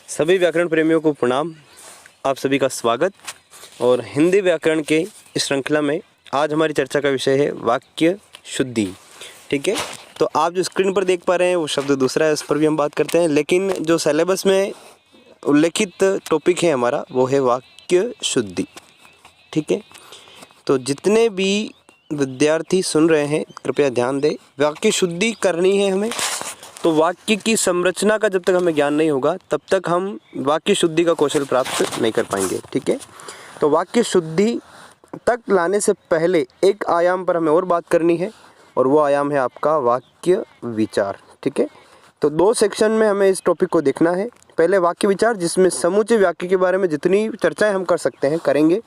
सभी व्याकरण प्रेमियों को प्रणाम। आप सभी का स्वागत। और हिंदी व्याकरण के इस श्रृंखला में आज हमारी चर्चा का विषय है वाक्य शुद्धि। ठीक है, तो आप जो स्क्रीन पर देख पा रहे हैं वो शब्द दूसरा है, उस पर भी हम बात करते हैं, लेकिन जो सिलेबस में उल्लेखित टॉपिक है हमारा वो है वाक्य शुद्धि। ठीक है, तो जितने भी विद्यार्थी सुन रहे हैं कृपया ध्यान दें, वाक्य शुद्धि करनी है हमें। तो वाक्य की संरचना का जब तक हमें ज्ञान नहीं होगा तब तक हम वाक्य शुद्धि का कौशल प्राप्त नहीं कर पाएंगे। ठीक है, तो वाक्य शुद्धि तक लाने से पहले एक आयाम पर हमें और बात करनी है, और वो आयाम है आपका वाक्य विचार। ठीक है, तो दो सेक्शन में हमें इस टॉपिक को देखना है। पहले वाक्य विचार, जिसमें समूचे वाक्य के बारे में जितनी चर्चाएं हम कर सकते हैं करेंगे।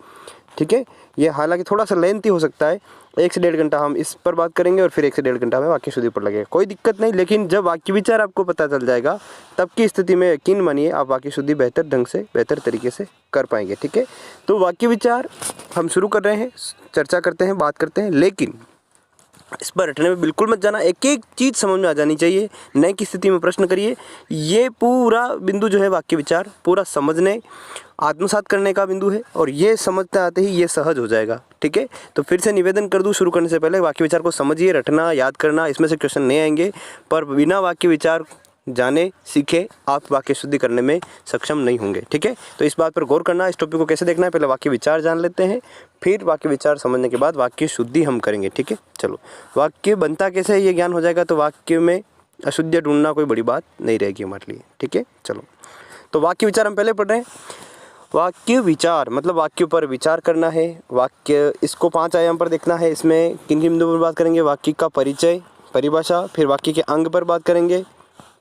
ठीक है, ये हालांकि थोड़ा सा लेंथी हो सकता है, 1 से 1.5 घंटा हम इस पर बात करेंगे और फिर 1 से 1.5 घंटा हमें वाक्य शुद्धि पर लगेगा, कोई दिक्कत नहीं। लेकिन जब वाक्य विचार आपको पता चल जाएगा तब की स्थिति में यकीन मानिए आप वाक्य शुद्धि बेहतर ढंग से बेहतर तरीके से कर पाएंगे। ठीक है, तो वाक्य विचार हम शुरू कर रहे हैं, चर्चा करते हैं, बात करते हैं, लेकिन इस पर रटने में बिल्कुल मत जाना। एक एक चीज़ समझ में आ जानी चाहिए, नए की स्थिति में प्रश्न करिए। ये पूरा बिंदु जो है वाक्य विचार पूरा समझने आत्मसात करने का बिंदु है, और ये समझते आते ही ये सहज हो जाएगा। ठीक है, तो फिर से निवेदन कर दूं शुरू करने से पहले, वाक्य विचार को समझिए, रटना याद करना इसमें से क्वेश्चन नहीं आएंगे, पर बिना वाक्य विचार जाने सीखे आप वाक्य शुद्धि करने में सक्षम नहीं होंगे। ठीक है, तो इस बात पर गौर करना। इस टॉपिक को कैसे देखना है, पहले वाक्य विचार जान लेते हैं, फिर वाक्य विचार समझने के बाद वाक्य शुद्धि हम करेंगे। ठीक है, चलो वाक्य बनता कैसे है ये ज्ञान हो जाएगा, तो वाक्य में अशुद्धि ढूंढना कोई बड़ी बात नहीं रहेगी हमारे लिए। ठीक है, चलो तो वाक्य विचार हम पहले पढ़ रहे हैं। वाक्य विचार मतलब वाक्य पर विचार करना है। वाक्य इसको 5 आयाम पर देखना है। इसमें किन किन बिंदुओं पर बात करेंगे, वाक्य का परिचय परिभाषा, फिर वाक्य के अंग पर बात करेंगे।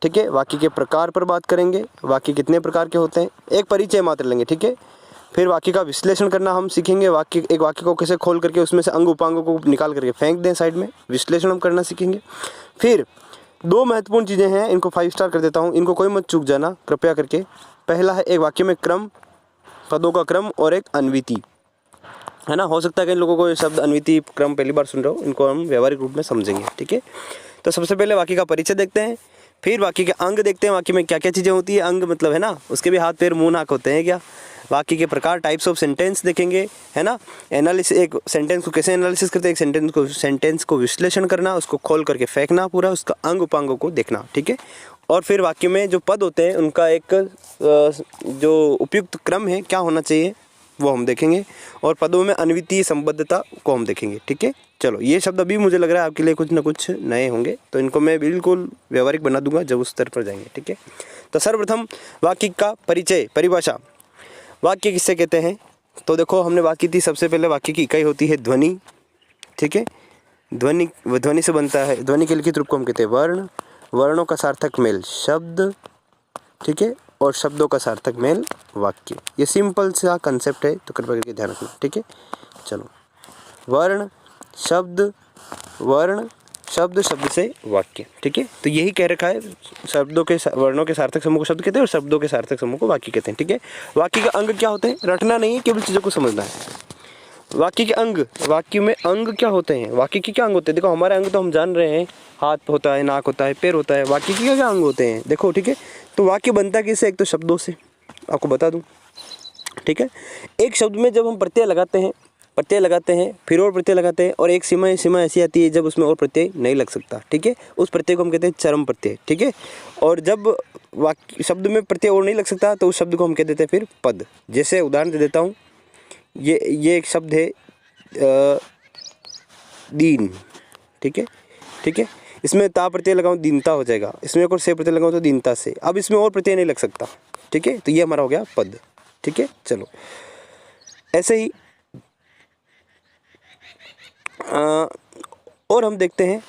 ठीक है, वाक्य के प्रकार पर बात करेंगे, वाक्य कितने प्रकार के होते हैं, एक परिचय मात्र लेंगे। ठीक है, फिर वाक्य का विश्लेषण करना हम सीखेंगे, एक वाक्य को कैसे खोल करके उसमें से अंग उपांगों को निकाल करके फेंक दें साइड में, विश्लेषण हम करना सीखेंगे। फिर 2 महत्वपूर्ण चीज़ें हैं, इनको 5 स्टार कर देता हूँ, इनको कोई मत चूक जाना कृपया करके। पहला है एक वाक्य में क्रम, पदों का क्रम, और एक अन्विति, है ना। हो सकता है कई लोगों को ये शब्द अन्विति क्रम पहली बार सुन रहे हो, इनको हम व्यवहारिक रूप में समझेंगे। ठीक है, तो सबसे पहले वाक्य का परिचय देखते हैं, फिर वाक्य के अंग देखते हैं, वाक्य में क्या क्या चीज़ें होती है। अंग मतलब है ना, उसके भी हाथ पैर मुंह नाक होते हैं क्या। वाक्य के प्रकार, टाइप्स ऑफ सेंटेंस देखेंगे, है ना। एनालिसिस, एक सेंटेंस को कैसे एनालिसिस करते हैं, एक सेंटेंस को विश्लेषण करना, उसको खोल करके फेंकना पूरा, उसका अंग उपांगों को देखना। ठीक है, और फिर वाक्य में जो पद होते हैं उनका एक जो उपयुक्त क्रम है क्या होना चाहिए वो हम देखेंगे, और पदों में अन्वितीय संबद्धता को हम देखेंगे। ठीक है, चलो ये शब्द अभी मुझे लग रहा है आपके लिए कुछ ना कुछ नए होंगे, तो इनको मैं बिल्कुल व्यवहारिक बना दूंगा जब उस स्तर पर जाएंगे। ठीक है, तो सर्वप्रथम वाक्य का परिचय परिभाषा। वाक्य किससे कहते हैं, तो देखो हमने बात की थी, सबसे पहले वाक्य की इकाई होती है ध्वनि। ठीक है, ध्वनि से बनता है, ध्वनि के लिखित रूप को हम कहते हैं वर्ण, वर्णों का सार्थक मेल शब्द। ठीक है, और शब्दों का सार्थक मेल वाक्य। ये सिंपल सा कंसेप्ट है, तो कृपया करके ध्यान रखना। ठीक है, चलो वर्ण शब्द, वर्ण शब्द, शब्द से वाक्य। ठीक है, तो यही कह रखा है, शब्दों के वर्णों के सार्थक समूह को शब्द कहते हैं और शब्दों के सार्थक समूह को वाक्य कहते हैं। ठीक है, वाक्य के अंग क्या होते हैं, रटना नहीं है, केवल चीज़ों को समझना है। वाक्य के अंग, वाक्य में अंग क्या होते हैं, वाक्य के क्या अंग होते हैं। देखो हमारे अंग तो हम जान रहे हैं, हाथ होता है, नाक होता है, पैर होता है, वाक्य के क्या क्या अंग होते हैं देखो। ठीक है, तो वाक्य बनता किससे, एक तो शब्दों से, आपको बता दूं। ठीक है, एक शब्द में जब हम प्रत्यय लगाते हैं, फिर और प्रत्यय लगाते हैं, और एक सीमा ऐसी आती है जब उसमें और प्रत्यय नहीं लग सकता। ठीक है, उस प्रत्यय को हम कहते हैं चरम प्रत्यय। ठीक है, और जब वाक्य शब्द में प्रत्यय और नहीं लग सकता तो उस शब्द को हम कह देते हैं फिर पद। जैसे उदाहरण दे देता हूँ, ये एक शब्द है दीन। ठीक है, इसमें ता प्रत्यय लगाऊं दीनता हो जाएगा, इसमें एक और से प्रत्यय लगाऊं तो दीनता से। अब इसमें और प्रत्यय नहीं लग सकता। ठीक है, तो ये हमारा हो गया पद। ठीक है, चलो ऐसे ही और हम देखते हैं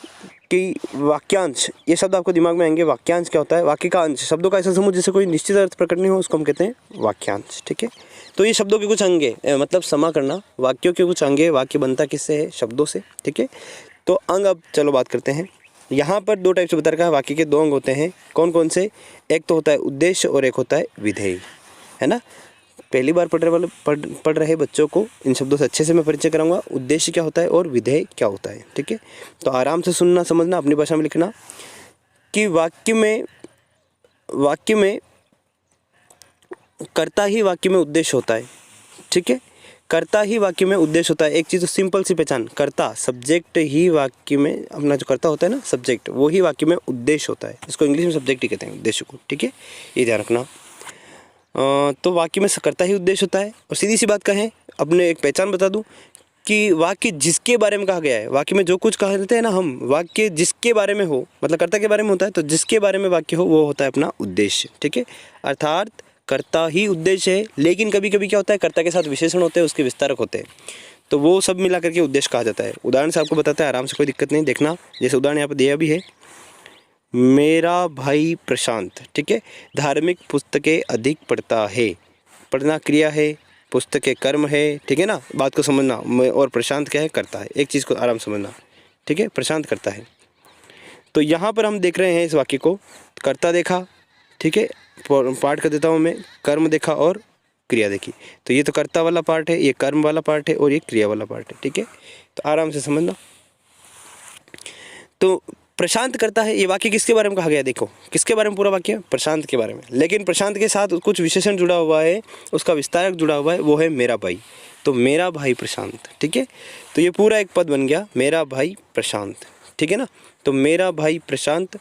कि वाक्यांश, ये शब्द आपको दिमाग में आएंगे। वाक्यांश क्या होता है, वाक्य का अंश, शब्दों का ऐसा समूह जिससे कोई निश्चित अर्थ प्रकट नहीं हो, उसको हम कहते हैं वाक्यांश। ठीक है, तो ये शब्दों के कुछ अंगे, मतलब समा करना, वाक्यों के कुछ अंगे, वाक्य बनता किससे है, शब्दों से। ठीक है, तो अंग अब चलो बात करते हैं। यहाँ पर 2 टाइप से बता रखा है, वाक्य के 2 अंग होते हैं। कौन कौन से, एक तो होता है उद्देश्य और एक होता है विधेय, है ना। पहली बार पढ़ रहे बच्चों को इन शब्दों से अच्छे से मैं परिचय कराऊंगा, उद्देश्य क्या होता है और विधेय क्या होता है। ठीक है, तो आराम से सुनना समझना, अपनी भाषा में लिखना कि वाक्य में कर्ता ही वाक्य में उद्देश्य होता है, ठीक है, कर्ता ही वाक्य में उद्देश्य होता है। एक चीज़ तो सिंपल सी पहचान, कर्ता सब्जेक्ट ही वाक्य में, अपना जो कर्ता होता है ना सब्जेक्ट, वो ही वाक्य में उद्देश्य होता है। इसको इंग्लिश में सब्जेक्ट ही कहते हैं, उद्देश्य को, ठीक है, ये ध्यान रखना। तो वाक्य में कर्ता ही उद्देश्य होता है। और सीधी सी बात कहें, अपने एक पहचान बता दूं कि वाक्य जिसके बारे में कहा गया है, वाक्य में जो कुछ कहा देते हैं ना हम, वाक्य जिसके बारे में हो, मतलब कर्ता के बारे में होता है, तो जिसके बारे में वाक्य हो वो होता है अपना उद्देश्य, ठीक है। अर्थात कर्ता ही उद्देश्य है, लेकिन कभी कभी क्या होता है, कर्ता के साथ विशेषण होते हैं, उसके विस्तारक होते हैं, तो वो सब मिला करके उद्देश्य कहा जाता है। उदाहरण से आपको बताता है, आराम से, कोई दिक्कत नहीं, देखना। जैसे उदाहरण यहाँ पर दिया भी है, मेरा भाई प्रशांत, ठीक है, धार्मिक पुस्तकें अधिक पढ़ता है। पढ़ना क्रिया है, पुस्तकें कर्म है, ठीक है ना, बात को समझना। और प्रशांत क्या है, करता है। एक चीज़ को आराम समझना, ठीक है, प्रशांत करता है। तो यहाँ पर हम देख रहे हैं इस वाक्य को, कर्ता देखा, ठीक है, पाठ कर देता हूँ मैं, कर्म देखा और क्रिया देखी। तो ये तो कर्ता वाला पार्ट है, ये कर्म वाला पार्ट है और ये क्रिया वाला पार्ट है, ठीक है। तो आराम से समझना। तो प्रशांत करता है, ये वाक्य किसके बारे में कहा गया, देखो किसके बारे में पूरा वाक्य, प्रशांत के बारे में, लेकिन प्रशांत के साथ कुछ विशेषण जुड़ा हुआ है, उसका विस्तारक जुड़ा हुआ है, वो है मेरा भाई। तो मेरा भाई प्रशांत, ठीक है, तो ये पूरा एक पद बन गया, मेरा भाई प्रशांत, ठीक है ना। तो मेरा भाई प्रशांत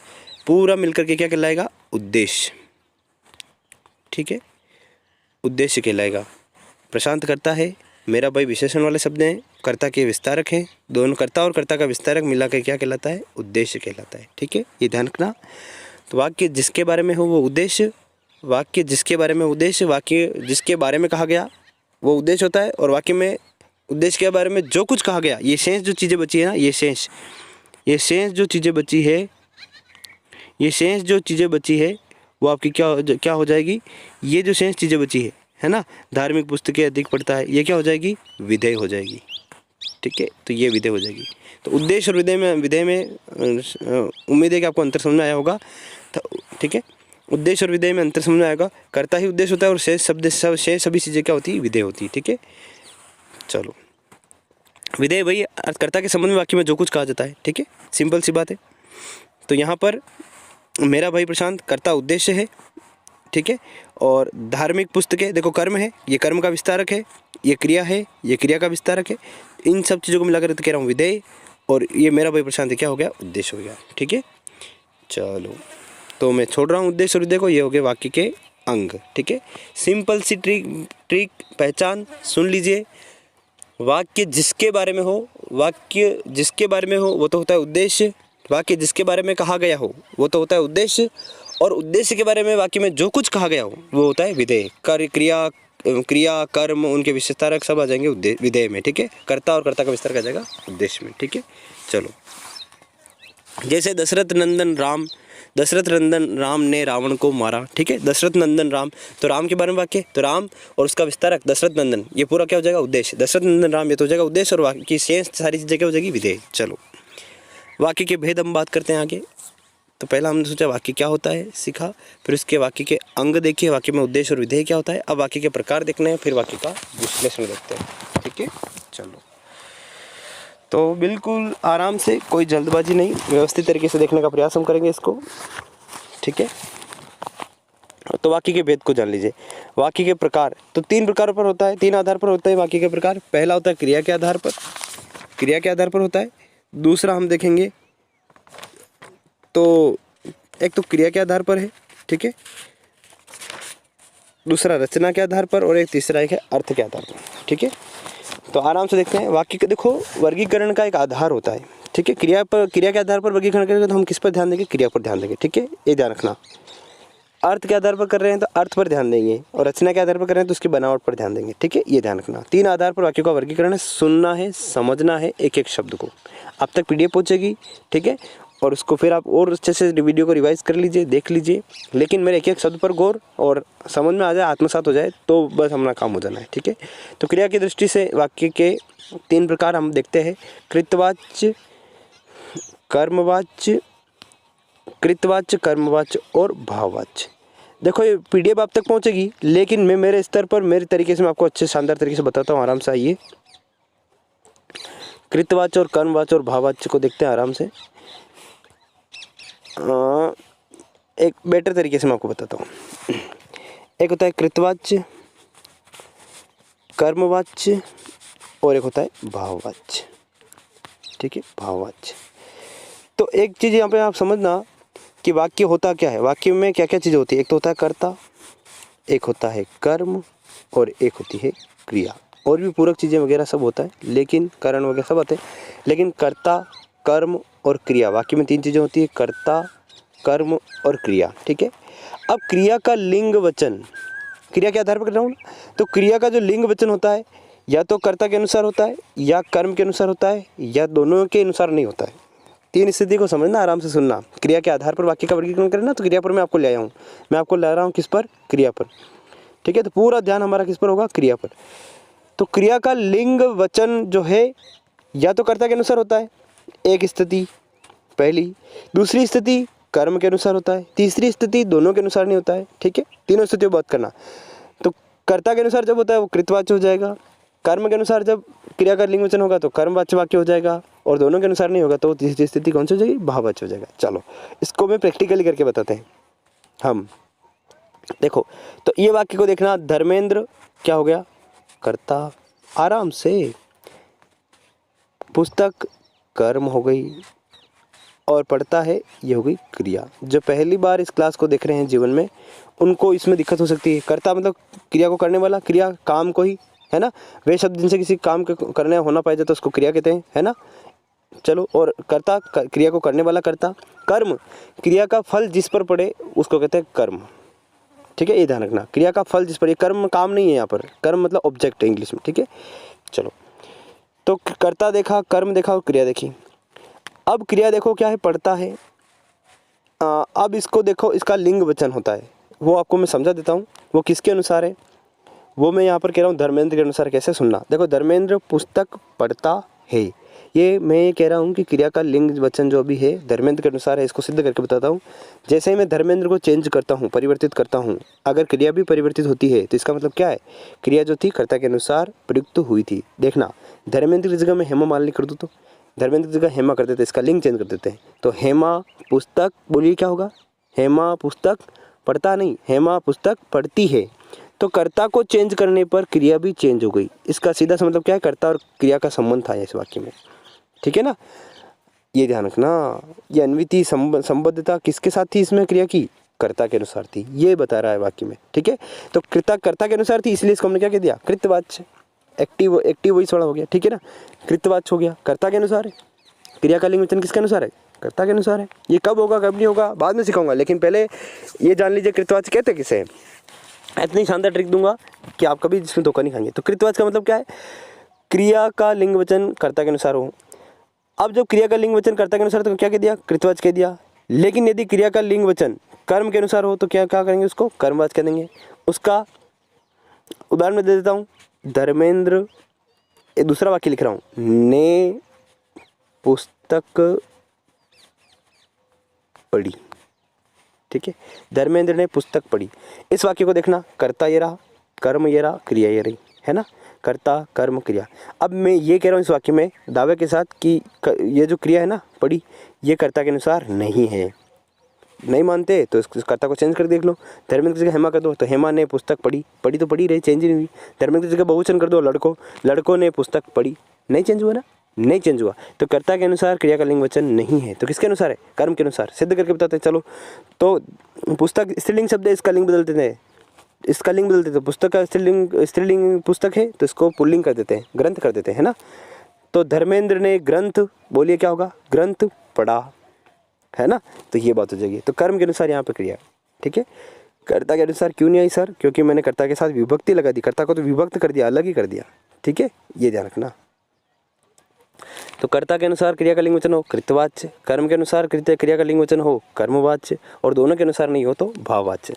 पूरा मिलकर के क्या कहलाएगा, उद्देश्य, ठीक है, उद्देश्य कहलाएगा। प्रशांत करता है, मेरा भाई विशेषण वाले शब्द हैं, कर्ता के विस्तारक हैं, दोनों कर्ता और कर्ता का विस्तारक मिला कर क्या कहलाता है, उद्देश्य कहलाता है, ठीक है, ये ध्यान रखना। तो वाक्य जिसके बारे में हो वो उद्देश्य, वाक्य जिसके बारे में उद्देश्य, वाक्य जिसके बारे में कहा गया वो उद्देश्य होता है, और वाक्य में उद्देश्य के बारे में जो कुछ कहा गया, ये शेष जो चीज़ें बची है ना, ये शेष जो चीज़ें बची है, ये शेष जो चीज़ें बची है वो आपकी क्या हो जाएगी, ये जो शेष चीज़ें बची है ना, धार्मिक पुस्तकें अधिक पढ़ता है, ये क्या हो जाएगी, विधेय हो जाएगी, ठीक है। तो ये विधेय हो जाएगी। तो उद्देश्य और विधेय में उम्मीद है कि आपको अंतर समझ में आया होगा, ठीक है। उद्देश्य और विधेय में अंतर समझ में आएगा। कर्ता ही उद्देश्य होता है और शेष सभी चीज़ें क्या होती है, विधेय होती है, ठीक है। चलो, विधेय वही कर्ता के संबंध में वाक्य में जो कुछ कहा जाता है, ठीक है, सिंपल सी बात है। तो यहाँ पर मेरा भाई प्रशांत कर्ता उद्देश्य है, ठीक है, और धार्मिक पुस्तकें देखो कर्म है, ये कर्म का विस्तारक है, ये क्रिया है, ये क्रिया का विस्तारक है। इन सब चीज़ों को मिलाकर तो कह रहा हूँ विधेय, और ये मेरा भाई प्रशांत क्या हो गया, उद्देश्य हो गया, ठीक है। चलो, तो मैं छोड़ रहा हूँ उद्देश्य और विधेय को, ये हो गए वाक्य के अंग, ठीक है। सिंपल सी ट्रिक पहचान सुन लीजिए। वाक्य जिसके बारे में हो, वाक्य जिसके बारे में हो वो तो होता है उद्देश्य, वाक्य जिसके बारे में कहा गया हो वो तो होता है उद्देश्य, और उद्देश्य के बारे में वाक्य में जो कुछ कहा गया हो वो होता है विधेय। क्रिया कर्म उनके विस्तारक सब आ जाएंगे विधेय में, ठीक है। कर्ता और कर्ता का विस्तार आ जाएगा उद्देश्य में, ठीक है। चलो, जैसे दशरथ नंदन राम ने रावण को मारा, ठीक है। दशरथ नंदन राम, तो राम के बारे में वाक्य, तो राम और उसका विस्तारक दशरथ नंदन, ये पूरा क्या हो जाएगा, उद्देश्य। दशरथ नंदन राम ये तो हो जाएगा उद्देश्य, और वाक्य की शेष सारी चीज़ें क्या हो जाएगी, विधेय। चलो, वाक्य के भेद हम बात करते हैं आगे। तो पहला हमने सोचा वाक्य क्या होता है, सीखा, फिर उसके वाक्य के अंग देखिए, वाक्य में उद्देश्य और विधेय क्या होता है। अब वाक्य के प्रकार देखने हैं, फिर वाक्य का विश्लेषण देखते हैं, ठीक है। चलो, तो बिल्कुल आराम से, कोई जल्दबाजी नहीं, व्यवस्थित तरीके से देखने का प्रयास हम करेंगे इसको, ठीक है। तो वाक्य के भेद को जान लीजिए। वाक्य के प्रकार तो 3 प्रकारों पर होता है, 3 आधार पर होता है वाक्य के प्रकार। पहला होता है क्रिया के आधार पर होता है। दूसरा हम देखेंगे तो एक तो क्रिया के आधार पर है, ठीक है, दूसरा रचना के आधार पर, और एक तीसरा एक है अर्थ के आधार पर, ठीक है। तो आराम से देखते हैं। वाक्य का देखो वर्गीकरण का एक आधार होता है, ठीक है। क्रिया के आधार पर वर्गीकरण करेंगे तो हम किस पर ध्यान देंगे, क्रिया पर ध्यान देंगे, ठीक है, ये ध्यान रखना। अर्थ के आधार पर कर रहे हैं तो अर्थ पर ध्यान देंगे, और रचना के आधार पर कर रहे हैं तो उसकी बनावट पर ध्यान देंगे, ठीक है, ये ध्यान रखना। 3 आधार पर वाक्यों का वर्गीकरण है, सुनना है, समझना है एक एक शब्द को। अब तक PDF पहुंचेगी, ठीक है, और उसको फिर आप और अच्छे से वीडियो को रिवाइज कर लीजिए, देख लीजिए, लेकिन मेरे एक एक शब्द पर गौर, और समझ में आ जाए, आत्मसात हो जाए तो बस हमारा काम हो जाना है, ठीक है। तो क्रिया की दृष्टि से वाक्य के 3 प्रकार हम देखते हैं, कृतवाच्य, कर्मवाच्य और भाववाच्य। देखो ये PDF आप तक पहुंचेगी, लेकिन मैं मेरे स्तर पर मेरे तरीके से मैं आपको अच्छे शानदार तरीके से बताता हूँ। आराम से आइए, कृतवाच्य और कर्मवाच्य और भाववाच्य को देखते हैं आराम से। एक बेटर तरीके से मैं आपको बताता हूँ। एक होता है कृतवाच्य, कर्मवाच्य और एक होता है भाववाच्य। ठीक है, भाववाच्य। तो एक चीज़ यहाँ पे आप समझना कि वाक्य होता क्या है, वाक्य में क्या क्या चीज़ें होती है। एक तो होता है कर्ता, एक होता है कर्म और एक होती है क्रिया। और भी पूरक चीज़ें वगैरह सब होता है, लेकिन कारण वगैरह सब आते हैं, लेकिन कर्ता, कर्म और क्रिया, वाक्य में 3 चीज़ें होती है, कर्ता, कर्म और क्रिया। ठीक है। अब क्रिया का लिंग वचन, क्रिया के आधार पर कर रहा हूँ, तो क्रिया का जो लिंग वचन होता है या तो कर्ता के अनुसार होता है या कर्म के अनुसार होता है या दोनों के अनुसार नहीं होता है। 3 स्थिति को समझना, आराम से सुनना। क्रिया के आधार पर वाक्य का वर्गीकरण करना, तो क्रिया पर मैं आपको ले आया हूँ, मैं आपको ला रहा हूँ किस पर, क्रिया पर। ठीक है, तो पूरा ध्यान हमारा किस पर होगा, क्रिया पर। तो क्रिया का लिंग वचन जो है या तो कर्ता के अनुसार होता है, एक स्थिति पहली, दूसरी स्थिति कर्म के अनुसार होता है, तीसरी स्थिति दोनों के अनुसार नहीं होता है। ठीक है, तीनों स्थितियों बात करना। तो कर्ता के अनुसार जब होता है वो कृतवाच्य हो जाएगा, कर्म के अनुसार जब क्रिया का लिंग वचन होगा तो कर्मवाच्य वाक्य हो जाएगा, और दोनों के अनुसार नहीं होगा तो तीसरी स्थिति कौन सी हो जाएगी, भाववाच्य हो जाएगा। चलो इसको मैं प्रैक्टिकली करके बताते हैं हम। देखो, तो ये वाक्य को देखना, धर्मेंद्र क्या हो गया, कर्ता, आराम से। पुस्तक कर्म हो गई और पढ़ता है ये हो गई क्रिया। जो पहली बार इस क्लास को देख रहे हैं जीवन में, उनको इसमें दिक्कत हो सकती है। कर्ता मतलब क्रिया को करने वाला, क्रिया काम को ही, है ना। वे शब्द जिनसे किसी काम को करने होना पाए जाता है उसको क्रिया कहते हैं, है ना। चलो, और कर्ता क्रिया को करने वाला कर्ता। कर्म क्रिया का फल जिस पर पड़े उसको कहते हैं कर्म। ठीक है, ये ध्यान रखना, क्रिया का फल जिस पर, ये कर्म काम नहीं है यहाँ पर, कर्म मतलब ऑब्जेक्ट है इंग्लिश में। ठीक है, चलो, तो कर्ता देखा, कर्म देखा और क्रिया देखी। अब क्रिया देखो क्या है, पढ़ता है। अब इसको देखो, इसका लिंग वचन होता है, वो आपको मैं समझा देता हूँ। वो किसके अनुसार है, वो मैं यहाँ पर कह रहा हूँ धर्मेंद्र के अनुसार। कैसे, सुनना। देखो, धर्मेंद्र पुस्तक पढ़ता है, ये मैं ये कह रहा हूँ कि क्रिया का लिंग वचन जो भी है धर्मेंद्र के अनुसार है। इसको सिद्ध करके बताता हूँ। जैसे ही मैं धर्मेंद्र को चेंज करता हूँ, परिवर्तित करता हूँ, अगर क्रिया भी परिवर्तित होती है तो इसका मतलब क्या है, क्रिया जो थी कर्ता के अनुसार प्रयुक्त हुई थी। देखना, धर्मेंद्र की जगह मैं हेमा मालिनी कर दूँ तो धर्मेंद्र की जगह हेमा कर देते, इसका लिंग चेंज कर देते हैं। तो हेमा पुस्तक, बोलिए क्या होगा, हेमा पुस्तक पढ़ता नहीं, हेमा पुस्तक पढ़ती है। तो कर्ता को चेंज करने पर क्रिया भी चेंज हो गई। इसका सीधा सा मतलब क्या है, कर्ता और क्रिया का संबंध था इस वाक्य में। ठीक है ना, ये ध्यान रखना। ये अन्विति संबद्धता किसके साथ थी इसमें, क्रिया की, कर्ता के अनुसार थी, ये बता रहा है वाक्य में। ठीक है, तो कर्ता के अनुसार थी, इसलिए इसको हमने क्या कह दिया, कृतवाच्य। एक्टिव वही थोड़ा हो गया। ठीक है ना, कृतवाच्य हो गया, कर्ता के अनुसार है। क्रिया का लिंग वचन किसके अनुसार है, कर्ता के अनुसार है। ये कब होगा कब नहीं होगा बाद में सिखाऊंगा, लेकिन पहले ये जान लीजिए कृतवाच्य कहते किसे। इतनी शानदार ट्रिक दूंगा कि आप कभी जिसमें धोखा नहीं खाएंगे। तो कृतवाच्य का मतलब क्या है, क्रिया का लिंग वचन कर्ता के अनुसार हो। अब जब क्रिया का लिंग वचन कर्ता के अनुसार तो क्या कह दिया, कृतवाच्य कह दिया। लेकिन यदि क्रिया का लिंग वचन कर्म के अनुसार हो तो क्या क्या करेंगे, उसको कर्मवाच्य कह देंगे। उसका उदाहरण मैं दे देता हूँ। धर्मेंद्र, ये दूसरा वाक्य लिख रहा हूँ, ने पुस्तक पढ़ी। ठीक है, धर्मेंद्र ने पुस्तक पढ़ी। इस वाक्य को देखना, कर्ता ये रहा, कर्म ये रहा, क्रिया ये रही, है ना, कर्ता कर्म क्रिया। अब मैं ये कह रहा हूँ इस वाक्य में दावे के साथ कि ये जो क्रिया है ना पढ़ी, ये कर्ता के अनुसार नहीं है। नहीं मानते तो इस कर्ता को चेंज कर देख लो। धर्मेंद्र की जगह हेमा कर दो तो हेमा ने पुस्तक पढ़ी, पढ़ी तो पढ़ी रही, चेंज नहीं हुई। धर्मेंद्र की जगह बहुवचन कर दो, लड़कों ने पुस्तक पढ़ी, नहीं चेंज हुआ ना, नहीं चेंज हुआ। तो कर्ता के अनुसार क्रिया का लिंग वचन नहीं है, तो किसके अनुसार है, कर्म के अनुसार। सिद्ध करके बताते हैं। चलो, तो पुस्तक स्त्रीलिंग शब्द है, इसका लिंग बदल देते हैं, इसका लिंग बदल देते हैं। पुस्तक का स्त्रीलिंग पुस्तक है तो इसको पुल्लिंग कर देते हैं, ग्रंथ कर देते हैं, है ना। तो धर्मेंद्र ने ग्रंथ, बोलिए क्या होगा, ग्रंथ पढ़ा, है ना। तो ये बात हो जाएगी। तो कर्म के अनुसार यहाँ पे क्रिया, ठीक है। कर्ता के अनुसार क्यों नहीं आई सर, क्योंकि मैंने कर्ता के साथ विभक्ति लगा दी, कर्ता को तो विभक्त कर दिया, अलग ही कर दिया। ठीक है, ये ध्यान रखना। तो कर्ता के अनुसार क्रिया का लिंग वचन हो कृतवाच्य, कर्म के अनुसार क्रिया का लिंग वचन हो कर्मवाच्य, और दोनों के अनुसार नहीं हो तो भाववाच्य।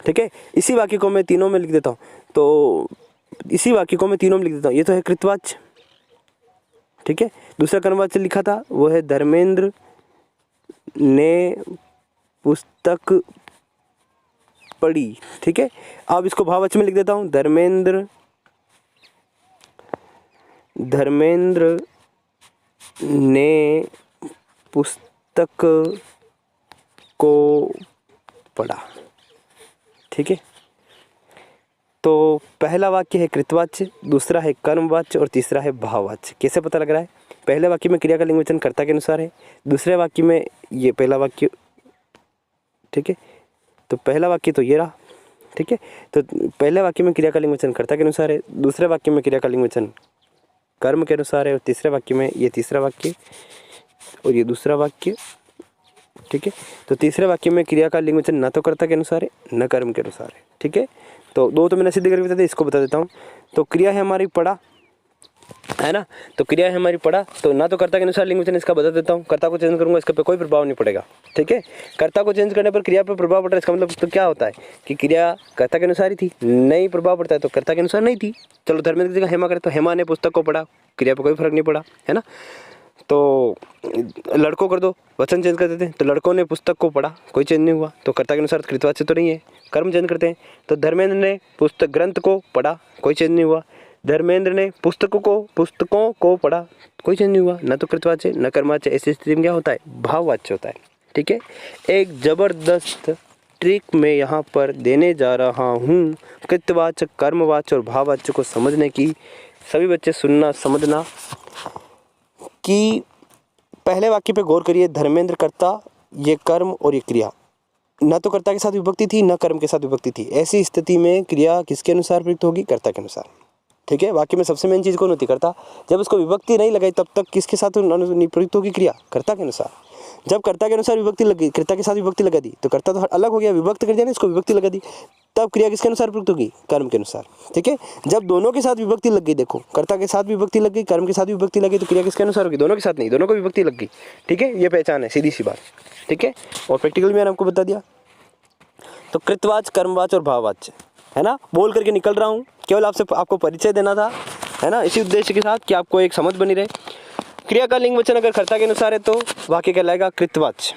ठीक है, इसी वाक्य को मैं तीनों में लिख देता हूँ। तो इसी वाक्य को मैं तीनों में लिख देता हूँ। ये तो है कृतवाच्य, ठीक है। दूसरा कर्मवाच्य लिखा था वो है धर्मेंद्र ने पुस्तक पढ़ी, ठीक है। अब इसको भाववाच्य में लिख देता हूँ, धर्मेंद्र ने पुस्तक को पढ़ा, ठीक है। तो पहला वाक्य है कृतवाच्य, दूसरा है कर्मवाच्य और तीसरा है भाववाच्य। कैसे पता लग रहा है? पहले वाक्य में क्रिया का लिंग वचन कर्ता के अनुसार है, दूसरे वाक्य में ये पहला वाक्य, ठीक है। तो पहला वाक्य तो ये रहा, ठीक है। तो पहले वाक्य में क्रिया का लिंग वचन कर्ता के अनुसार है, दूसरे वाक्य में क्रिया का लिंग वचन कर्म के अनुसार है, और तीसरे वाक्य में ये तीसरा वाक्य और ये दूसरा वाक्य, ठीक है। तो तीसरे वाक्य में क्रिया का लिंग वचन न तो कर्ता के अनुसार है न कर्म के अनुसार है, ठीक है। तो दो तो मैंने सिद्ध करके बता दिया, इसको बता देता हूँ। तो क्रिया है हमारी पढ़ा, है ना। तो क्रिया है हमारी पढ़ा, तो ना तो कर्ता के अनुसार लिंग वचन, इसका बता देता हूँ। कर्ता को चेंज करूंगा, इसके पे कोई प्रभाव नहीं पड़ेगा, ठीक है। कर्ता को चेंज करने पर क्रिया पर प्रभाव पड़ रहा है, इसका मतलब तो क्या होता है कि क्रिया कर्ता के अनुसार ही थी, नहीं प्रभाव पड़ता है तो कर्ता के अनुसार नहीं थी। चलो धर्मेंद्र की जगह हेमा करे, तो हेमा ने पुस्तक को पढ़ा, क्रिया पर कोई फर्क नहीं पड़ा, है ना। तो लड़कों कर दो, वचन चेंज कर देते हैं, तो लड़कों ने पुस्तक को पढ़ा, कोई चेंज नहीं हुआ, तो कर्ता के अनुसार कृतवाच्य तो नहीं है। कर्म चेंज करते हैं, तो धर्मेंद्र ने पुस्तक ग्रंथ को पढ़ा, कोई चेंज नहीं हुआ। धर्मेंद्र ने पुस्तकों को पढ़ा, कोई चेंज नहीं हुआ, न तो कृतवाच्य न कर्मवाच्य। ऐसी स्थिति में क्या होता है? भाववाच्य होता है, ठीक है। एक जबरदस्त ट्रिक मैं यहाँ पर देने जा रहा हूँ, कृतवाच्य, कर्मवाच्य और भाववाच्य को समझने की। सभी बच्चे सुनना समझना कि पहले वाक्य पे गौर करिए। धर्मेंद्र कर्ता, ये कर्म और ये क्रिया, न तो कर्ता के साथ विभक्ति थी न कर्म के साथ विभक्ति थी। ऐसी स्थिति में क्रिया किसके अनुसार प्रयुक्त होगी? कर्ता के अनुसार, ठीक है। वाक्य में सबसे मेन चीज़ कौन होती? कर्ता। जब उसको विभक्ति नहीं लगाई तब तक किसके साथ प्रयुक्त होगी क्रिया? कर्ता के अनुसार। जब कर्ता के अनुसार विभक्ति लग गई, कर्ता के साथ विभक्ति लगा दी, तो कर्ता तो अलग हो गया, विभक्त कर दिया ना, इसको विभक्ति लगा दी, तब क्रिया किसके अनुसार प्रयुक्त होगी? कर्म के अनुसार, ठीक है। जब दोनों के साथ विभक्ति लग गई, देखो कर्ता के साथ विभक्ति लग गई, कर्म के साथ विभक्ति लग गई, तो क्रिया किसके अनुसार होगी? दोनों के साथ नहीं, दोनों को विभक्ति लग गई, ठीक है। ये पहचान है, सीधी सी बात, ठीक है। और प्रैक्टिकल में मैंने आपको बता दिया। तो कृतवाच्य, कर्मवाच्य और भाववाच्य, है ना। बोल करके निकल रहा हूँ, केवल आपको परिचय देना था, है ना, इसी उद्देश्य के साथ कि आपको एक समझ बनी रहे। क्रिया का लिंग वचन अगर कर्ता के अनुसार है तो वाक्य कहलाएगा कृतवाच्य।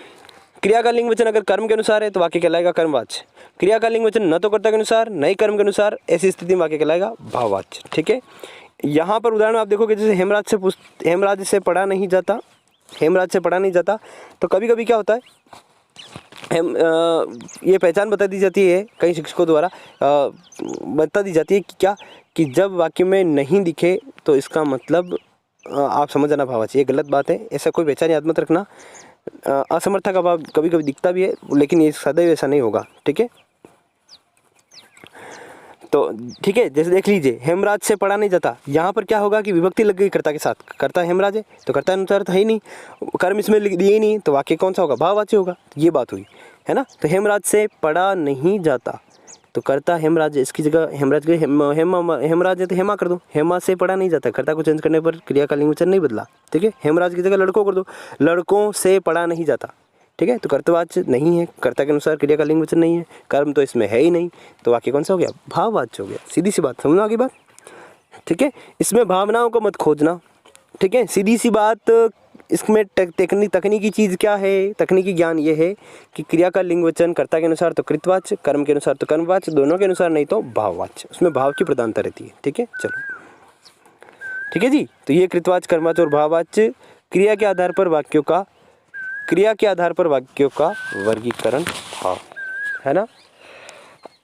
क्रिया का लिंग वचन अगर कर्म के अनुसार है तो वाक्य कहलाएगा कर्मवाच्य। क्रिया का लिंग वचन न तो कर्ता के अनुसार न ही कर्म के अनुसार, ऐसी स्थिति में वाक्य कहलाएगा भाववाच्य, ठीक है। यहाँ पर उदाहरण आप देखोगे, जैसे हेमराज से पढ़ा नहीं जाता, हेमराज से पढ़ा नहीं जाता, तो कभी कभी क्या होता है, ये पहचान बता दी जाती है कई शिक्षकों द्वारा, बता दी जाती है कि क्या, कि जब वाक्य में नहीं दिखे तो इसका मतलब आप समझ जाना भाववाच्य। ये गलत बात है, ऐसा कोई पहचान याद मत रखना। असमर्थ का भाव कभी कभी दिखता भी है, लेकिन ये सदैव ऐसा नहीं होगा, ठीक है। तो ठीक है, जैसे देख लीजिए, हेमराज से पढ़ा नहीं जाता, यहाँ पर क्या होगा कि विभक्ति लग गई कर्ता के साथ, कर्ता हेमराज है तो कर्ता अनुसार तो है ही नहीं, कर्म इसमें लिख दिए ही नहीं, तो वाक्य कौन सा होगा? भाववाच्य होगा। ये बात हुई, है ना। तो हेमराज से पढ़ा नहीं जाता, तो कर्ता हेमराज है, इसकी जगह हेमराज के हेमराज है तो हेमा कर दो। हेमा से पढ़ा नहीं जाता, कर्ता को चेंज करने पर क्रिया का लिंग वचन नहीं बदला, ठीक है। हेमराज की जगह लड़कों कर दो, लड़कों से पढ़ा नहीं जाता, ठीक है। तो कर्तवाच्य नहीं है, कर्ता के अनुसार क्रिया का लिंग वचन नहीं है, कर्म तो इसमें है ही नहीं, तो वाक्य कौन सा हो गया? भाववाच्य हो गया। सीधी सी बात, समझना आगे बात, ठीक है। इसमें भावनाओं को मत खोजना, ठीक है, सीधी सी बात। इसमें तकनीकी चीज़ क्या है? तकनीकी ज्ञान ये है कि क्रिया का लिंग वचन कर्ता के अनुसार तो कृतवाच्य, कर्म के अनुसार तो कर्मवाच्य, दोनों के अनुसार नहीं तो भाववाच्य, उसमें भाव की प्रधानता रहती है, ठीक है। चलो ठीक है जी। तो ये कृतवाच्य, कर्मवाच्य और भाववाच्य क्रिया के आधार पर वाक्यों का वर्गीकरण था, है ना।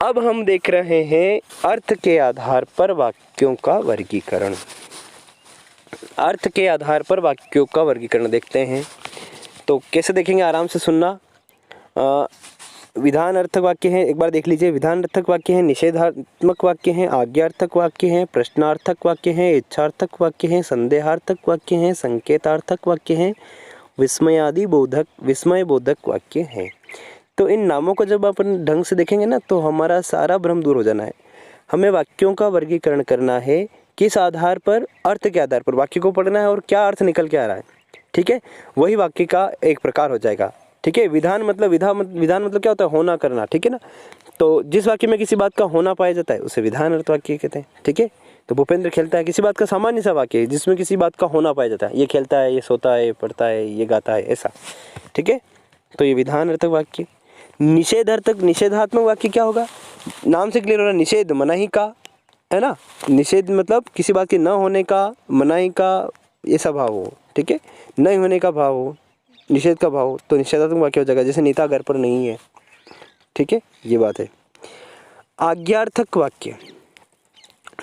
अब हम देख रहे हैं अर्थ के आधार पर वाक्यों का वर्गीकरण। अर्थ के आधार पर वाक्यों का वर्गीकरण देखते हैं। तो कैसे देखेंगे? आराम से सुनना। विधान अर्थक वाक्य हैं, एक बार देख लीजिए। विधान अर्थक वाक्य हैं, निषेधात्मक वाक्य हैं, आज्ञार्थक वाक्य हैं, प्रश्नार्थक वाक्य हैं, इच्छार्थक वाक्य हैं, संदेहार्थक वाक्य हैं, संकेतार्थक वाक्य हैं, विस्मय बोधक वाक्य हैं। तो इन नामों को जब अपन ढंग से देखेंगे ना, तो हमारा सारा भ्रम दूर हो जाना है। हमें वाक्यों का वर्गीकरण करना है, किस आधार पर? अर्थ के आधार पर वाक्य को पढ़ना है और क्या अर्थ निकल के आ रहा है, ठीक है, वही वाक्य का एक प्रकार हो जाएगा, ठीक है। विधान मतलब क्या होता है? होना, करना, ठीक है ना। तो जिस वाक्य में किसी बात का होना पाया जाता है उसे विधान अर्थ वाक्य कहते हैं, ठीक है। तो भूपेंद्र खेलता है, किसी बात का सामान्य सा वाक्य है जिसमें किसी बात का होना पाया जाता है, ये खेलता है, ये सोता है, ये पढ़ता है, ये गाता है, ऐसा, ठीक है। तो ये विधान अर्थक वाक्य। निषेधात्मक वाक्य क्या होगा? नाम से क्लियर हो रहा है, निषेध मनाही का, है ना। निषेध मतलब किसी बात के न होने का, मनाही का ऐसा भाव हो, ठीक है, नहीं होने का भाव हो, निषेध का भाव हो, तो निषेधात्मक वाक्य हो जाएगा। जैसे नीता घर पर नहीं है, ठीक है, ये बात है। आज्ञार्थक वाक्य,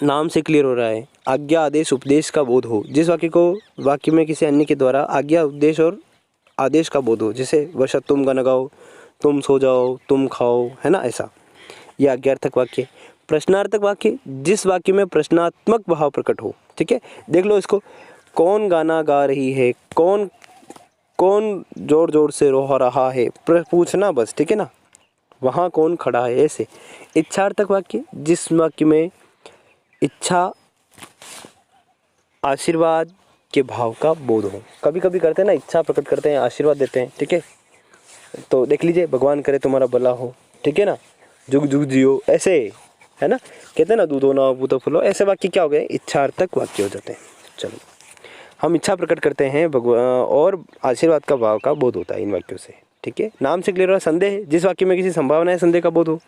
नाम से क्लियर हो रहा है। आज्ञा, आदेश, उपदेश का बोध हो। जिस वाक्य में किसी अन्य के द्वारा आज्ञा, उपदेश और आदेश का बोध हो, जैसे वर्षा तुम गाना गाओ, तुम सो जाओ, तुम खाओ, है ना, ऐसा, ये आज्ञार्थक वाक्य। प्रश्नार्थक वाक्य, जिस वाक्य में प्रश्नात्मक भाव प्रकट हो। ठीक है, देख लो इसको, कौन गाना गा रही है, कौन कौन जोर जोर से रो रहा है, पूछना बस, ठीक है ना, वहाँ कौन खड़ा है, ऐसे। इच्छार्थक वाक्य, जिस वाक्य में इच्छा, आशीर्वाद के भाव का बोध हो। कभी कभी करते हैं ना, इच्छा प्रकट करते हैं, आशीर्वाद देते हैं, ठीक है, तो देख लीजिए, भगवान करे तुम्हारा भला हो, ठीक है ना, जुग जुग जियो, ऐसे, है ना, कहते हैं ना, दूधो ना पूतो फुलो, ऐसे वाक्य क्या हो गए, इच्छार्थक वाक्य हो जाते हैं। चलो, हम इच्छा प्रकट करते हैं भगवान और आशीर्वाद का भाव का बोध होता है इन वाक्यों से। ठीक है, नाम से क्लियर हो। संदेह, जिस वाक्य में किसी संभावना है, संदेह का बोध हो।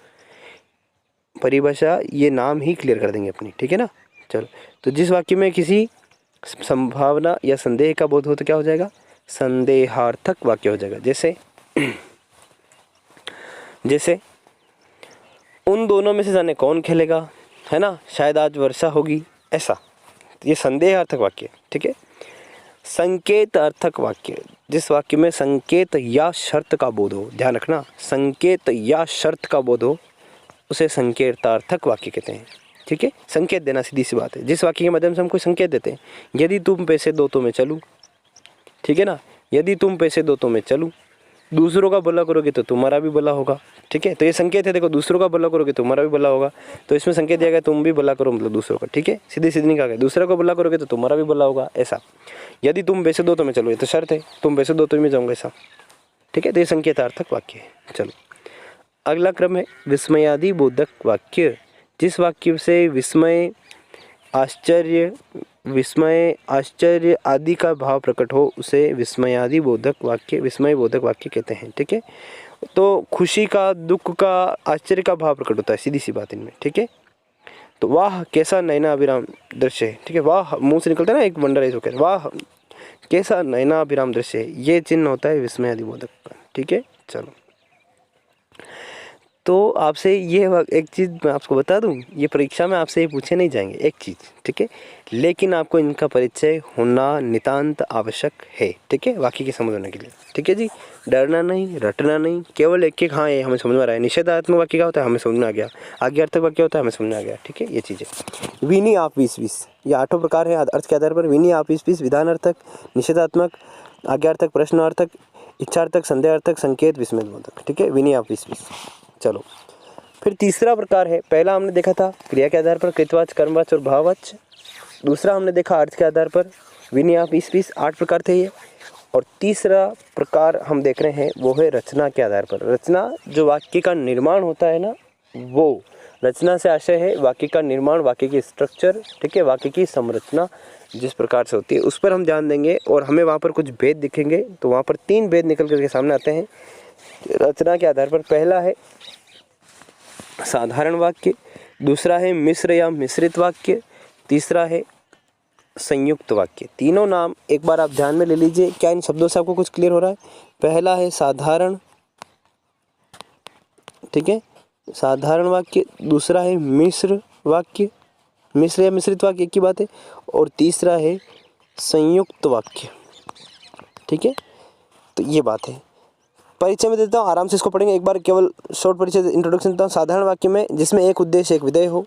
परिभाषा, ये नाम ही क्लियर कर देंगे अपनी, ठीक है ना। चलो, तो जिस वाक्य में किसी संभावना या संदेह का बोध हो तो क्या हो जाएगा, संदेहार्थक वाक्य हो जाएगा। जैसे जैसे उन दोनों में से जाने कौन खेलेगा, है ना, शायद आज वर्षा होगी, ऐसा, ये संदेहार्थक वाक्य। ठीक है, संकेत अर्थक वाक्य, जिस वाक्य में संकेत या शर्त का बोध हो, ध्यान रखना, संकेत या शर्त का बोध हो, उसे संकेतार्थक वाक्य कहते हैं। ठीक है, संकेत देना, सीधी सी बात है। जिस वाक्य के माध्यम से हम कोई संकेत देते हैं, यदि तुम पैसे दो तो मैं चलूँ, ठीक है ना, यदि तुम पैसे दो तो मैं चलूँ, दूसरों का भला करोगे तो तुम्हारा भी भला होगा। ठीक है, तो ये संकेत है, देखो, दूसरों का भला करोगे तो तुम्हारा भी भला होगा, तो इसमें संकेत दिया गया तुम भी भला करो, मतलब दूसरों का। ठीक है, सीधी सीधी नहीं कहा गया, दूसरों को भला करोगे तो तुम्हारा भी भला होगा, ऐसा। यदि तुम पैसे दो तो मैं चलूँ, ये तो शर्त है, तुम पैसे दो तो मैं जाऊँगा, ऐसा। ठीक है, तो ये संकेतार्थक वाक्य है। चलो, अगला क्रम है विस्मयादि बोधक वाक्य, जिस वाक्य से विस्मय, आश्चर्य आदि का भाव प्रकट हो, उसे विस्मयादि बोधक वाक्य, विस्मय बोधक वाक्य कहते हैं। ठीक है, तो खुशी का, दुख का, आश्चर्य का भाव प्रकट होता है, सीधी सी बात इनमें। ठीक है, तो वाह कैसा नयनाभिराम दृश्य है, ठीक है, वाह मुंह से निकलता है ना एक वंडर है, जो वाह कैसा नयनाभिराम दृश्य है, ये चिन्ह होता है विस्मयादि बोधक का। ठीक है, चलो, तो आपसे ये एक चीज़ मैं आपको बता दूं, ये परीक्षा में आपसे ये पूछे नहीं जाएंगे एक चीज़, ठीक है, लेकिन आपको इनका परिचय होना नितांत आवश्यक है। ठीक है, वाक्य की समझ होने के लिए। ठीक है जी, डरना नहीं, रटना नहीं, केवल एक एक, हाँ ये हमें समझ में आ रहा है। निषेधात्मक वाक्य क्या होता है, हमें समझ में आ गया। आज्ञार्थक वाक्य होता है, हमें समझ में आ गया। ठीक है, ये चीज़ें। विनी आप 20 ये 8 प्रकार है अर्थ के आधार पर। विनी आप 20 विधानार्थक, निषेधात्मक, आज्ञार्थक, प्रश्नार्थक, इच्छार्थक, संदेहार्थक, संकेत, विस्मय बोधक। ठीक है, विनी आप 20। चलो, फिर तीसरा प्रकार है, पहला हमने देखा था क्रिया के आधार पर कृतवाच्य, कर्मवाच्य और भाववाच्य। दूसरा हमने देखा अर्थ के आधार पर, विनी आप 20 8 प्रकार थे ये। और तीसरा प्रकार हम देख रहे हैं वो है रचना के आधार पर। रचना, जो वाक्य का निर्माण होता है ना, वो रचना से आशय है वाक्य का निर्माण, वाक्य की स्ट्रक्चर, ठीक है, वाक्य की संरचना जिस प्रकार से होती है, उस पर हम ध्यान देंगे। और हमें वहाँ पर कुछ भेद दिखेंगे, तो वहाँ पर 3 भेद निकल करके सामने आते हैं रचना के आधार पर। पहला है साधारण वाक्य, दूसरा है मिश्र या मिश्रित वाक्य, तीसरा है संयुक्त वाक्य। तीनों नाम एक बार आप ध्यान में ले लीजिए। क्या इन शब्दों से आपको कुछ क्लियर हो रहा है? पहला है साधारण, ठीक है, साधारण वाक्य, दूसरा है मिश्र वाक्य, मिश्र या मिश्रित वाक्य एक ही बात है, और तीसरा है संयुक्त वाक्य। ठीक है, तो ये बात है। परिचय में देता हूँ, आराम से इसको पढ़ेंगे एक बार, केवल शॉर्ट परिचय इंट्रोडक्शन देता हूँ। साधारण वाक्य में जिसमें एक उद्देश्य एक विधेय हो।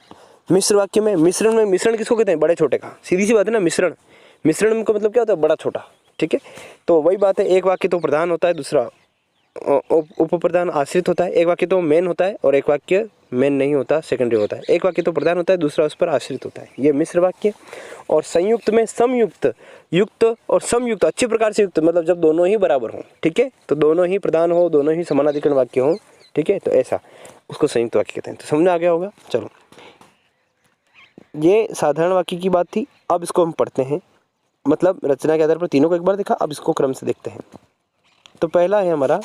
मिश्र वाक्य में, मिश्रण किसको कहते हैं? बड़े छोटे का, सीधी सी बात है ना। मिश्रण का मतलब क्या होता है? बड़ा छोटा। ठीक है, तो वही बात है, एक वाक्य तो प्रधान होता है, दूसरा उप प्रधान आश्रित होता है। एक वाक्य तो मेन होता है और एक वाक्य मेन नहीं होता, सेकेंडरी होता है। एक वाक्य तो प्रधान होता है, दूसरा उस पर आश्रित होता है, ये मिश्र वाक्य। और संयुक्त में समयुक्त, युक्त और समयुक्त, अच्छी प्रकार से युक्त, मतलब जब दोनों ही बराबर हों। ठीक है, तो दोनों ही प्रधान हो, दोनों ही समानाधिकरण वाक्य हों। ठीक है, तो ऐसा उसको संयुक्त वाक्य कहते हैं। तो समझ में आ गया होगा। चलो, ये साधारण वाक्य की बात थी। अब इसको हम पढ़ते हैं, मतलब रचना के आधार पर तीनों को एक बार देखा, अब इसको क्रम से देखते हैं। तो पहला है हमारा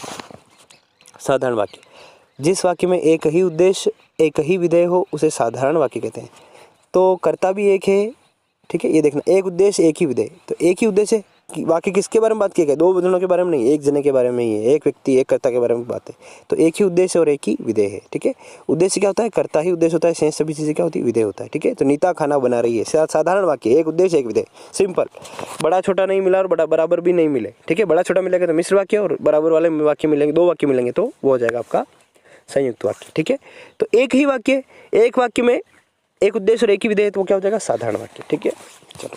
साधारण वाक्य। जिस वाक्य में एक ही उद्देश्य एक ही विधेय हो उसे साधारण वाक्य कहते हैं। तो कर्ता भी एक है, ठीक है, ये देखना, एक उद्देश्य एक ही विधेय। तो एक ही उद्देश्य वाक्य किसके बारे में बात किया गया? दो जनों के बारे में नहीं, एक जने के बारे में ही है, एक व्यक्ति एक कर्ता के बारे में बात है। तो एक ही उद्देश्य और एक ही विधेय है। ठीक है, उद्देश्य क्या होता है? कर्ता ही उद्देश्य होता है, शेष सभी चीज़ें क्या होती है? विधेय होता है। ठीक है, तो नीता खाना बना रही है, साधारण वाक्य, एक उद्देश्य एक विधेय, सिंपल। बड़ा छोटा नहीं मिला और बड़ा बराबर भी नहीं मिले। ठीक है, बड़ा छोटा मिलेगा तो मिश्र वाक्य, और बराबर वाले वाक्य मिलेंगे, दो वाक्य मिलेंगे तो वो हो जाएगा आपका संयुक्त वाक्य। ठीक है, तो एक ही वाक्य, एक वाक्य में एक उद्देश्य और एक ही विधेय, तो क्या हो जाएगा? साधारण वाक्य। ठीक है, चलो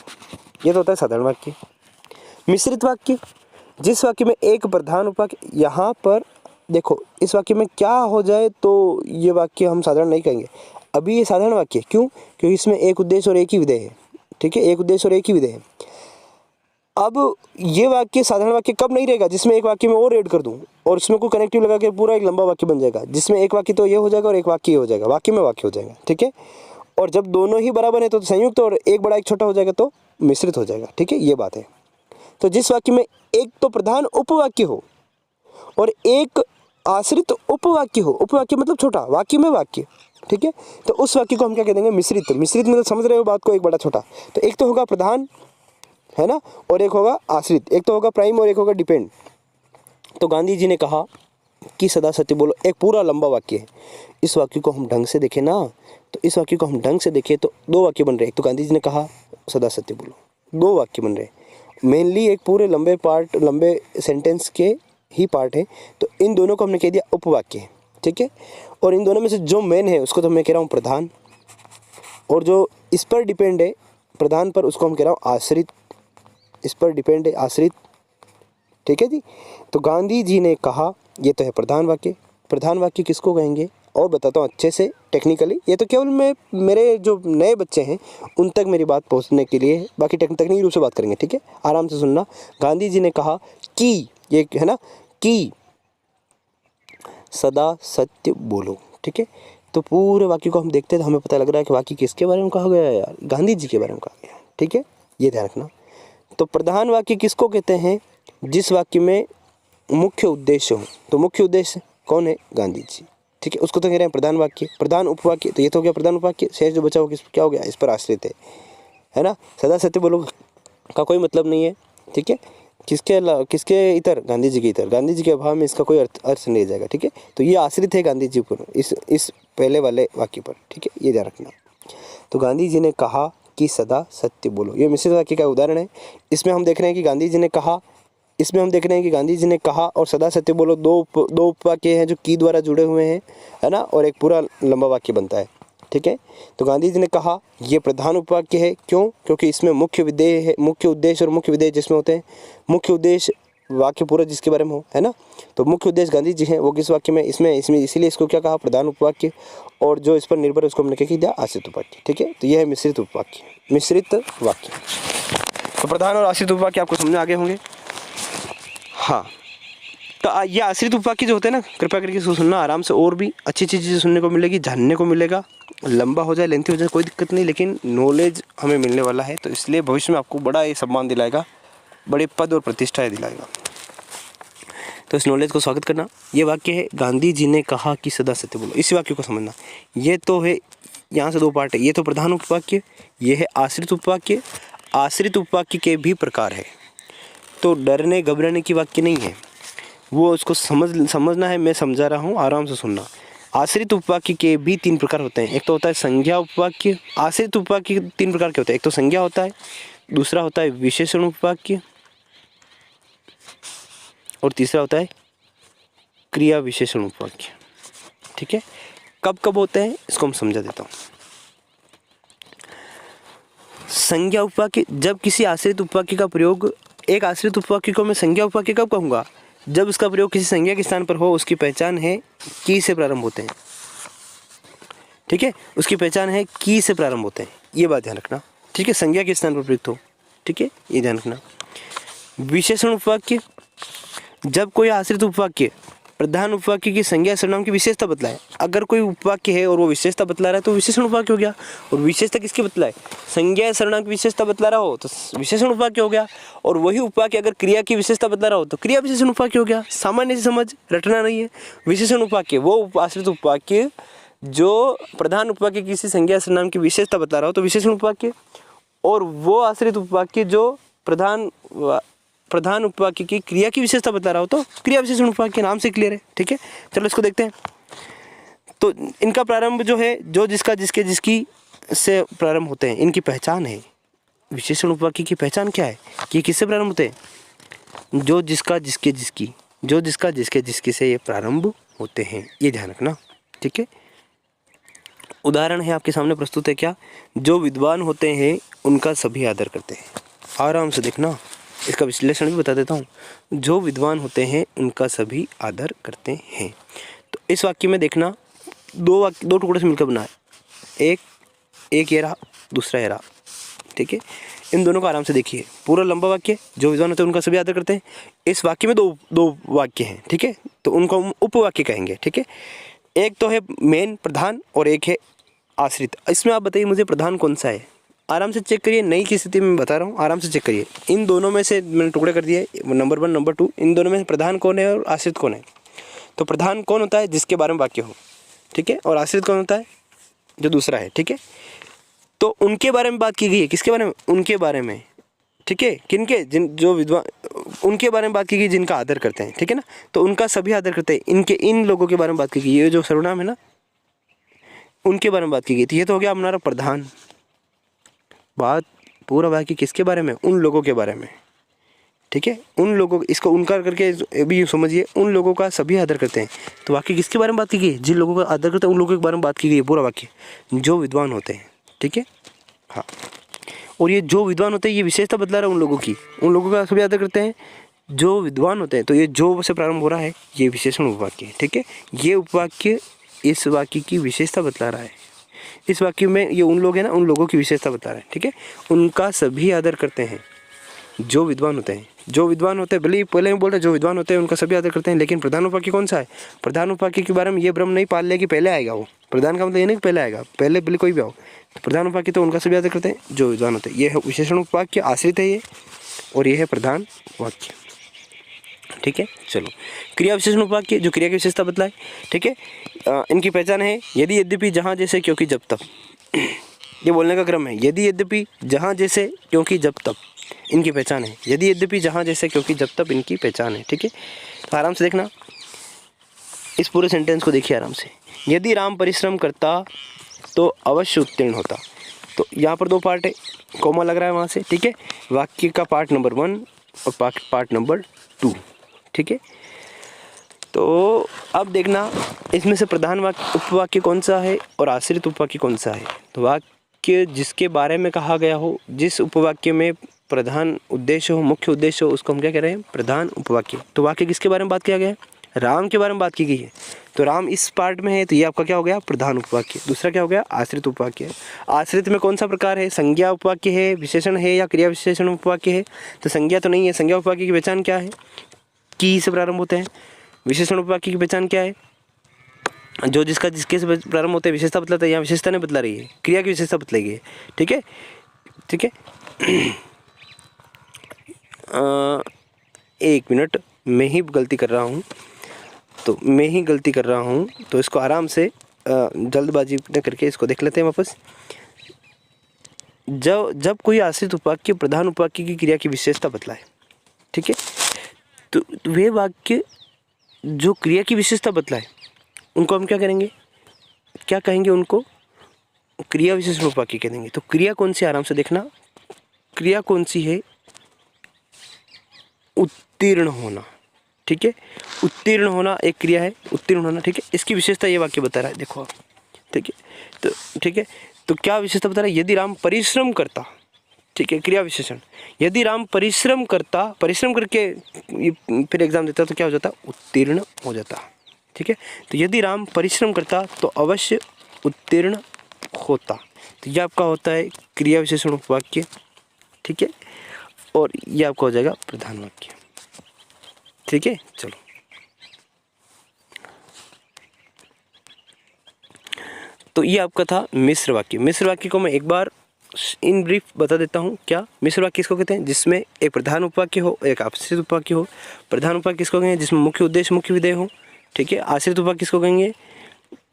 ये तो होता है साधारण वाक्य। मिश्रित वाक्य, जिस वाक्य में एक प्रधान उपवाक्य, यहाँ पर देखो इस वाक्य में क्या हो जाए तो ये वाक्य हम साधारण नहीं कहेंगे। अभी ये साधारण वाक्य है, क्यों? क्योंकि इसमें एक उद्देश्य और एक ही विधेय है। ठीक है, एक उद्देश्य और एक ही विधेय है। अब ये वाक्य साधारण वाक्य कब नहीं रहेगा? जिसमें एक वाक्य में और ऐड कर दूं और उसमें कोई कनेक्टिव लगा के पूरा एक लंबा वाक्य बन जाएगा, जिसमें एक वाक्य तो ये हो जाएगा और एक वाक्य ये हो जाएगा, वाक्य में वाक्य हो जाएगा। ठीक है, और जब दोनों ही बराबर है तो संयुक्त, और एक बड़ा एक छोटा हो जाएगा तो मिश्रित हो जाएगा। ठीक है, ये बात है। तो जिस वाक्य में एक तो प्रधान उपवाक्य हो और एक आश्रित उपवाक्य हो, उपवाक्य मतलब छोटा, वाक्य में वाक्य। ठीक है, तो उस वाक्य को हम क्या कह देंगे? मिश्रित। मिश्रित मतलब समझ रहे हो बात को, एक बड़ा छोटा। तो एक तो होगा प्रधान, है ना, और एक होगा आश्रित, एक तो होगा प्राइम और एक होगा डिपेंड। तो गांधी जी ने कहा कि सदा सत्य बोलो, एक पूरा लंबा वाक्य है। इस वाक्य को हम ढंग से देखें ना, तो इस वाक्य को हम ढंग से देखें तो दो वाक्य बन रहे हैं। एक तो गांधी जी ने कहा सदा सत्य बोलो, दो वाक्य बन रहे हैं। मेनली एक पूरे लंबे पार्ट, लंबे सेंटेंस के ही पार्ट है, तो इन दोनों को हमने कह दिया उपवाक्य। ठीक है, और इन दोनों में से जो मेन है उसको तो मैं कह रहा हूँ प्रधान, और जो इस पर डिपेंड है प्रधान पर, उसको हम कह रहा हूँ आश्रित। इस पर डिपेंड है आश्रित। ठीक है जी, तो गांधी जी ने कहा, ये तो है प्रधान वाक्य। प्रधान वाक्य किसको कहेंगे और बताता हूँ अच्छे से टेक्निकली। ये तो केवल मैं, मेरे जो नए बच्चे हैं उन तक मेरी बात पहुँचने के लिए, बाकी तकनीकी रूप से बात करेंगे। ठीक है, आराम से सुनना। गांधी जी ने कहा कि, ये है ना, कि सदा सत्य बोलो। ठीक है, तो पूरे वाक्य को हम देखते हैं तो हमें पता लग रहा है कि वाक्य किसके बारे में कहा गया है यार? गांधी जी के बारे में कहा गया है। ठीक है, ये ध्यान रखना। तो प्रधान वाक्य किसको कहते हैं? जिस वाक्य में मुख्य उद्देश्य हो। तो मुख्य उद्देश्य कौन है? गांधी जी। ठीक है, उसको तो कह रहे हैं प्रधान वाक्य। प्रधान उपवाक्य, तो ये तो हो गया प्रधान उपवाक्य। शेष जो बचा हो क्या हो गया? इस पर आश्रित है ना। सदा सत्य बोलो का कोई मतलब नहीं है। ठीक है, किसके इतर? गांधी जी के इतर। गांधी जी के अभाव में इसका कोई अर्थ नहीं जाएगा। ठीक है, तो ये आश्रित है गांधी जी पर, इस पहले वाले वाक्य पर। ठीक है, ये ध्यान रखना। तो गांधी जी ने कहा कि सदा सत्य बोलो, ये मिश्रित वाक्य का उदाहरण है। इसमें हम देख रहे हैं कि गांधी जी ने कहा, इसमें हम देख रहे हैं कि गांधी जी ने कहा और सदा सत्य बोलो दो उपवाक्य हैं जो की द्वारा जुड़े हुए हैं, है ना, और एक पूरा लंबा वाक्य बनता है। ठीक है, तो गांधी जी ने कहा ये प्रधान उपवाक्य है। क्यों? क्योंकि इसमें मुख्य विधेय है, मुख्य उद्देश्य और मुख्य विधेय जिसमें होते हैं। मुख्य उद्देश्य वाक्य पूरा जिसके बारे में हो, है ना, तो मुख्य उद्देश्य गांधी जी हैं, वो किस वाक्य में? इसमें इसीलिए इसको क्या कहा? प्रधान उपवाक्य। और जो इस पर निर्भर है उसको हमने क्या किया? आश्रित उपवाक्य। ठीक है, तो यह है मिश्रित उपवाक्य, मिश्रित वाक्य। तो प्रधान और आश्रित उपवाक्य आपको समझ में आगे होंगे। हाँ, तो ये आश्रित उपवाक्य जो होते हैं ना, कृपया करके इसको सुनना आराम से, और भी अच्छी चीज़ें सुनने को मिलेगी, जानने को मिलेगा। लंबा हो जाए, लेंथी हो जाए, कोई दिक्कत नहीं, लेकिन नॉलेज हमें मिलने वाला है, तो इसलिए भविष्य में आपको बड़ा ये सम्मान दिलाएगा, बड़े पद और प्रतिष्ठा दिलाएगा। तो इस नॉलेज को स्वागत करना। ये वाक्य है गांधी जी ने कहा कि सदा सत्य बोलो। इसी वाक्य को समझना। ये तो है, यहाँ से दो पार्ट है। ये तो प्रधान उपवाक्य, ये है आश्रित उपवाक्य। आश्रित उपवाक्य के भी प्रकार है, तो डरने घबराने की वाक्य नहीं है, वो उसको समझना है। मैं समझा रहा हूँ, आराम से सुनना। आश्रित उपवाक्य के भी तीन प्रकार होते हैं। एक तो होता है संज्ञा उपवाक्य। आश्रित उपवाक्य तीन प्रकार के होते हैं। एक तो संज्ञा होता है, दूसरा होता है विशेषण उपवाक्य, और तीसरा होता है क्रिया विशेषण उपवाक्य। ठीक है, कब कब होते हैं इसको हम समझा देता हूँ। संज्ञा उपवाक्य, जब किसी आश्रित उपवाक्य का प्रयोग, एक आश्रित उपवाक्य को मैं संज्ञा उपवाक्य कब कहूँगा? जब उसका प्रयोग किसी संज्ञा के स्थान पर हो। उसकी पहचान है की से प्रारंभ होते हैं। ठीक है, उसकी पहचान है की से प्रारंभ होते हैं, ये बात ध्यान रखना। ठीक है, संज्ञा के स्थान पर प्रयुक्त हो। ठीक है, ये ध्यान रखना। विशेषण उपवाक्य, जब कोई आश्रित उपवाक्य प्रधान उपवाक्य की संज्ञा सर्वनाम की विशेषता बतलाए। अगर कोई उपवाक्य है और वो विशेषता बतला रहा है तो विशेषण उपवाक्य हो गया। और विशेषता किसकी बतलाए? संज्ञा सर्वनाम की विशेषता बतला रहा हो तो विशेषण उपवाक्य हो गया। और वही उपवाक्य अगर क्रिया की विशेषता बतला रहा हो तो क्रिया विशेषण उपवाक्य हो गया। सामान्य से समझ, रटना नहीं है। विशेषण उपवाक्य वो आश्रित उपवाक्य जो प्रधान उपवाक्य किसी संज्ञा सर्वनाम की विशेषता बतला रहा हो तो विशेषण उपवाक्य। और वो आश्रित उपवाक्य जो प्रधान प्रधान उपवाक्य की क्रिया की विशेषता बता रहा हो तो क्रिया विशेषण उपवाक्य नाम से क्लियर है। ठीक है, चलो इसको देखते हैं। तो इनका प्रारंभ जो है, जो जिसका जिसके जिसकी से प्रारंभ होते हैं, इनकी पहचान है। विशेषण उपवाक्य की पहचान क्या है कि किससे प्रारंभ होते हैं? जो जिसका जिसके जिसकी, जो जिसका जिसके जिसकी से ये प्रारंभ होते हैं, ये ध्यान रखना। ठीक है, उदाहरण है आपके सामने प्रस्तुत है क्या? जो विद्वान होते हैं उनका सभी आदर करते हैं। आराम से देखना, इसका विश्लेषण भी बता देता हूँ। जो विद्वान होते हैं उनका सभी आदर करते हैं। तो इस वाक्य में देखना, दो टुकड़े से मिलकर बना है। एक ये रहा, दूसरा ये रहा। ठीक है, इन दोनों को आराम से देखिए। पूरा लंबा वाक्य, जो विद्वान होते हैं उनका सभी आदर करते हैं। इस वाक्य में दो वाक्य हैं। ठीक है, तो उनको हम उपवाक्य कहेंगे। ठीक है, एक तो है मेन प्रधान और एक है आश्रित। इसमें आप बताइए मुझे प्रधान कौन सा है? आराम से चेक करिए, नई की स्थिति में बता रहा हूँ, आराम से चेक करिए। इन दोनों में से मैंने टुकड़े कर दिए, नंबर 1 नंबर 2, इन दोनों में से प्रधान कौन है और आश्रित कौन है? तो प्रधान कौन होता है? जिसके बारे में वाक्य हो। ठीक है, और आश्रित कौन होता है? जो दूसरा है। ठीक है, तो उनके बारे में बात की गई है। किसके बारे में? उनके बारे में। ठीक है, किनके? जो विद्वान, उनके बारे में बात की गई जिनका आदर करते हैं। ठीक है ना, तो उनका सभी आदर करते हैं। इनके, इन लोगों के बारे में बात की गई, ये जो सर्वनाम है ना, उनके बारे में बात की गई थी। ये तो हो गया हमारा प्रधान। बात पूरा वाक्य किसके बारे में? उन लोगों के बारे में। ठीक है, उन लोगों, इसको उनका करके भी समझिए, उन लोगों का सभी आदर करते हैं। तो वाक्य किसके बारे में बात की गई? जिन लोगों का आदर करते हैं उन लोगों के बारे में बात की गई है। पूरा वाक्य जो विद्वान होते हैं। ठीक है, हाँ, और ये जो विद्वान होते हैं ये विशेषता बतला रहा है उन लोगों की। उन लोगों का सभी आदर करते हैं जो विद्वान होते हैं। तो ये जो से प्रारंभ हो रहा है, ये विशेषण उपवाक्य है। ठीक है, ये उपवाक्य इस वाक्य की विशेषता बतला रहा है। इस वाक्य में ये उन लोग हैं ना, उन लोगों की विशेषता बता रहा है। ठीक है, उनका सभी आदर करते हैं जो विद्वान होते हैं। जो विद्वान होते हैं, भले पहले ही बोल रहे जो विद्वान होते हैं उनका सभी आदर करते हैं, लेकिन प्रधान उपवाक्य कौन सा है? प्रधान उपवाक्य के बारे में ये भ्रम नहीं पाल ले कि पहले आएगा वो। प्रधान का मतलब ये नहीं कि पहले आएगा, पहले भले कोई भी आओ। तो प्रधान उपवाक्य तो उनका सभी आदर करते हैं जो विद्वान होते हैं। ये है विशेषण उपवाक्य, आश्रित है ये, और ये है प्रधान वाक्य। ठीक है, चलो क्रिया विशेषण उपवाक्य जो क्रिया की विशेषता बतलाए। ठीक है, इनकी पहचान है यदि यद्यपि जहाँ जैसे क्योंकि जब तब। ये बोलने का क्रम है। यदि यद्यपि जहाँ जैसे क्योंकि जब तब इनकी पहचान है। यदि यद्यपि जहाँ जैसे क्योंकि जब तब इनकी पहचान है। ठीक है, तो आराम से देखना, इस पूरे सेंटेंस को देखिए आराम से। यदि राम परिश्रम करता तो अवश्य उत्तीर्ण होता। तो यहाँ पर 2 पार्ट है, कोमा लग रहा है वहाँ से। ठीक है, वाक्य का पार्ट नंबर 1 और पार्ट नंबर 2। ठीक है, तो अब देखना इसमें से प्रधान वाक्य उपवाक्य कौन सा है और आश्रित उपवाक्य कौन सा है। तो वाक्य जिसके बारे में कहा गया हो, जिस उपवाक्य में प्रधान उद्देश्य हो, मुख्य उद्देश्य हो, उसको हम क्या कह रहे हैं? प्रधान उपवाक्य। तो वाक्य किसके बारे में बात किया गया है? राम के बारे में बात की गई है। तो राम इस पार्ट में है, तो ये आपका क्या हो गया? प्रधान उपवाक्य। दूसरा क्या हो गया? आश्रित उपवाक्य। आश्रित में कौन सा प्रकार है? संज्ञा उपवाक्य है, विशेषण है, या क्रिया विशेषण उपवाक्य है? तो संज्ञा तो नहीं है। संज्ञा उपवाक्य की पहचान क्या है? की से प्रारंभ होते हैं। विशेषण उपवाक्य की पहचान क्या है? जो जिसका जिसके से प्रारंभ होते हैं, विशेषता बतलाता है। यहाँ विशेषता नहीं बतला रही है, क्रिया की विशेषता बतलाई है। ठीक है, ठीक है। 1 मिनट, मैं ही गलती कर रहा हूँ, तो इसको आराम से जल्दबाजी न करके इसको देख लेते हैं वापस। जब कोई आश्रित उपवाक्य प्रधान उपवाक्य की क्रिया की विशेषता बतलाए, ठीक है, तो वे वाक्य जो क्रिया की विशेषता बतलाए उनको हम क्या करेंगे? क्या कहेंगे? उनको क्रिया विशेषण उपवाक्य कह देंगे। तो क्रिया कौन सी? आराम से देखना, क्रिया कौन सी है? उत्तीर्ण होना। ठीक है, उत्तीर्ण होना एक क्रिया है, उत्तीर्ण होना। ठीक है, इसकी विशेषता ये वाक्य बता रहा है, देखो आप। ठीक है, तो ठीक है, तो क्या विशेषता बता रहा है? यदि राम परिश्रम करता। ठीक है, क्रिया विशेषण। यदि राम परिश्रम करता, परिश्रम करके फिर एग्जाम देता तो क्या हो जाता? उत्तीर्ण हो जाता। ठीक है, तो यदि राम परिश्रम करता तो अवश्य उत्तीर्ण होता। तो यह आपका होता है क्रिया विशेषण उपवाक्य। ठीक है, और यह आपका हो जाएगा प्रधान वाक्य। ठीक है, चलो तो ये आपका था मिश्र वाक्य। मिश्र वाक्य को मैं एक बार इन ब्रीफ बता देता हूँ। क्या मिश्र वाक्य किसको कहते हैं? जिसमें एक प्रधान उपवाक्य हो, एक आश्रित उपवाक्य हो। प्रधान उपवाक्य किसको कहेंगे? जिसमें मुख्य उद्देश्य मुख्य विधेय हो। ठीक है, आश्रित उपवाक्य किसको कहेंगे?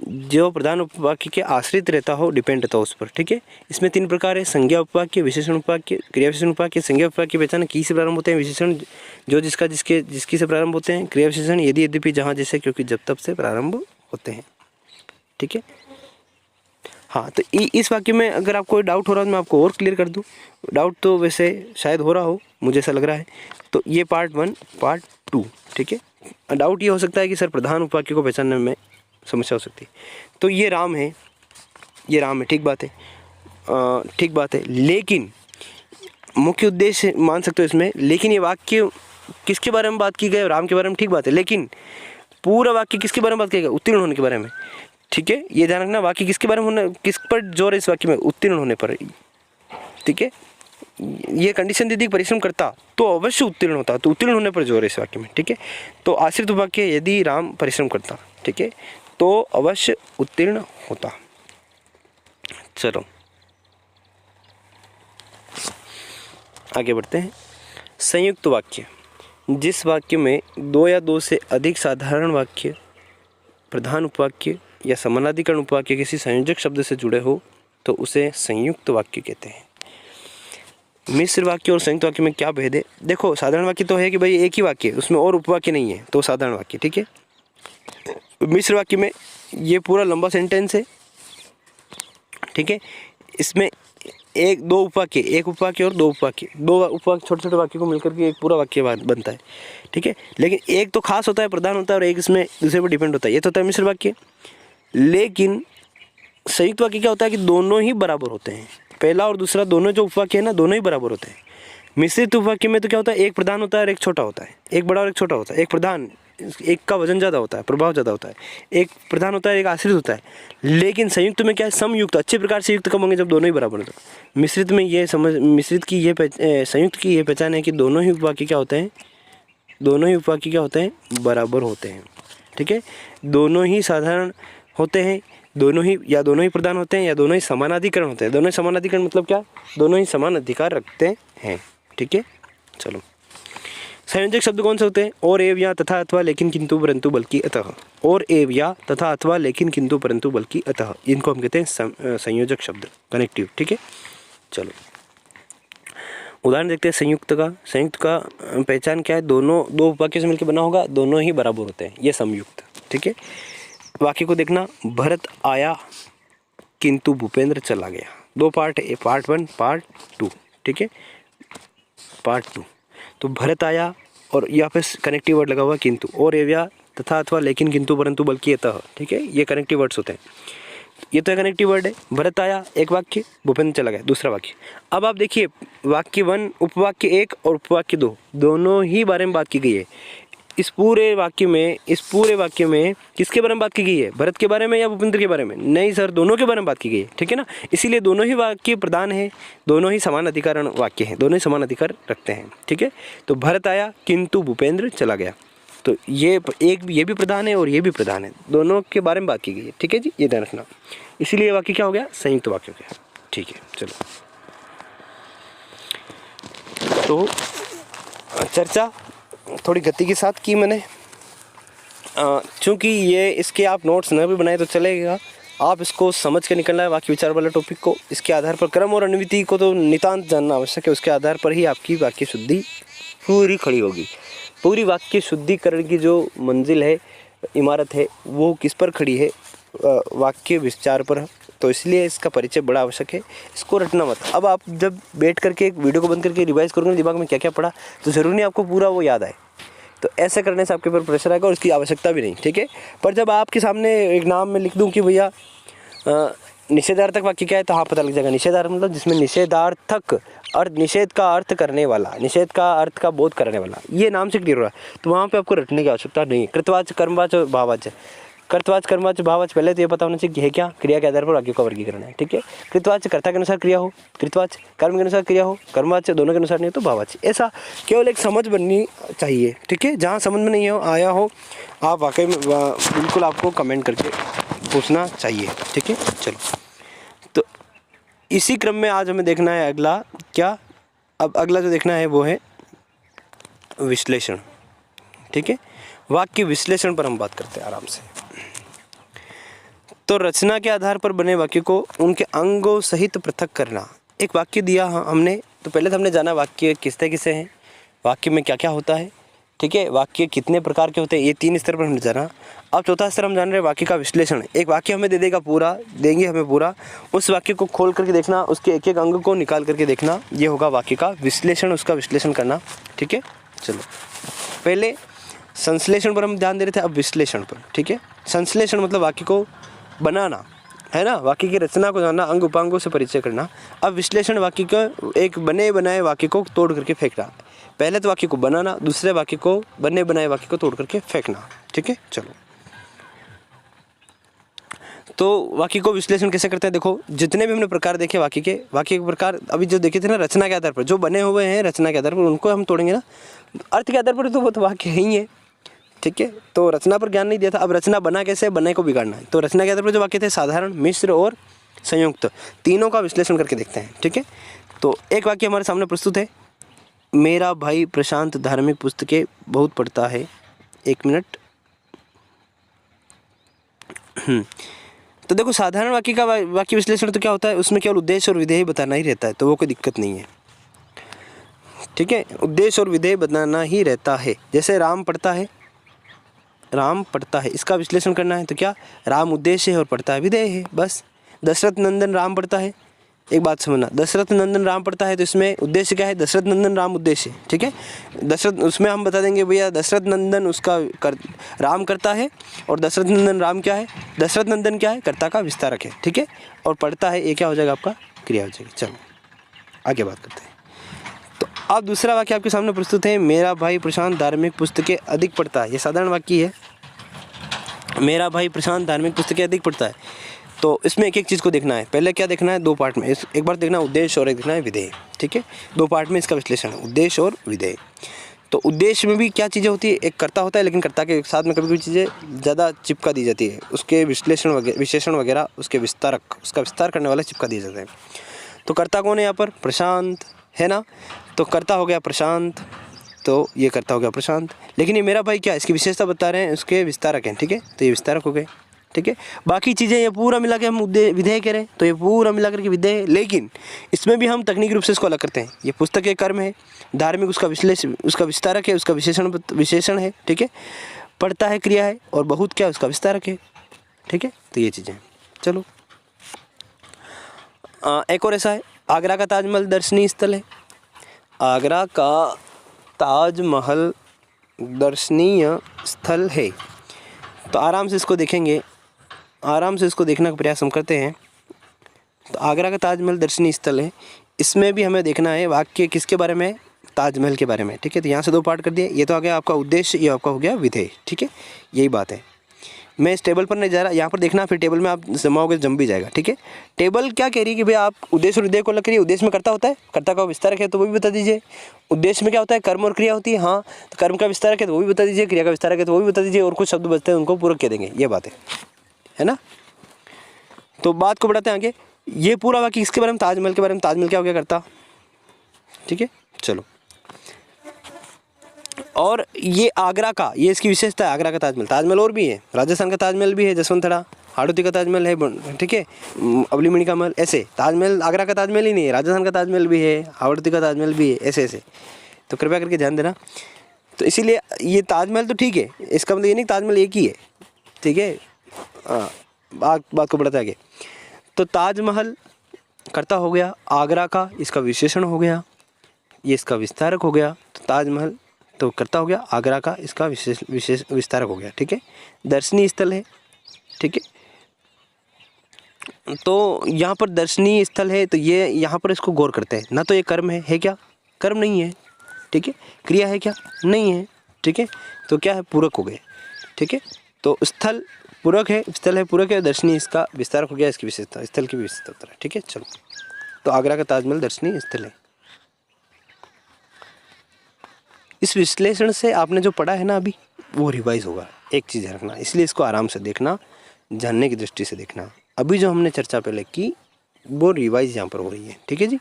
जो प्रधान उपवाक्य के आश्रित रहता हो, डिपेंड रहता हो उस पर। ठीक है, इसमें 3 प्रकार है, संज्ञा उपवाक्य, विशेषण उपवाक्य, क्रिया विशेषण उपवाक्य। संज्ञा उपवाक्य पहचान की से प्रारंभ होते हैं, विशेषण जो जिसका जिसके जिसकी से प्रारंभ होते हैं, क्रिया विशेषण यदि यद्यपि जहाँ जैसे क्योंकि जब तब से प्रारंभ होते हैं। ठीक है, हाँ, तो इस वाक्य में अगर आपको कोई डाउट हो रहा है तो मैं आपको और क्लियर कर दूँ। डाउट तो वैसे शायद हो रहा हो, मुझे ऐसा लग रहा है। तो ये पार्ट 1 पार्ट 2। ठीक है, डाउट ये हो सकता है कि सर प्रधान उपवाक्य को पहचानने में समस्या हो सकती है। तो ये राम है, ये राम है, ठीक बात है, ठीक बात है। लेकिन मुख्य उद्देश्य मान सकते हो इसमें, लेकिन ये वाक्य किसके बारे में बात की गई? राम के बारे में, ठीक बात है। लेकिन पूरा वाक्य किसके बारे में बात किया गया? उत्तीर्ण होने के बारे में। ठीक है, ये ध्यान रखना, वाक्य किसके बारे में होना, किस पर जोर है इस वाक्य में? उत्तीर्ण होने पर। ठीक है, ये कंडीशन यदि परिश्रम करता तो अवश्य उत्तीर्ण होता, तो उत्तीर्ण होने पर जोर है इस वाक्य में। ठीक है, तो आश्रित वाक्य यदि राम परिश्रम करता, ठीक है, तो अवश्य उत्तीर्ण होता। चलो आगे बढ़ते हैं। संयुक्त वाक्य, जिस वाक्य में 2 या 2 से अधिक साधारण वाक्य, प्रधान उपवाक्य या समानाधिकरण उपवाक्य किसी संयोजक शब्द से जुड़े हो तो उसे संयुक्त वाक्य कहते हैं। मिश्र वाक्य और संयुक्त वाक्य में क्या भेद है? देखो, साधारण वाक्य तो है कि भाई एक ही वाक्य है, उसमें और उपवाक्य नहीं है, तो साधारण वाक्य। ठीक है, मिश्र वाक्य में ये पूरा लंबा सेंटेंस है। ठीक है, इसमें एक दो उपवाक्य, एक उपवाक्य और 2 उपवाक्य, 2 उपवाक्य छोटे छोटे वाक्य को मिलकर के एक पूरा वाक्य बनता है। ठीक है, लेकिन एक तो खास होता है, प्रधान होता है, और एक इसमें दूसरे पर डिपेंड होता है, ये तो होता है मिश्र वाक्य। लेकिन संयुक्त वाक्य क्या होता है कि दोनों ही बराबर होते हैं, पहला और दूसरा दोनों जो उपवाक्य है ना, दोनों ही बराबर होते हैं। मिश्रित उपवाक्य में तो क्या होता है, एक प्रधान होता है और एक छोटा होता है, एक बड़ा और एक छोटा होता है। एक प्रधान, एक का वजन ज़्यादा होता है, प्रभाव ज़्यादा होता है, एक प्रधान होता है, एक आश्रित होता है। लेकिन संयुक्त में क्या है, समयुक्त, अच्छे प्रकार से युक्त कब होंगे? जब दोनों ही बराबर होते हैं। मिश्रित में ये समझ, मिश्रित की ये संयुक्त की ये पहचान है कि दोनों ही उपवाक्य क्या होते हैं, दोनों ही उपवाक्य क्या होते हैं? बराबर होते हैं। ठीक है, दोनों ही साधारण होते हैं, दोनों ही या दोनों ही प्रधान होते हैं या दोनों ही समानाधिकरण होते हैं। दोनों ही समानाधिकरण मतलब क्या? दोनों ही समान अधिकार रखते हैं। ठीक है, चलो संयोजक शब्द कौन से होते हैं? और एव या तथा अथवा लेकिन किंतु परंतु बल्कि अतः। और एव या तथा अथवा लेकिन किंतु परंतु बल्कि अतः, इनको हम कहते हैं संयोजक शब्द, कनेक्टिव। ठीक है, चलो उदाहरण देखते हैं संयुक्त का। संयुक्त का पहचान क्या है? दोनों 2 उपवाक्यों से मिलकर बना होगा, दोनों ही बराबर होते हैं, ये संयुक्त। ठीक है, वाक्य को देखना, भरत आया किंतु भूपेंद्र चला गया। 2 पार्ट है, पार्ट 1 पार्ट 2। ठीक है, पार्ट 2। तो भरत आया और यहाँ पे कनेक्टिव वर्ड लगा हुआ किंतु, और एवया तथा अथवा लेकिन किंतु परंतु बल्कि अतः। ठीक है, ये कनेक्टिव वर्ड्स होते हैं। ये तो कनेक्टिव वर्ड है। भरत आया एक वाक्य, भूपेंद्र चला गया दूसरा वाक्य। अब आप देखिए, वाक्य 1 उपवाक्य 1 और उपवाक्य 2 दोनों ही बारे में बात की गई है। इस पूरे वाक्य में किसके बारे में बात की गई है? भरत के बारे में या भूपेंद्र के बारे में? नहीं सर, दोनों के बारे में बात की गई है। ठीक है ना, इसीलिए दोनों ही वाक्य प्रधान है, दोनों ही समान अधिकार वाक्य हैं, दोनों ही समान अधिकार रखते हैं। ठीक है, तो भरत आया किंतु भूपेंद्र चला गया, तो ये भी प्रधान है और ये भी प्रधान है, दोनों के बारे में बात की गई है। ठीक है जी, ये ध्यान रखना। इसीलिए ये वाक्य क्या हो गया? संयुक्त वाक्य हो गया। ठीक है, चलो तो चर्चा थोड़ी गति के साथ की मैंने, चूँकि ये इसके आप नोट्स न भी बनाए तो चलेगा, आप इसको समझ के निकलना है वाक्य विचार वाला टॉपिक को। इसके आधार पर क्रम और अनुवृत्ति को तो नितांत जानना आवश्यक है, उसके आधार पर ही आपकी वाक्य शुद्धि पूरी खड़ी होगी। पूरी वाक्य शुद्धिकरण की जो मंजिल है, इमारत है, वो किस पर खड़ी है? वाक्य विचार पर। तो इसलिए इसका परिचय बड़ा आवश्यक है, इसको रटना मत। अब आप जब बैठ करके एक वीडियो को बंद करके रिवाइज करोगे दिमाग में क्या क्या पढ़ा, तो ज़रूरी नहीं आपको पूरा वो याद आए। तो ऐसा करने से आपके ऊपर प्रेशर आएगा और इसकी आवश्यकता भी नहीं। ठीक है, पर जब आपके सामने एक नाम में लिख दूं कि भैया निषेधार्थक वाक्य क्या है, तो हाँ पता लग जाएगा। निषेधार्थक मतलब जिसमें निषेधार्थक अर्थ, निषेध का अर्थ करने वाला, निषेध का अर्थ का बोध करने वाला, ये नाम से क्लियर हो रहा है, तो वहाँ पे आपको रटने की आवश्यकता नहीं है। कृतवाच, कर्मवाच और भाववाच। कर्तवाच, कर्मवाच, भाववाच पहले तो ये पता होना चाहिए कि है क्या, क्रिया के आधार पर वाक्यों का वर्गीकरण है। ठीक है, कृतवाच कर्ता के अनुसार क्रिया हो, कृतवाच कर्म के अनुसार क्रिया हो, कर्मवाच दोनों के अनुसार नहीं हो तो भाववाच। ऐसा केवल एक समझ बननी चाहिए। ठीक है, जहाँ समझ में नहीं हो आया हो, आप वाकई में बिल्कुल आपको कमेंट करके पूछना चाहिए। ठीक है, चलो तो इसी क्रम में आज हमें देखना है अगला क्या। अब अगला जो देखना है वो है विश्लेषण। ठीक है, वाक्य विश्लेषण पर हम बात करते हैं आराम से। तो रचना के आधार पर बने वाक्य को उनके अंगों सहित पृथक करना। एक वाक्य दिया हमने, तो पहले तो हमने जाना वाक्य किससे किसे हैं, वाक्य में क्या क्या होता है, ठीक है, वाक्य कितने प्रकार के होते हैं, ये 3 स्तर पर हमने जाना। अब चौथा स्तर हम जान रहे हैं वाक्य का विश्लेषण। एक वाक्य हमें दे देगा पूरा, देंगे हमें पूरा, उस वाक्य को खोल करके देखना, उसके एक एक अंग को निकाल करके देखना, ये होगा वाक्य का विश्लेषण, उसका विश्लेषण करना, ठीक है। चलो पहले संश्लेषण पर हम ध्यान दे रहे थे, अब विश्लेषण पर, ठीक है। संश्लेषण मतलब वाक्य को बनाना, है ना, वाक्य की रचना को जानना, अंग उपांगों से परिचय करना। अब विश्लेषण वाक्य का एक बने बनाए वाक्य को तोड़ करके फेंकना। पहले तो वाक्य को बनाना, दूसरे वाक्य को बने बनाए वाक्य को तोड़ करके फेंकना, ठीक है। चलो तो वाक्य को विश्लेषण कैसे करते हैं, देखो जितने भी हमने प्रकार देखे वाक्य के प्रकार अभी जो देखे थे ना, रचना के आधार पर जो बने हुए हैं, रचना के आधार पर उनको हम तोड़ेंगे ना, अर्थ के आधार पर तो वो तो वाक्य ही है, ठीक है। तो रचना पर ज्ञान नहीं दिया था, अब रचना बना कैसे, बने को बिगाड़ना है। तो रचना के आधार पर जो वाक्य थे साधारण, मिश्र और संयुक्त, तीनों का विश्लेषण करके देखते हैं, ठीक है। तो एक वाक्य हमारे सामने प्रस्तुत है, मेरा भाई प्रशांत धार्मिक पुस्तकें बहुत पढ़ता है। 1 मिनट। तो देखो साधारण वाक्य का वाक्य विश्लेषण तो क्या होता है, उसमें केवल उद्देश्य और विधेय बताना ही रहता है, तो वो कोई दिक्कत नहीं है, ठीक है। उद्देश्य और विधेय बताना ही रहता है। जैसे राम पढ़ता है, राम पढ़ता है, इसका विश्लेषण करना है तो क्या, राम उद्देश्य है और पढ़ता है विधेय है, बस। दशरथ नंदन राम पढ़ता है, एक बात समझना, दशरथ नंदन राम पढ़ता है तो इसमें उद्देश्य क्या है, दशरथ नंदन राम उद्देश्य, ठीक है। दशरथ, उसमें हम बता देंगे भैया दशरथ नंदन उसका राम करता है, और दशरथ नंदन राम क्या है, दशरथ नंदन क्या है, कर्ता का विस्तारक है, ठीक है। और पढ़ता है, ये क्या हो जाएगा आपका, क्रिया हो जाएगी। चलो आगे बात करते हैं। तो अब दूसरा वाक्य आपके सामने प्रस्तुत है, मेरा भाई प्रशांत धार्मिक पुस्तकें अधिक पढ़ता है। ये साधारण वाक्य है, मेरा भाई प्रशांत धार्मिक पुस्तकें अधिक पढ़ता है। तो इसमें एक एक चीज़ को देखना है, पहले क्या देखना है, 2 पार्ट में, एक बार देखना उद्देश्य और एक देखना है विधेय, ठीक है। 2 पार्ट में इसका विश्लेषण, उद्देश्य और विधेय। तो उद्देश्य में भी क्या चीज़ें होती है, एक कर्ता होता है, लेकिन कर्ता के साथ में कभी कभी चीज़ें ज़्यादा चिपका दी जाती है, उसके विशेषण वगैरह, उसके विस्तारक, उसका विस्तार करने वाला चिपका दिया जाता है। तो कर्ता कौन है यहाँ पर, प्रशांत है ना, तो कर्ता हो गया प्रशांत, तो ये कर्ता हो गया प्रशांत, लेकिन ये मेरा भाई क्या, इसकी विशेषता बता रहे हैं, उसके विस्तारक हैं, ठीक है। तो ये विस्तारक हो गए, ठीक है। बाकी चीज़ें ये पूरा मिला के हम विधेय करें तो ये पूरा मिला करके विधेय, लेकिन इसमें भी हम तकनीकी रूप से इसको अलग करते हैं। ये पुस्तक के कर्म है, धार्मिक उसका विश्लेषण, उसका विस्तारक है, उसका विशेषण है, ठीक है। पढ़ता है क्रिया है, और बहुत क्या उसका विस्तारक है, ठीक है। तो ये चीज़ें, चलो एक और ऐसा है, आगरा का ताजमहल दर्शनीय स्थल है। आगरा का ताजमहल दर्शनीय स्थल है, तो आराम से इसको देखेंगे, आराम से इसको देखने का प्रयास हम करते हैं। तो आगरा का ताजमहल दर्शनीय स्थल है, इसमें भी हमें देखना है वाक्य किसके बारे में, ताजमहल के बारे में, ठीक है। तो यहाँ से 2 पार्ट कर दिए, ये तो आ गया आपका उद्देश्य, ये आपका हो गया विधेय, ठीक है। यही बात है, मैं इस टेबल पर नहीं जा रहा, यहाँ पर देखना, फिर टेबल में आप जमाओगे जम भी जाएगा, ठीक है। टेबल क्या कह रही है कि भाई आप उद्देश्य और विधेय को अलग करिए। उद्देश्य में कर्ता होता है, कर्ता का विस्तारक है तो वो भी बता दीजिए। उद्देश्य में क्या होता है, कर्म और क्रिया होती है, हाँ, तो कर्म का विस्तारक है तो वो भी बता दीजिए, क्रिया का विस्तारक है तो वो भी बता दीजिए, और कुछ शब्द बचते हैं उनको पूरक कह देंगे, ये बात है ना। तो बात को बढ़ाते हैं आगे, ये पूरा वाक्य इसके बारे में, ताजमहल के बारे में, ताजमहल क्या हो गया, कर्ता, ठीक है। चलो, और ये आगरा का, ये इसकी विशेषता है, आगरा का ताजमहल, ताजमहल और भी है, राजस्थान का ताजमहल भी है, जसवंतरा, हाड़ौती का ताजमहल है, ठीक है, अवलीमणि का महल, ऐसे ताजमहल, आगरा का ताजमहल ही नहीं है, राजस्थान का ताजमहल भी है, हाड़ौती का ताजमहल भी है, ऐसे ऐसे। तो कृपया करके ध्यान देना। तो इसीलिए ये ताजमहल तो ठीक है, इसका मतलब ये नहीं ताजमहल एक ही है, ठीक है। बात को बढ़ाते आगे, तो ताजमहल कर्ता हो गया, आगरा का इसका विशेषण हो गया, ये इसका विस्तारक हो गया। तो ताजमहल तो कर्ता हो गया, आगरा का इसका विशेष विस्तारक हो गया, ठीक है। दर्शनीय स्थल है, ठीक है। तो यहाँ पर दर्शनीय स्थल है, तो ये यहाँ पर इसको गौर करते हैं ना, तो ये कर्म है क्या, कर्म नहीं है, ठीक है। क्रिया है क्या, नहीं है, ठीक है। तो क्या है, पूरक हो गए, ठीक है। तो स्थल पूरक है, स्थल है पूरक है, दर्शनीय इसका विस्तारक हो गया, इसकी विशेषता, स्थल की विशेषता, ठीक है। चलो, तो आगरा का ताजमहल दर्शनीय स्थल है। इस विश्लेषण से आपने जो पढ़ा है ना अभी, वो रिवाइज होगा, एक चीज़ रखना, इसलिए इसको आराम से देखना, जानने की दृष्टि से देखना। अभी जो हमने चर्चा पहले की वो रिवाइज यहाँ पर हो रही है, ठीक है जी।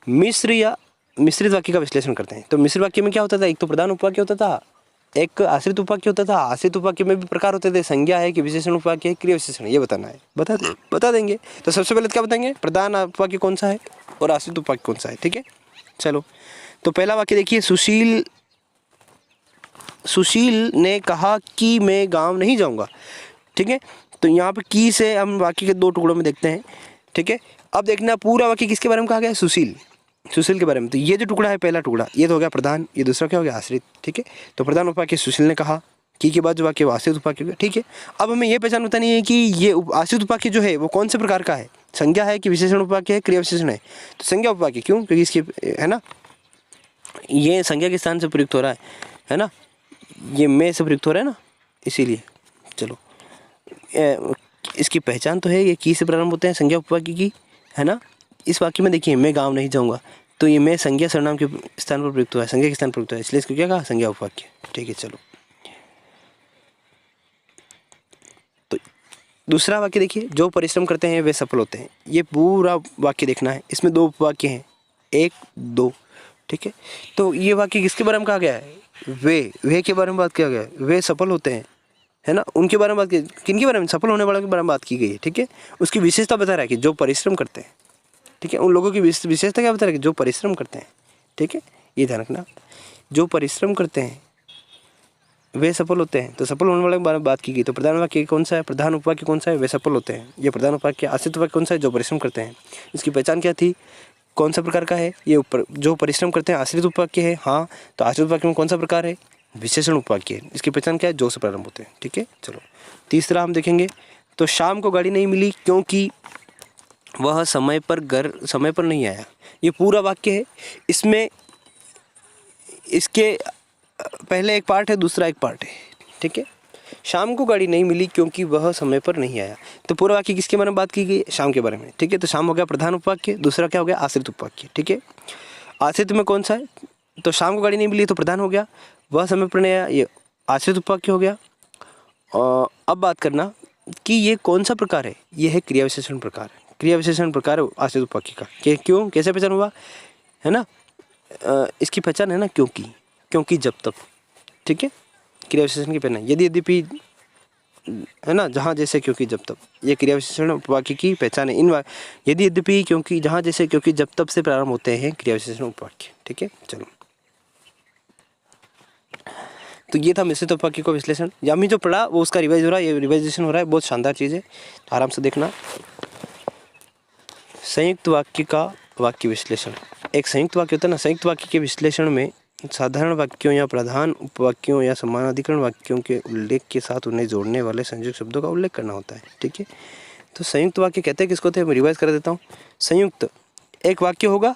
मिश्र या मिश्रित वाक्य का विश्लेषण करते हैं। तो मिश्र वाक्य में क्या होता था, एक तो प्रधान उपवाक्य होता था एक आश्रित उपवाक्य होता था, आश्रित उपवाक्य में भी प्रकार होते थे, संज्ञा है कि विशेषण उपवाक्य है, क्रिया विशेषण, ये बताना है, बता देंगे। तो सबसे पहले क्या बताएंगे, प्रधान उपवाक्य कौन सा है और आश्रित उपवाक्य कौन सा है। ठीक है, चलो तो पहला वाक्य देखिए, सुशील ने कहा कि मैं गाँव नहीं जाऊँगा। ठीक है, तो यहाँ पे की से हम वाक्य के 2 टुकड़ों में देखते हैं। ठीक है, अब देखना पूरा वाक्य किसके बारे में कहा गया है, सुशील के बारे में। तो ये जो टुकड़ा है, पहला टुकड़ा ये तो हो गया प्रधान, ये दूसरा क्या हो गया, आश्रित। ठीक है, तो प्रधान उपवाक्य सुशील ने कहा, की के बाद जो वाक्य वो आश्रित उपवाक्य हो गया। ठीक है, अब हमें ये पहचान होता नहीं है कि ये आश्रित उपवाक्य जो है वो कौन से प्रकार का है, संज्ञा है कि विशेषण उपवाक्य है, क्रिया विशेषण है। तो संज्ञा उपवाक्य, क्यों, क्योंकि इसकी है ना, ये संज्ञा के स्थान से प्रयुक्त हो रहा है ना, ये मैं से प्रयुक्त हो रहा है ना, इसीलिए। चलो इसकी पहचान तो है, ये की से प्रारंभ होते हैं संज्ञा उपवाक्य की, है ना। इस वाक्य में देखिए, मैं गांव नहीं जाऊंगा, तो ये मैं संज्ञा सर्वनाम के स्थान पर प्रयुक्त हुआ है, संज्ञा के स्थान पर प्रयुक्त हुआ है, इसलिए इसको क्या कहा, संज्ञा उपवाक्य। ठीक है, चलो तो दूसरा वाक्य देखिए, जो परिश्रम करते हैं वे सफल होते हैं। ये पूरा वाक्य देखना है, इसमें 2 उपवाक्य हैं, 1 2। ठीक है, तो ये वाक्य किसके बारे में कहा गया है, वे के बारे में बात किया गया है, वे सफल होते हैं, है ना, उनके बारे में बात की, किनके बारे में, सफल होने वालों के बारे में बात की गई है। ठीक है, उसकी विशेषता बता रहा है कि जो परिश्रम करते हैं। ठीक है, उन लोगों की विशेषता क्या बता रहा है कि जो परिश्रम करते हैं। ठीक है, ये ध्यान रखना, जो परिश्रम करते हैं वे सफल होते हैं, तो सफल होने वाले के बारे में बात की गई। तो प्रधान वाक्य कौन सा है, प्रधान उपवाक्य कौन सा है, वे सफल होते हैं। ये प्रधान उपवाक्य, आश्रित वाक्य कौन सा है, जो परिश्रम करते हैं। इसकी पहचान क्या थी, कौन सा प्रकार का है, ये ऊपर जो परिश्रम करते हैं आश्रित उपवाक्य है। हाँ, तो आश्रित उपवाक्य में कौन सा प्रकार है, विशेषण उपवाक्य है। इसकी पहचान क्या है, जो से प्रारंभ होते हैं। ठीक है, चलो तीसरा हम देखेंगे, तो शाम को गाड़ी नहीं मिली क्योंकि वह समय पर नहीं आया। ये पूरा वाक्य है, इसमें इसके पहले एक पार्ट है, दूसरा एक पार्ट है। ठीक है, शाम को गाड़ी नहीं मिली क्योंकि वह समय पर नहीं आया। तो पूरा वाक्य किसके बारे में बात की गई, शाम के बारे में। ठीक है, तो शाम हो गया प्रधान उपवाक्य, दूसरा क्या हो गया, आश्रित उपवाक्य। ठीक है, आश्रित में कौन सा है, तो शाम को गाड़ी नहीं मिली तो प्रधान हो गया, वह समय पर नहीं आया ये आश्रित उपवाक्य हो गया। और अब बात करना कि ये कौन सा प्रकार है, ये है क्रिया विशेषण प्रकार। क्रिया विशेषण प्रकार आश्रित उपवाक्य का, क्यों, कैसे पहचान हुआ, है ना, इसकी पहचान है ना, क्योंकि जब तक। ठीक है, क्रिया विशेषण की पहचान यदि यद्यपि, है ना, जहाँ जैसे क्योंकि जब तब, ये क्रिया विशेषण उपवाक्य की पहचान है। इन यदि यद्यपि क्योंकि जहाँ जैसे क्योंकि जब तब से प्रारंभ होते हैं क्रिया विशेषण उपवाक्य। ठीक है, चलो तो ये था मिश्रित उपवाक्य का विश्लेषण। यामी जो पढ़ा वो उसका रिवाइज हो रहा है, ये रिवाइजेशन हो रहा है, बहुत शानदार चीज़ है, तो आराम से देखना। संयुक्त वाक्य का वाक्य विश्लेषण, एक संयुक्त वाक्य होता है ना, संयुक्त वाक्य के विश्लेषण में साधारण वाक्यों या प्रधान उपवाक्यों या समानाधिकरण वाक्यों के उल्लेख के साथ उन्हें जोड़ने वाले संयुक्त शब्दों का उल्लेख करना होता है। ठीक है, तो संयुक्त वाक्य कहते हैं किसको थे, मैं रिवाइज कर देता हूँ। संयुक्त एक वाक्य होगा,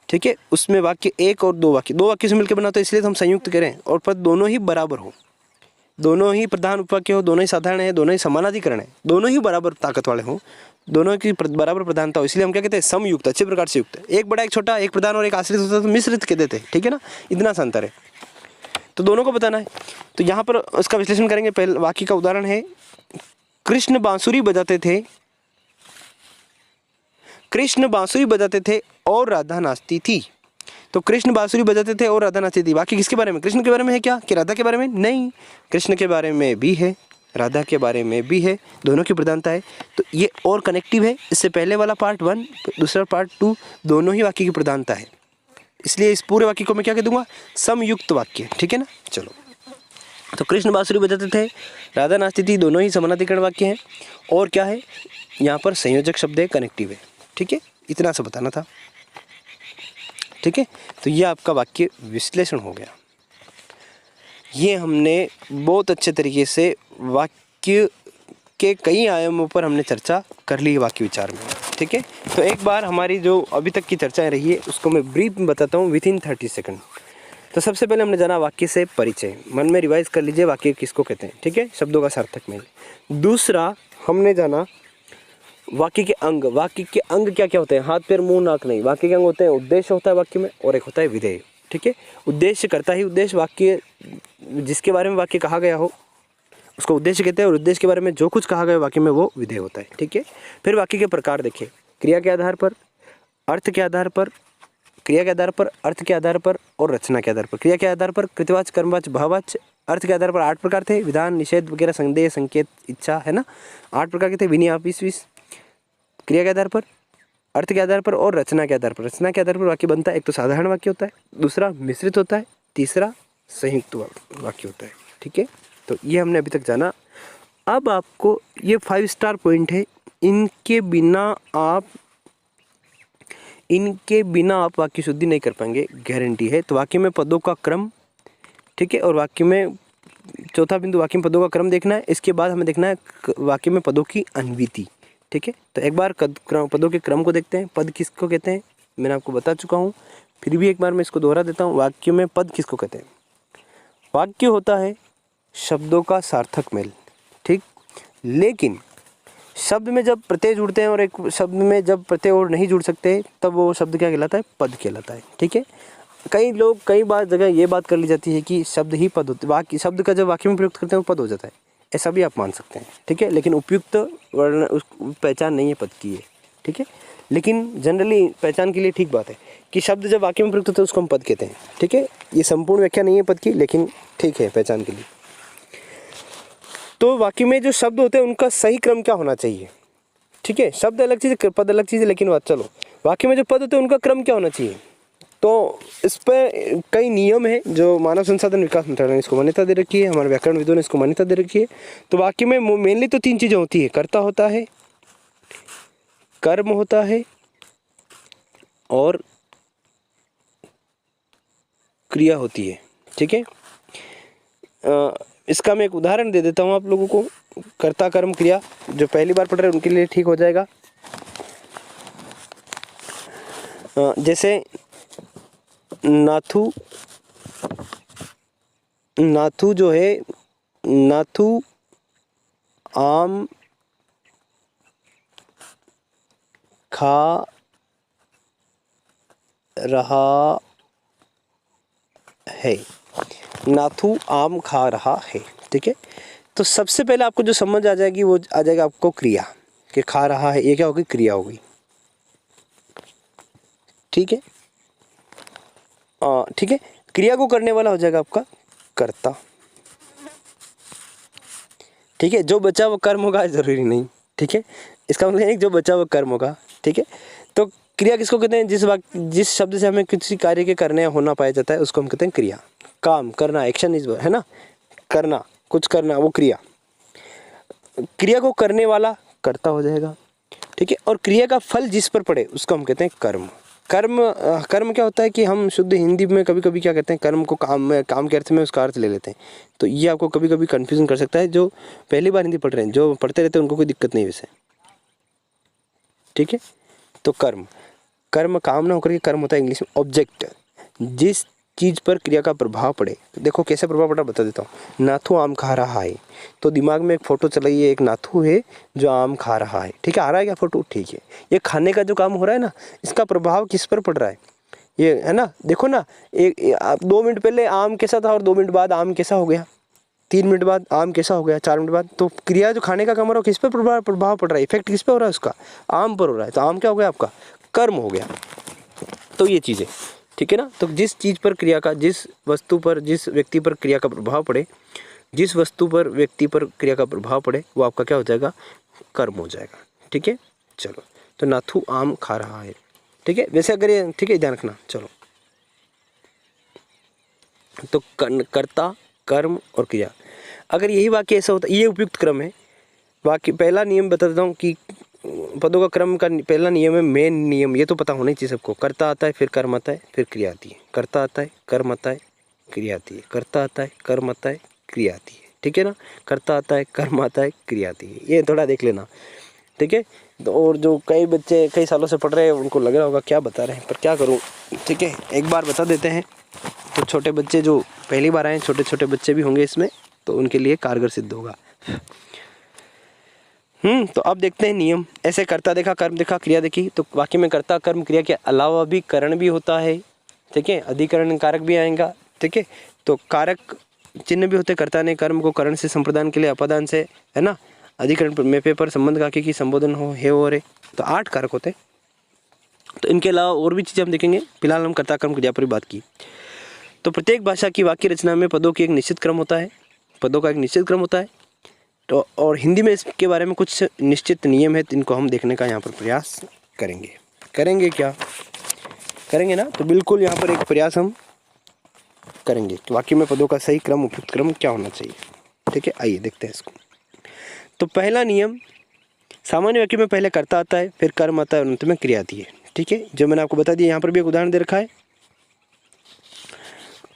ठीक है, उसमें वाक्य एक और दो वाक्य से मिलकर बना, तो इसलिए हम संयुक्त करें, और पर दोनों ही बराबर हो, दोनों ही प्रधान उपवाक्य हो, दोनों ही साधारण है, दोनों ही समानाधिकरण है, दोनों ही बराबर ताकत वाले हो, दोनों की बराबर प्रधानता हो, इसलिए हम क्या कहते हैं, समयुक्त, अच्छे प्रकार से युक्त। एक बड़ा एक छोटा, एक प्रधान और एक आश्रित होता है तो मिश्रित कहते थे। ठीक है ना, इतना सा अंतर है, तो दोनों को बताना है। तो यहाँ पर उसका विश्लेषण करेंगे। पहले वाक्य का उदाहरण है, कृष्ण बांसुरी बजाते थे और राधा नाचती थी। तो कृष्ण बांसुरी बजाते थे और राधा नाचती थी, वाक्य किसके बारे में, कृष्ण के बारे में है क्या, कि राधा के बारे में, नहीं, कृष्ण के बारे में भी है, राधा के बारे में भी है, दोनों की प्रधानता है। तो ये और कनेक्टिव है, इससे पहले वाला पार्ट 1 दूसरा पार्ट 2 दोनों ही वाक्य की प्रधानता है, इसलिए इस पूरे वाक्य को मैं क्या कह दूंगा, समयुक्त वाक्य। ठीक है ना, चलो तो कृष्ण बांसुरी बजाते थे, राधा नाचती थी, दोनों ही समानाधिकरण वाक्य हैं, और क्या है यहाँ पर संयोजक शब्द है, कनेक्टिव है। ठीक है, इतना सा बताना था। ठीक है, तो ये आपका वाक्य विश्लेषण हो गया। ये हमने बहुत अच्छे तरीके से वाक्य के कई आयामों पर हमने चर्चा कर ली है वाक्य विचार में। ठीक है, तो एक बार हमारी जो अभी तक की चर्चा रही है उसको मैं ब्रीफ में बताता हूँ विथिन 30 सेकंड। तो सबसे पहले हमने जाना वाक्य से परिचय, मन में रिवाइज कर लीजिए वाक्य किसको कहते हैं। ठीक है, शब्दों का सार्थक मेल। दूसरा हमने जाना वाक्य के अंग, वाक्य के अंग क्या क्या होते हैं, हाथ पैर मुंह नाक नहीं, वाक्य के अंग होते हैं, उद्देश्य होता है वाक्य में, और एक होता है विधेय। ठीक है, उद्देश्य करता ही उद्देश्य, वाक्य जिसके बारे में वाक्य कहा गया हो उसको उद्देश्य कहते हैं, और उद्देश्य के बारे में जो कुछ कहा गया वाक्य में वो विधेय होता है। ठीक है, फिर वाक्य के प्रकार देखिए, क्रिया के आधार पर, अर्थ के आधार पर, क्रिया के आधार पर, अर्थ के आधार पर और रचना के आधार पर। क्रिया के आधार पर कृतवाच्य, कर्मवाच्य, भाववाच्य अर्थ के आधार पर 8 प्रकार थे, विधान, निषेध वगैरह, संदेह, संकेत, इच्छा, है ना, 8 प्रकार के थे। विनिया, विस, क्रिया के आधार पर, अर्थ के आधार पर और रचना के आधार पर। रचना के आधार पर वाक्य बनता है, एक तो साधारण वाक्य होता है, दूसरा मिश्रित होता है, तीसरा संयुक्त वाक्य होता है। ठीक है, तो ये हमने अभी तक जाना। अब आपको ये 5 स्टार पॉइंट है, इनके बिना आप वाक्य शुद्धि नहीं कर पाएंगे, गारंटी है। तो वाक्य में पदों का क्रम, ठीक है, और वाक्य में चौथा बिंदु, वाक्य में पदों का क्रम देखना है। इसके बाद हमें देखना है वाक्य में पदों की अन्विति। ठीक है, तो एक बार पदों के क्रम को देखते हैं। पद किसको कहते हैं मैंने आपको बता चुका हूँ, फिर भी एक बार मैं इसको दोहरा देता हूँ। वाक्य में पद किसको कहते हैं? वाक्य होता है शब्दों का सार्थक मेल, ठीक। लेकिन शब्द में जब प्रत्यय जुड़ते हैं और एक शब्द में जब प्रत्यय और नहीं जुड़ सकते, तब वो शब्द क्या कहलाता है? पद कहलाता है। ठीक है, कई बार जगह ये बात कर ली जाती है कि शब्द ही पद होते, वाक्य शब्द का जब वाक्य में प्रयुक्त करते हैं वो पद हो जाता है, ऐसा भी आप मान सकते हैं। ठीक है, लेकिन उपयुक्त वर्ण उस पहचान नहीं है पद की है। ठीक है, लेकिन जनरली पहचान के लिए ठीक बात है कि शब्द जब वाक्य में प्रयुक्त होते हैं उसको हम पद कहते हैं। ठीक है, ये संपूर्ण व्याख्या नहीं है पद की, लेकिन ठीक है पहचान के लिए। तो वाक्य में जो शब्द होते हैं उनका सही क्रम क्या होना चाहिए? ठीक है, शब्द अलग चीज़ है, पद अलग चीज़ है, लेकिन चलो वाक्य में जो पद होते हैं उनका क्रम क्या होना चाहिए? तो इस पर कई नियम है जो मानव संसाधन विकास मंत्रालय ने इसको मान्यता दे रखी है, हमारे व्याकरण विदों ने इसको मान्यता दे रखी है। तो वाक्य में मेनली तो 3 चीज़ें होती है, कर्ता होता है, कर्म होता है और क्रिया होती है। ठीक है, इसका मैं एक उदाहरण दे देता हूँ आप लोगों को। कर्ता, कर्म, क्रिया, जो पहली बार पढ़ रहे हैं उनके लिए ठीक हो जाएगा। जैसे नाथू जो है, नाथू आम खा रहा है, नाथू आम खा रहा है। ठीक है, तो सबसे पहले आपको जो समझ आ जाएगी वो आ जाएगा आपको क्रिया, कि खा रहा है, ये क्या होगी? क्रिया होगी। ठीक है, ठीक है, क्रिया को करने वाला हो जाएगा आपका कर्ता। ठीक है, जो बचा वो कर्म होगा जरूरी नहीं। ठीक है, इसका मतलब है जो बचा वो कर्म होगा। ठीक है, तो क्रिया किसको कहते हैं? जिस शब्द से हमें किसी कार्य के करने या होना पाया जाता है उसको हम कहते हैं क्रिया। काम करना, एक्शन इज, है ना, करना, कुछ करना, वो क्रिया। क्रिया को करने वाला कर्ता हो जाएगा। ठीक है, और क्रिया का फल जिस पर पड़े उसको हम कहते हैं कर्म। कर्म क्या होता है कि हम शुद्ध हिंदी में कभी कभी क्या कहते हैं, कर्म को काम के अर्थ में उसका अर्थ ले लेते हैं। तो ये आपको कभी कभी कन्फ्यूजन कर सकता है। जो पहली बार हिंदी पढ़ रहे हैं, जो पढ़ते रहते हैं उनको कोई दिक्कत नहीं वैसे। ठीक है, तो कर्म काम ना होकर के कर्म होता है इंग्लिश में ऑब्जेक्ट, जिस चीज़ पर क्रिया का प्रभाव पड़े। तो देखो कैसे प्रभाव पड़ा बता देता हूँ। नाथू आम खा रहा है, तो दिमाग में एक फ़ोटो चलाई है, एक नाथू है जो आम खा रहा है। ठीक है, आ रहा है क्या फ़ोटो? ठीक है, ये खाने का जो काम हो रहा है ना, इसका प्रभाव किस पर पड़ रहा है? ये है ना, देखो ना, 2 मिनट पहले आम कैसा था और 2 मिनट बाद आम कैसा हो गया, 3 मिनट बाद आम कैसा हो गया, 4 मिनट बाद। तो क्रिया जो खाने का काम हो रहा है किस पर प्रभाव पड़ रहा है? इफेक्ट किस पे हो रहा है उसका? आम पर हो रहा है। तो आम क्या हो गया आपका? कर्म हो गया। तो ये चीज़ें, ठीक है ना। तो जिस चीज़ पर क्रिया का, जिस वस्तु पर, जिस व्यक्ति पर क्रिया का प्रभाव पड़े, जिस वस्तु पर व्यक्ति पर क्रिया का प्रभाव पड़े, वो आपका क्या हो जाएगा? कर्म हो जाएगा। ठीक है, चलो, तो नाथू आम खा रहा है। ठीक है, वैसे अगर ये, ठीक है, ध्यान रखना। चलो, तो कर्ता, कर्म और क्रिया, अगर यही वाक्य ऐसा होता, ये उपयुक्त क्रम है। वाक्य पहला नियम बता देता हूँ कि पदों का क्रम का पहला नियम है, मेन नियम, ये तो पता होना ही चाहिए सबको। कर्ता आता है, फिर कर्म आता है, फिर क्रिया आती है। कर्ता आता है, कर्म आता है, क्रिया आती है। कर्ता आता है, कर्म आता है, क्रिया आती है। ठीक है ना, कर्ता आता है, कर्म आता है, क्रिया आती है। ये थोड़ा देख लेना। ठीक है, तो और जो कई बच्चे कई सालों से पढ़ रहे हैं उनको लग रहा होगा क्या बता रहे हैं, पर क्या करूँ। ठीक है, एक बार बता देते हैं। तो छोटे बच्चे जो पहली बार आए, छोटे छोटे बच्चे भी होंगे इसमें, तो उनके लिए कारगर सिद्ध होगा। तो अब देखते हैं नियम। ऐसे कर्ता देखा, कर्म देखा, क्रिया देखी। तो वाक्य में कर्ता, कर्म, क्रिया के अलावा भी करण भी होता है। ठीक है, अधिकरण कारक भी आएगा। ठीक है, तो कारक चिन्ह भी होते। कर्ता ने कर्म को करण से संप्रदान के लिए अपादान से, है ना, अधिकरण में पेपर संबंध का की संबोधन हो, हे हो रे, तो 8 कारक होते। तो इनके अलावा और भी चीज़ें हम देखेंगे। फिलहाल हम कर्ता, कर्म, क्रिया पर बात की। तो प्रत्येक भाषा की वाक्य रचना में पदों की एक निश्चित क्रम होता है, पदों का एक निश्चित क्रम होता है। तो और हिंदी में इसके बारे में कुछ निश्चित नियम है, इनको हम देखने का यहाँ पर प्रयास करेंगे क्या करेंगे ना। तो बिल्कुल यहाँ पर एक प्रयास हम करेंगे कि वाक्य में पदों का सही क्रम, उपयुक्त क्रम क्या होना चाहिए। ठीक है, आइए देखते हैं इसको। तो पहला नियम, सामान्य वाक्य में पहले कर्ता आता है, फिर कर्म आता है और अंत में क्रिया आती है। ठीक है, जो मैंने आपको बता दिया। यहाँ पर भी एक उदाहरण दे रखा है,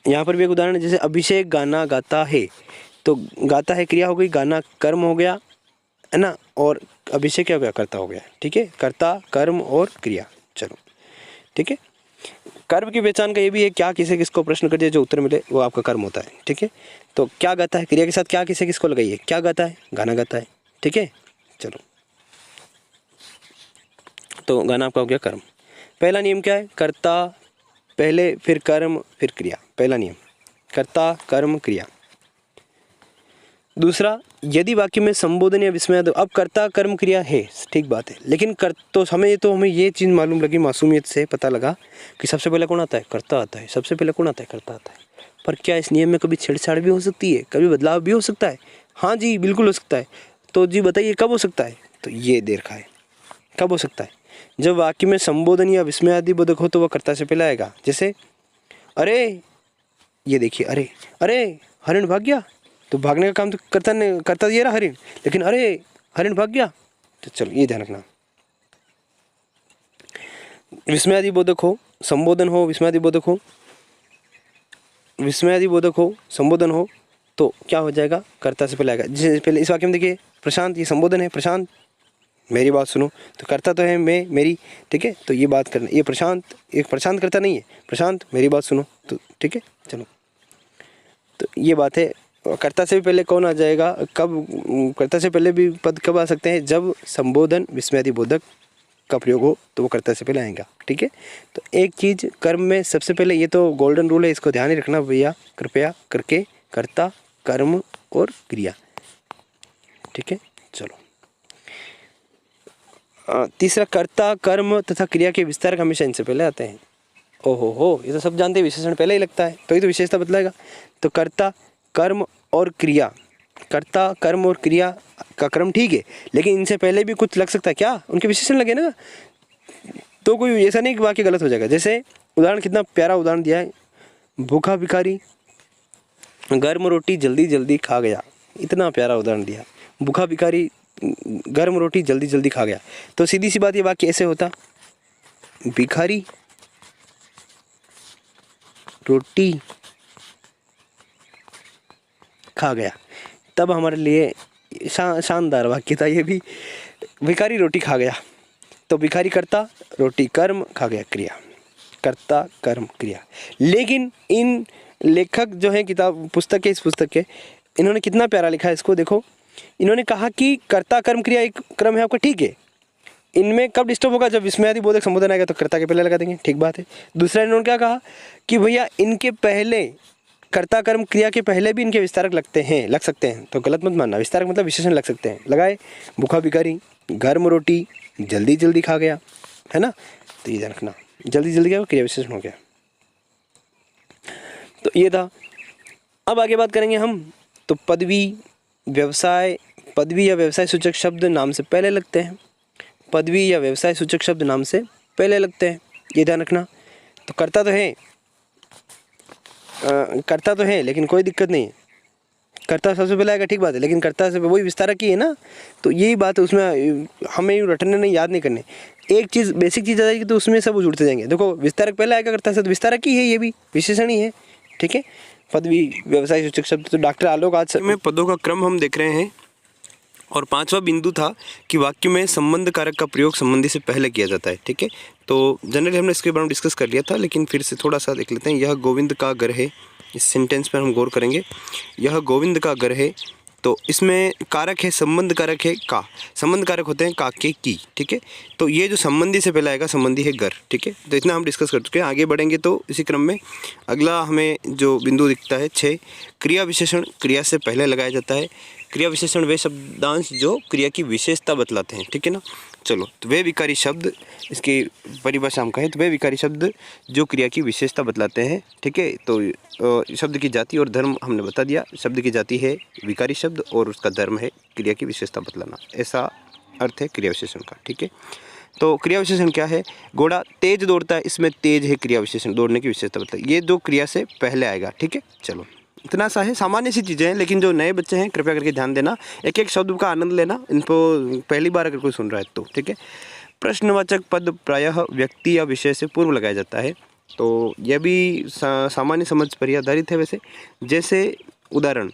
यहाँ पर भी एक उदाहरण, जैसे अभिषेक गाना गाता है, तो गाता है क्रिया हो गई, गाना कर्म हो गया, है ना, और अभिषेक क्या हो गया, कर्ता हो गया। ठीक है, कर्ता, कर्म और क्रिया। चलो ठीक है, कर्म की पहचान का ये भी है, क्या किसे किसको प्रश्न कर दिया, जो उत्तर मिले वो आपका कर्म होता है। ठीक है, तो क्या गाता है, क्रिया के साथ क्या किसे किसको लगाइए, क्या गाता है, गाना गाता है। ठीक है, चलो, तो गाना आपका हो गया कर्म। पहला नियम क्या है, कर्ता पहले, फिर कर्म, फिर क्रिया। पहला नियम, कर्ता, कर्म, क्रिया। दूसरा, यदि वाक्य में संबोधन या विस्मय, अब कर्ता कर्म क्रिया है, ठीक बात है, लेकिन तो हमें ये चीज़ मालूम लगी, मासूमियत से पता लगा कि सबसे पहले कौन आता है, कर्ता आता है। सबसे पहले कौन आता है, कर्ता आता है। पर क्या इस नियम में कभी छेड़छाड़ भी हो सकती है, कभी बदलाव भी हो सकता है? हाँ जी, बिल्कुल हो सकता है। तो जी बताइए कब हो सकता है? तो ये दे रखा है, कब हो सकता है, जब वाक्य में संबोधन या विस्मय आदि बोधक हो तो वह कर्ता से पहले आएगा। जैसे अरे, ये देखिए, अरे अरे हरिण भाग गया, तो भागने का काम तो करता ये रहा हरिण, लेकिन अरे हरिण भाग गया। तो चलो ये ध्यान रखना, विस्मयादि बोधक हो, संबोधन हो, विस्मयादि बोधक हो, विस्मयादि बोधक हो, संबोधन हो, तो क्या हो जाएगा, कर्ता से पहले आएगा। जैसे पहले इस वाक्य में देखिए, प्रशांत, ये संबोधन है, प्रशांत मेरी बात सुनो, तो कर्ता तो है मैं, मेरी। ठीक है, तो ये बात करना, ये प्रशांत, एक प्रशांत कर्ता नहीं है, प्रशांत मेरी बात सुनो, तो ठीक है। चलो, तो ये बात है, कर्ता से भी पहले कौन आ जाएगा, कब कर्ता से पहले भी पद कब आ सकते हैं, जब संबोधन विस्मयादि बोधक का प्रयोग हो तो वो कर्ता से पहले आएगा। ठीक है, तो एक चीज़ कर्म में सबसे पहले, ये तो गोल्डन रूल है, इसको ध्यान ही रखना भैया कृपया करके, कर्ता, कर्म और क्रिया। ठीक है, चलो, तीसरा, कर्ता, कर्म तथा क्रिया के विस्तारक हमेशा इनसे पहले आते हैं। ओहो हो, ये तो सब जानते हैं, विशेषण पहले ही लगता है, तो ये तो विशेषता बतलाएगा। तो कर्ता, कर्म और क्रिया, कर्ता, कर्म और क्रिया का क्रम ठीक है, लेकिन इनसे पहले भी कुछ लग सकता है, क्या उनके विशेषण लगे ना, तो कोई ऐसा नहीं कि वाक्य गलत हो जाएगा। जैसे उदाहरण, कितना प्यारा उदाहरण दिया है, भूखा भिखारी गर्म रोटी जल्दी जल्दी खा गया, इतना प्यारा उदाहरण दिया, भूखा भिखारी गर्म रोटी जल्दी जल्दी खा गया। तो सीधी सी बात, ये वाक्य ऐसे होता, भिखारी रोटी खा गया, तब हमारे लिए शानदार वाक्य था ये भी। भिखारी रोटी खा गया, तो भिखारी कर्ता, रोटी कर्म, खा गया क्रिया, कर्ता, कर्म, क्रिया। लेकिन इन लेखक जो है, किताब पुस्तक है, इस पुस्तक के, इन्होंने कितना प्यारा लिखा है इसको देखो। इन्होंने कहा कि कर्ता, कर्म, क्रिया एक क्रम है आपका, ठीक है, इनमें कब डिस्टर्ब होगा, जब विस्मयादि बोधक संबोधन आएगा तो कर्ता के पहले लगा देंगे, ठीक बात है। दूसरा, इन्होंने क्या कहा कि भैया इनके पहले, कर्ता, कर्म, क्रिया के पहले भी इनके विस्तारक लग सकते हैं, तो गलत मत मानना, विस्तारक मतलब विशेषण लग सकते हैं। लगाए, भूखा भिखारी गर्म रोटी जल्दी जल्दी खा गया, है ना, तो ये ध्यान रखना, जल्दी जल्दी क्या क्रिया विशेषण हो गया। तो ये था। अब आगे बात करेंगे हम, तो पदवी या व्यवसाय सूचक शब्द नाम से पहले लगते हैं, पदवी या व्यवसाय सूचक शब्द नाम से पहले लगते हैं, ये ध्यान रखना। तो कर्ता तो है, लेकिन कोई दिक्कत नहीं है, कर्ता सबसे पहले आएगा, ठीक बात है, लेकिन कर्ता से वही विस्तारक ही है ना, तो यही बात है, उसमें हमें रटने नहीं, याद नहीं करने। एक चीज़, बेसिक चीज़ आ जाएगी तो उसमें सब जुड़ते जाएंगे। देखो, विस्तारक पहले आएगा कर्ता से, तो विस्तारक ही है, ये भी विशेषण ही है। ठीक है, पदवी व्यवसाय सूचक शब्द। तो डॉक्टर आलोक आज में पदों का क्रम हम देख रहे हैं, और पांचवा बिंदु था कि वाक्य में संबंध कारक का प्रयोग संबंधी से पहले किया जाता है। ठीक है, तो जनरली हमने इसके बारे में डिस्कस कर लिया था, लेकिन फिर से थोड़ा सा देख लेते हैं। यह गोविंद का घर है, इस सेंटेंस पर हम गौर करेंगे। यह गोविंद का घर है, तो इसमें कारक है, संबंध कारक है का, संबंध कारक होते हैं का, के, की। ठीक है, तो ये जो संबंधी से पहले आएगा, संबंधी है घर। ठीक है, तो इतना हम डिस्कस कर चुके हैं। आगे बढ़ेंगे तो इसी क्रम में अगला हमें जो बिंदु दिखता है 6, क्रिया विशेषण क्रिया से पहले लगाया जाता है। क्रिया विशेषण वे शब्दांश जो क्रिया की विशेषता बतलाते हैं। ठीक है ना, चलो, तो वे विकारी शब्द, इसकी परिभाषा हम कहें तो वे विकारी शब्द जो क्रिया की विशेषता बतलाते हैं। ठीक है, तो शब्द की जाति और धर्म हमने बता दिया। शब्द की जाति है विकारी शब्द और उसका धर्म है क्रिया की विशेषता बतलाना, ऐसा अर्थ है क्रिया विशेषण का। ठीक है, तो क्रिया विशेषण क्या है? घोड़ा तेज दौड़ता है, इसमें तेज है क्रिया विशेषण, दौड़ने की विशेषता बताइए। ये दो क्रिया से पहले आएगा। ठीक है, चलो इतना सा है, सामान्य सी चीज़ें हैं, लेकिन जो नए बच्चे हैं कृपया करके ध्यान देना, एक एक शब्द का आनंद लेना, इनको पहली बार अगर कोई सुन रहा है तो। ठीक है, प्रश्नवाचक पद प्रायः व्यक्ति या विषय से पूर्व लगाया जाता है, तो यह भी सामान्य समझ पर ही आधारित है वैसे। जैसे उदाहरण,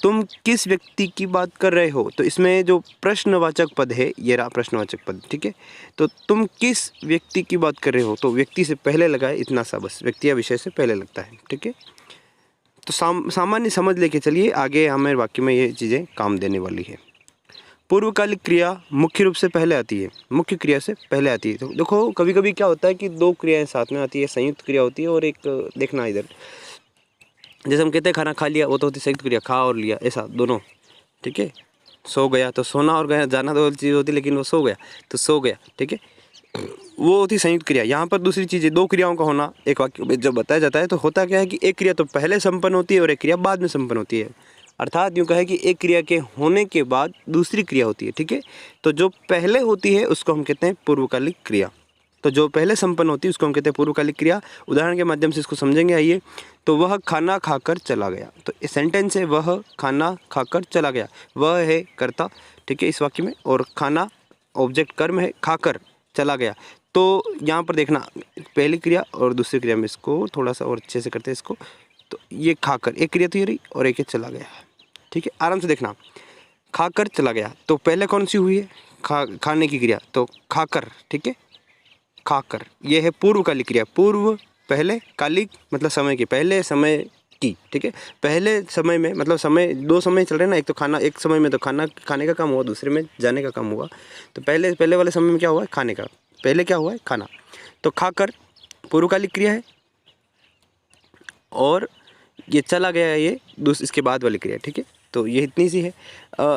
तुम किस व्यक्ति की बात कर रहे हो, तो इसमें जो प्रश्नवाचक पद है ये रहा प्रश्नवाचक पद। ठीक है, तो तुम किस व्यक्ति की बात कर रहे हो, तो व्यक्ति से पहले लगाए, इतना सा बस, व्यक्ति या विषय से पहले लगता है। ठीक है, तो सामान्य समझ लेके चलिए, आगे हमें वाक्य में ये चीज़ें काम देने वाली है। पूर्वकालिक क्रिया मुख्य रूप से पहले आती है, मुख्य क्रिया से पहले आती है। तो देखो कभी कभी क्या होता है कि दो क्रियाएं साथ में आती है, संयुक्त क्रिया होती है, और एक देखना इधर, जैसे हम कहते हैं खाना खा लिया, वो तो होती है संयुक्त क्रिया, खा और लिया, ऐसा दोनों। ठीक है, सो गया, तो सोना और गया जाना दो चीज़ होती है, लेकिन वो सो गया तो सो गया। ठीक है, वो होती संयुक्त क्रिया। यहाँ पर दूसरी चीज़ है, दो क्रियाओं का होना एक वाक्य में जब बताया जाता है, तो होता क्या है कि एक क्रिया तो पहले संपन्न होती है और एक क्रिया बाद में संपन्न होती है। अर्थात यूँ कहे कि एक क्रिया के होने के बाद दूसरी क्रिया होती है। ठीक है, तो जो पहले होती है उसको हम कहते हैं पूर्वकालिक क्रिया, तो जो पहले संपन्न होती है उसको हम कहते हैं पूर्वकालिक क्रिया। उदाहरण के माध्यम से इसको समझेंगे, आइए। तो वह खाना खाकर चला गया, तो सेंटेंस है वह खाना खाकर चला गया, वह है कर्ता। ठीक है, इस वाक्य में, और खाना ऑब्जेक्ट कर्म है, खाकर चला गया। तो यहाँ पर देखना पहली क्रिया और दूसरी क्रिया में, इसको थोड़ा सा और अच्छे से करते हैं इसको। तो ये खाकर एक क्रिया तो ये रही, और एक चला गया। ठीक है, आराम से देखना, खाकर चला गया, तो पहले कौन सी हुई है? खाने की क्रिया, तो खाकर। ठीक है, खाकर, ये है पूर्वकालिक क्रिया। पूर्व पहले, कालिक मतलब समय की, पहले समय की। ठीक है, पहले समय में मतलब समय, दो समय चल रहे हैं ना, एक तो खाना, एक समय में तो खाने का काम हुआ, दूसरे में जाने का काम हुआ। तो पहले वाले समय में क्या हुआ है? खाने का, पहले क्या हुआ है? खाना। तो खाकर पूर्वकालिक क्रिया है, और ये चला गया है, ये इसके बाद वाली क्रिया। ठीक है, तो ये इतनी सी है।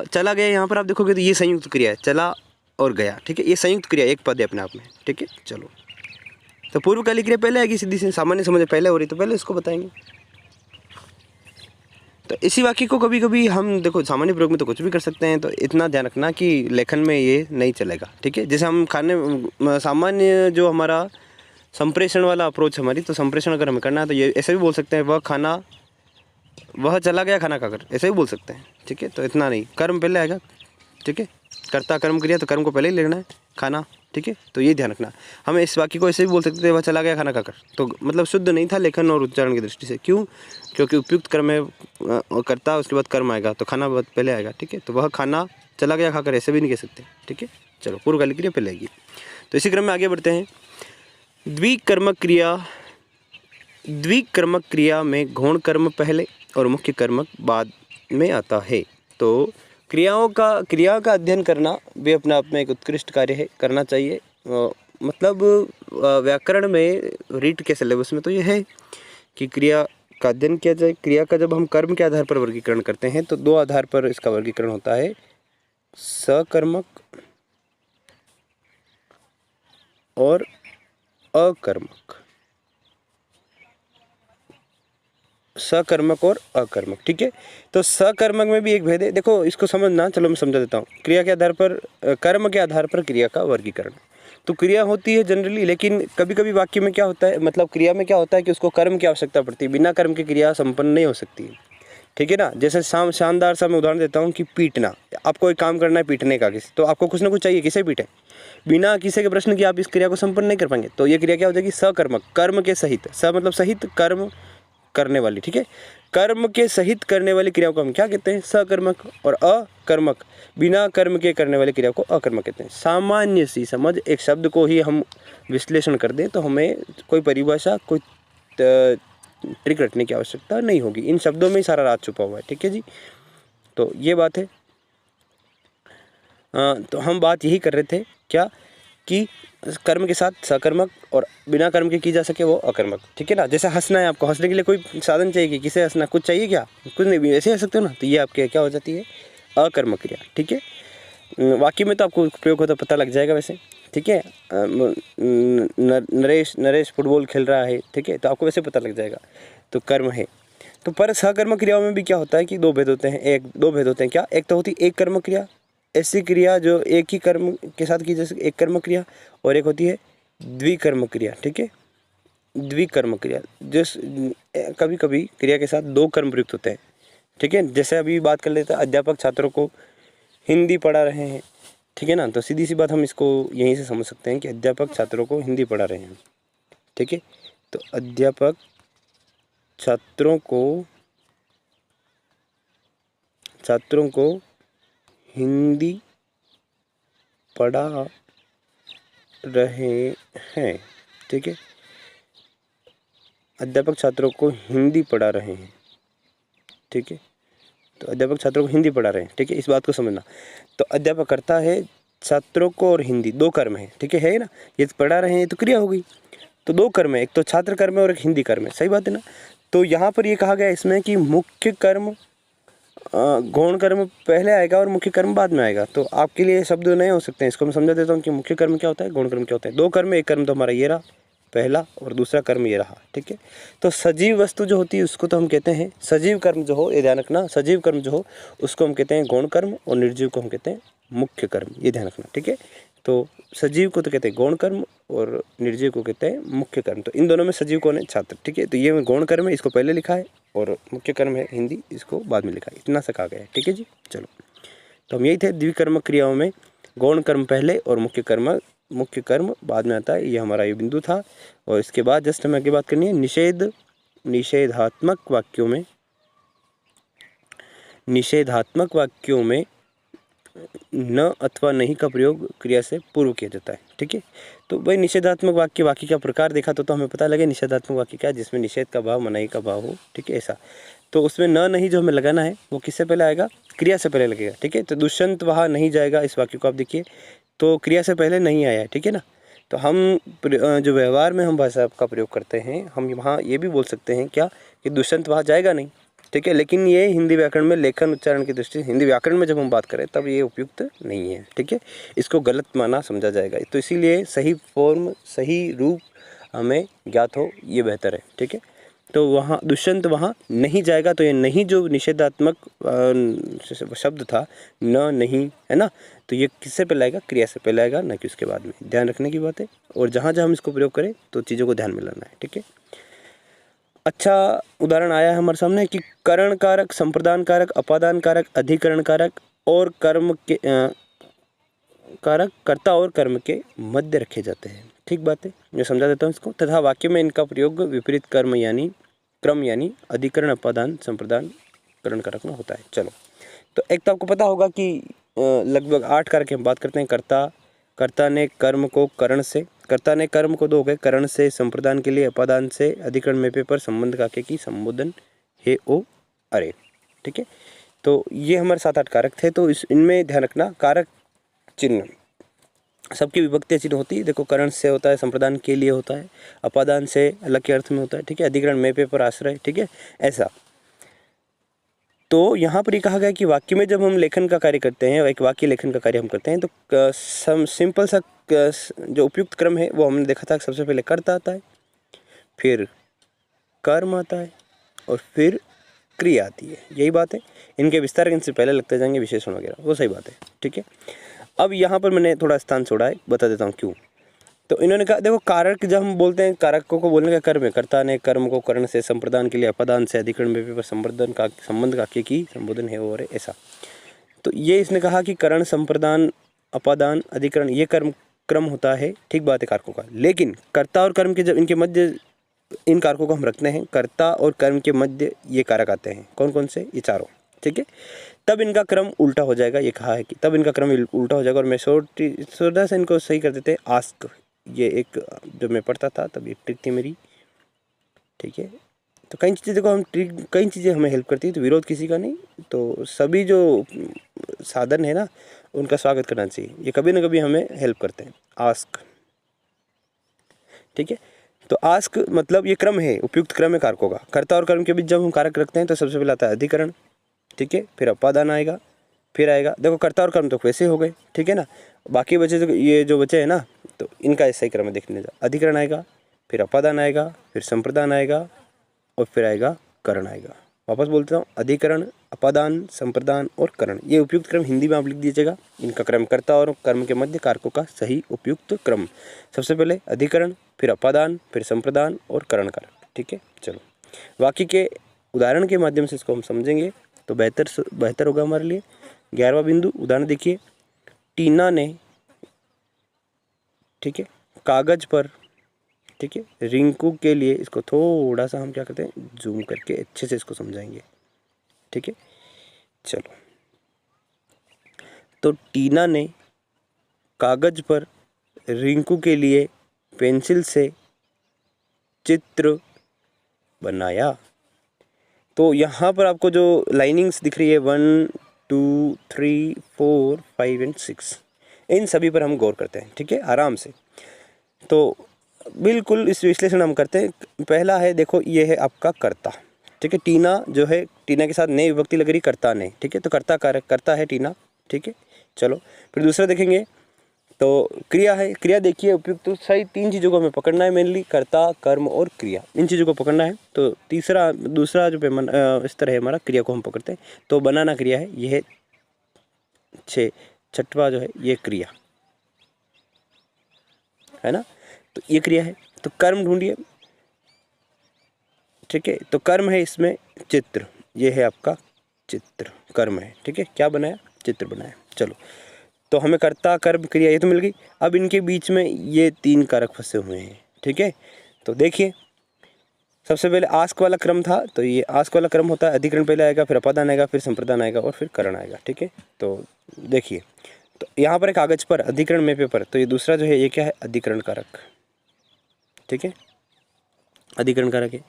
चला गया, यहाँ पर आप देखोगे तो ये संयुक्त क्रिया है, चला और गया। ठीक है, ये संयुक्त क्रिया, एक पद है अपने आप में। ठीक है, चलो, तो पूर्वकालिक क्रिया पहले आएगी, सीधी से सामान्य समझ पहले हो रही, तो पहले इसको बताएंगे। तो इसी वाक्य को कभी कभी हम देखो सामान्य प्रयोग में तो कुछ भी कर सकते हैं, तो इतना ध्यान रखना कि लेखन में ये नहीं चलेगा। ठीक है, जैसे हम खाने सामान्य जो हमारा संप्रेषण वाला अप्रोच हमारी, तो संप्रेषण अगर हमें करना है तो ये ऐसे भी बोल सकते हैं, वह चला गया खाना खाकर, ऐसे भी बोल सकते हैं। ठीक है, तो इतना नहीं, कर्म पहले आएगा। ठीक है, कर्ता कर्म क्रिया, तो कर्म को पहले ही लेना है, खाना। ठीक है, तो ये ध्यान रखना। हम इस वाक्य को ऐसे भी बोल सकते थे, वह चला गया खाना खाकर, तो मतलब शुद्ध नहीं था लेखन और उच्चारण की दृष्टि से। क्यों? क्योंकि उपयुक्त कर्म है, कर्ता, उसके बाद कर्म आएगा, तो खाना पहले आएगा। ठीक है, तो वह खाना चला गया खाकर, ऐसे भी नहीं कह सकते। ठीक है, चलो, पूर्वकालिक क्रिया पहले आएगी। तो इसी क्रम में आगे बढ़ते हैं। द्विकर्मक क्रिया में गौण कर्म पहले और मुख्य कर्मक बाद में आता है। तो क्रिया का अध्ययन करना भी अपने आप में एक उत्कृष्ट कार्य है, करना चाहिए। मतलब व्याकरण में रीट के सिलेबस में तो ये है कि क्रिया का अध्ययन किया जाए। क्रिया का जब हम कर्म के आधार पर वर्गीकरण करते हैं, तो दो आधार पर इसका वर्गीकरण होता है, सकर्मक और अकर्मक। सकर्मक और अकर्मक। ठीक है, तो सकर्मक में भी एक भेद है, देखो इसको समझना। चलो मैं समझा देता हूँ। क्रिया के आधार पर, कर्म के आधार पर क्रिया का वर्गीकरण। तो क्रिया होती है जनरली, लेकिन कभी कभी वाक्य में क्या होता है, मतलब क्रिया में क्या होता है कि उसको कर्म की आवश्यकता पड़ती है, बिना कर्म की क्रिया संपन्न नहीं हो सकती है। ठीक है ना, जैसे शानदार सा मैं उदाहरण देता हूँ कि पीटना। आपको एक काम करना है पीटने का, किसी, तो आपको कुछ ना कुछ चाहिए, किसे पीटे? बिना किसी के प्रश्न की आप इस क्रिया को संपन्न नहीं कर पाएंगे। तो ये क्रिया क्या हो जाएगी? सकर्मक, कर्म के सहित, स मतलब सहित, कर्म करने वाली। ठीक है, कर्म के सहित करने वाली क्रिया को हम क्या कहते हैं? सकर्मक। और अकर्मक, बिना कर्म के करने वाली क्रिया को अकर्मक कहते हैं। सामान्य सी समझ, एक शब्द को ही हम विश्लेषण कर दें तो हमें कोई परिभाषा, कोई ट्रिक रटने की आवश्यकता नहीं होगी। इन शब्दों में ही सारा राज छुपा हुआ है। ठीक है जी, तो ये बात है। तो हम बात यही कर रहे थे क्या, कि कर्म के साथ सकर्मक और बिना कर्म के की जा सके वो अकर्मक। ठीक है ना, जैसे हंसना है, आपको हंसने के लिए कोई साधन चाहिए, कि किसे हंसना, कुछ चाहिए क्या? कुछ नहीं, भी ऐसे हंस सकते हो ना। तो ये आपके क्या हो जाती है? अकर्मक क्रिया। ठीक है, वाक्य में तो आपको प्रयोग होता पता लग जाएगा वैसे, ठीक है। नरेश फुटबॉल खेल रहा है, ठीक है, तो आपको वैसे पता लग जाएगा। तो कर्म है। तो पर सहकर्म क्रियाओं में भी क्या होता है कि दो भेद होते हैं। दो भेद होते हैं क्या, एक तो होती है एक कर्म क्रिया, ऐसी क्रिया जो एक ही कर्म के साथ की जैसे एक कर्म क्रिया, और एक होती है द्विकर्म क्रिया, ठीक है। द्विकर्म क्रिया जिस कभी कभी क्रिया के साथ दो कर्म प्रयुक्त होते हैं, ठीक है। जैसे अभी बात कर लेते हैं, अध्यापक छात्रों को हिंदी पढ़ा रहे हैं, ठीक है ना। तो सीधी सी बात हम इसको यहीं से समझ सकते हैं कि अध्यापक छात्रों को हिंदी पढ़ा रहे हैं, ठीक है। तो अध्यापक छात्रों को हिंदी पढ़ा रहे हैं, ठीक है। अध्यापक छात्रों को हिंदी पढ़ा रहे हैं, ठीक है। तो अध्यापक छात्रों को हिंदी पढ़ा रहे हैं, ठीक है, इस बात को समझना। तो अध्यापक करता है छात्रों को, और हिंदी दो कर्म है, ठीक है ना। ये पढ़ा रहे हैं तो क्रिया हो गई, तो दो कर्म है, एक तो छात्र कर्म है और एक हिंदी कर्म है, सही बात है ना। तो यहाँ पर ये कहा गया इसमें कि मुख्य कर्म गौण कर्म पहले आएगा और मुख्य कर्म बाद में आएगा। तो आपके लिए शब्द नए हो सकते हैं, इसको मैं समझा देता हूँ कि मुख्य कर्म क्या होता है, गौण कर्म क्या होता है। दो कर्म, एक कर्म तो हमारा ये रहा पहला, और दूसरा कर्म ये रहा, ठीक है। तो सजीव वस्तु जो होती है उसको तो हम कहते हैं सजीव कर्म जो हो, ये ध्यान रखना, सजीव कर्म जो हो उसको हम कहते हैं गौण कर्म, और निर्जीव को हम कहते हैं मुख्य कर्म, ये ध्यान रखना, ठीक है। तो सजीव को तो कहते हैं गौण कर्म और निर्जीव को कहते हैं मुख्य कर्म। तो इन दोनों में सजीव कौन है, छात्र, ठीक है। तो ये गौण कर्म है, इसको पहले लिखा है, और मुख्य कर्म है हिंदी, इसको बाद में लिखा है, इतना सा कहा गया है, ठीक है जी। चलो, तो हम यही थे, द्विकर्म क्रियाओं में गौण कर्म पहले और मुख्य कर्म बाद में आता है, ये हमारा ये बिंदु था। और इसके बाद जस्ट हमें आगे बात करनी है निषेधात्मक वाक्यों में न अथवा नहीं का प्रयोग क्रिया से पूर्व किया जाता है, ठीक है। तो भाई निषेधात्मक वाक्य का प्रकार देखा तो हमें पता लगे निषेधात्मक वाक्य क्या है, जिसमें निषेध का भाव मनाही का भाव हो, ठीक है, ऐसा। तो उसमें न नहीं जो हमें लगाना है वो किससे पहले आएगा, क्रिया से पहले लगेगा, ठीक है। तो दुष्यंत वहाँ नहीं जाएगा, इस वाक्य को आप देखिए, तो क्रिया से पहले नहीं आया है, ठीक है ना। तो हम जो व्यवहार में हम भाषा का प्रयोग करते हैं, हम वहाँ ये भी बोल सकते हैं क्या कि दुष्यंत वहाँ जाएगा नहीं, ठीक है। लेकिन ये हिंदी व्याकरण में लेखन उच्चारण की दृष्टि से, हिंदी व्याकरण में जब हम बात करें तब ये उपयुक्त नहीं है, ठीक है। इसको गलत माना समझा जाएगा। तो इसीलिए सही फॉर्म, सही रूप हमें ज्ञात हो, ये बेहतर है, ठीक है। तो वहाँ दुष्यंत वहाँ नहीं जाएगा, तो ये नहीं जो निषेधात्मक शब्द था, न नहीं, है ना। तो ये किससे पहले आएगा, क्रिया से पहले आएगा, न कि उसके बाद में। ध्यान रखने की बात है, और जहाँ जहाँ हम इसको प्रयोग करें तो चीज़ों को ध्यान में लाना है, ठीक है। अच्छा उदाहरण आया है हमारे सामने कि करण कारक, संप्रदान कारक, अपादान कारक, अधिकरण कारक और कर्म के कारक कर्ता और कर्म के मध्य रखे जाते हैं, ठीक बात है, मैं समझा देता हूँ इसको। तथा वाक्य में इनका प्रयोग विपरीत क्रम यानी अधिकरण, अपादान, संप्रदान, करण कारक में होता है। चलो, तो एक तो आपको पता होगा कि लगभग 8 कारक की हम बात करते हैं। कर्ता ने कर्म को करण से, कर्ता ने कर्म को दो गए करण से, संप्रदान के लिए अपादान से, अधिकरण में पे पर संबंध का के की संबोधन हे ओ अरे, ठीक है। तो ये हमारे 7-8 कारक थे। तो इनमें ध्यान रखना, कारक चिन्ह सबकी विभक्ति चिन्ह होती है। देखो, करण से होता है, संप्रदान के लिए होता है, अपादान से अलग के अर्थ में होता है, ठीक है, अधिकरण में पे पर आश्रय, ठीक है, ऐसा। तो यहाँ पर ये कहा गया कि वाक्य में जब हम लेखन का कार्य करते हैं, एक वाक्य लेखन का कार्य हम करते हैं, तो सिंपल सा जो उपयुक्त क्रम है वो हमने देखा था, सबसे पहले कर्ता आता है, फिर कर्म आता है, और फिर क्रिया आती है। यही बात है। इनके विस्तार इनसे पहले लगते जाएंगे विशेषण वगैरह, वो सही बात है, ठीक है। अब यहाँ पर मैंने थोड़ा स्थान छोड़ा है, बता देता हूँ क्यों। तो इन्होंने कहा, देखो, कारक जब हम बोलते हैं, कारकों को बोलने का कर्म है, कर्ता ने कर्म को करण से, संप्रदान के लिए अपादान से, अधिकरण में पर संबंधन का संबंध का के की संबोधन है और ऐसा। तो ये इसने कहा कि करण, संप्रदान, अपादान, अधिकरण, ये क्रम होता है, ठीक बात है, कारकों का। लेकिन कर्ता और कर्म के जब इनके मध्य इन कारकों को हम रखते हैं, कर्ता और कर्म के मध्य ये कारक आते हैं, कौन कौन से, ये चारों, ठीक है। तब इनका क्रम उल्टा हो जाएगा, ये कहा है कि तब इनका क्रम उल्टा हो जाएगा। और मैं थोड़ा सा इनको सही कर देते हैं। आस्क, ये एक जब मैं पढ़ता था तब ये ट्रिक थी मेरी, ठीक है। तो कई चीज़ें देखो, हम ट्रिक, कई चीज़ें हमें हेल्प करती है, तो विरोध किसी का नहीं। तो सभी जो साधन है ना, उनका स्वागत करना चाहिए, ये कभी ना कभी हमें हेल्प करते हैं। आस्क, ठीक है। तो आस्क मतलब ये क्रम है, उपयुक्त क्रम है कारकों का। कर्ता और कर्म के बीच जब हम कारक रखते हैं तो सबसे पहले आता है अधिकरण, ठीक है, फिर अपादान आएगा, फिर आएगा, देखो कर्ता और कर्म तो वैसे हो गए, ठीक है ना। बाकी बचे जो ये जो बचे हैं ना, तो इनका ऐसा ही क्रम है देखने जा। अधिकरण आएगा, फिर अपादान आएगा, फिर संप्रदान आएगा और फिर आएगा करण आएगा। वापस बोलता हूँ, अधिकरण, अपादान, संप्रदान और करण, ये उपयुक्त क्रम हिंदी में आप लिख दीजिएगा। इनका क्रम कर्ता और कर्म के मध्य कारकों का सही उपयुक्त क्रम। सबसे पहले अधिकरण, फिर अपादान, फिर संप्रदान और करण कारक, ठीक है। चलो वाक्य के उदाहरण के माध्यम से इसको हम समझेंगे तो बेहतर होगा हमारे लिए। 11वां बिंदु, उदाहरण देखिए। टीना ने, ठीक है, कागज पर, ठीक है, रिंकू के लिए, इसको थोड़ा सा हम क्या करते हैं, जूम करके अच्छे से इसको समझाएंगे, ठीक है। चलो, तो टीना ने कागज पर रिंकू के लिए पेंसिल से चित्र बनाया। तो यहाँ पर आपको जो लाइनिंग्स दिख रही है 1 2 3 4 5 एंड 6, इन सभी पर हम गौर करते हैं, ठीक है, आराम से। तो बिल्कुल इस विश्लेषण हम करते हैं। पहला है, देखो ये है आपका कर्ता, ठीक है। टीना जो है, टीना के साथ ने विभक्ति लग रही, कर्ता ने, ठीक है, तो कर्ता कारक कर्ता है टीना, ठीक है। चलो फिर दूसरा देखेंगे तो क्रिया है। क्रिया देखिए उपयुक्त, तो सही 3 चीज़ों को हमें पकड़ना है मेनली, कर्ता, कर्म और क्रिया, इन चीज़ों को पकड़ना है। तो दूसरा जो इस तरह है हमारा, क्रिया को हम पकड़ते हैं। तो बनाना क्रिया है, ये है 6, छठवा जो है ये क्रिया है ना, तो ये क्रिया है। तो कर्म ढूंढिए, ठीक है, तो कर्म है इसमें चित्र, ये है आपका चित्र, कर्म है, ठीक है। क्या बनाया, चित्र बनाया। चलो, तो हमें कर्ता, कर्म, क्रिया ये तो मिल गई। अब इनके बीच में ये 3 कारक फंसे हुए हैं, ठीक है। तो देखिए, सबसे पहले आस्क वाला क्रम था, तो ये आस्क वाला क्रम होता है, अधिकरण पहले आएगा, फिर अपादान आएगा, फिर संप्रदान आएगा और फिर करण आएगा, ठीक है। तो देखिए, तो यहाँ पर कागज पर, अधिकरण में पेपर, तो ये दूसरा जो है ये क्या है, अधिकरण कारक, ठीक है, अधिकरण कारक है।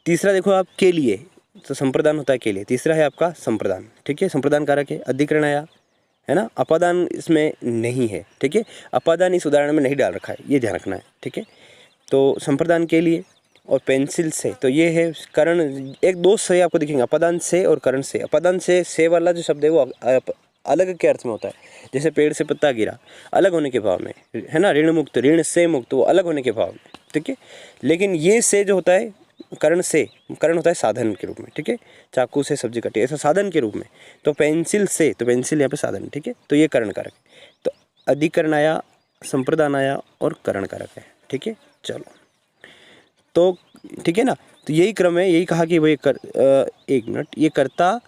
तीसरा देखो आप, के लिए, तो संप्रदान होता है के लिए, तीसरा है आपका संप्रदान, ठीक है, संप्रदान कारक है, अधिकरण आया, है ना। अपादान इसमें नहीं है, ठीक है, अपादान इस उदाहरण में नहीं डाल रखा है, ये ध्यान रखना है, ठीक है। तो संप्रदान के लिए और पेंसिल से, तो ये है करण। एक दो से आपको दिखेंगे, अपादान से और करण से। अपादान से वाला जो शब्द है वो अलग के अर्थ में होता है, जैसे पेड़ से पत्ता गिरा, अलग होने के भाव में, है ना। ऋण मुक्त, ऋण से मुक्त, वो अलग होने के भाव में, ठीक है। लेकिन ये से जो होता है, करण से, करण होता है साधन के रूप में, ठीक है, चाकू से सब्जी कटी, ऐसा साधन के रूप में। तो पेंसिल से, तो पेंसिल यहाँ पे साधन, ठीक है, तो ये करण कारक। तो अधिकरण आया, संप्रदान आया और करण कारक है, ठीक है। चलो, तो ठीक है ना, तो यही क्रम है, यही कहा कि भाई एक मिनट, ये कर्ता,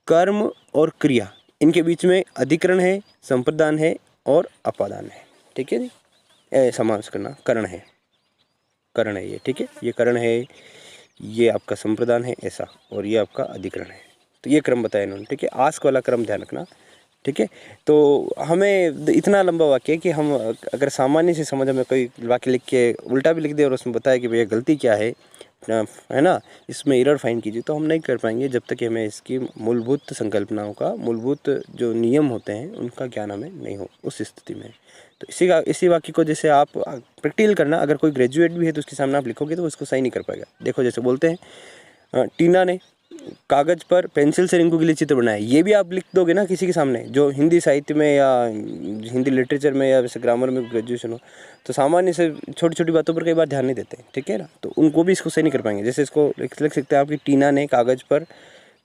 कर्म और क्रिया, इनके बीच में अधिकरण है, संप्रदान है और अपादान है, ठीक है जी। समास करना, करण है, करण है ये, ठीक है, ये करण है, ये आपका संप्रदान है ऐसा, और ये आपका अधिकरण है। तो ये क्रम बताया इन्होंने, ठीक है। आस्क वाला क्रम ध्यान रखना, ठीक है। तो हमें इतना लंबा वाक्य है कि हम अगर सामान्य से समझ में कोई वाक्य लिख के उल्टा भी लिख दे और उसमें बताया कि भैया गलती क्या है ना, इसमें एरर फाइंड कीजिए, तो हम नहीं कर पाएंगे जब तक कि हमें इसकी मूलभूत संकल्पनाओं का, मूलभूत जो नियम होते हैं उनका ज्ञान हमें नहीं हो उस स्थिति में। तो इसी वाक्य को जैसे आप प्रैक्टिकल करना, अगर कोई ग्रेजुएट भी है तो उसके सामने आप लिखोगे तो उसको सही नहीं कर पाएगा। देखो जैसे बोलते हैं, टीना ने कागज पर पेंसिल से रिंकू के लिए चित्र बनाया, ये भी आप लिख दोगे ना किसी के सामने, जो हिंदी साहित्य में या हिंदी लिटरेचर में या वैसे ग्रामर में ग्रेजुएशन हो, तो सामान्य से छोटी छोटी बातों पर कई बार ध्यान नहीं देते, ठीक है ना। तो उनको भी इसको सही नहीं कर पाएंगे। जैसे इसको लिख सकते हैं आप कि टीना ने कागज पर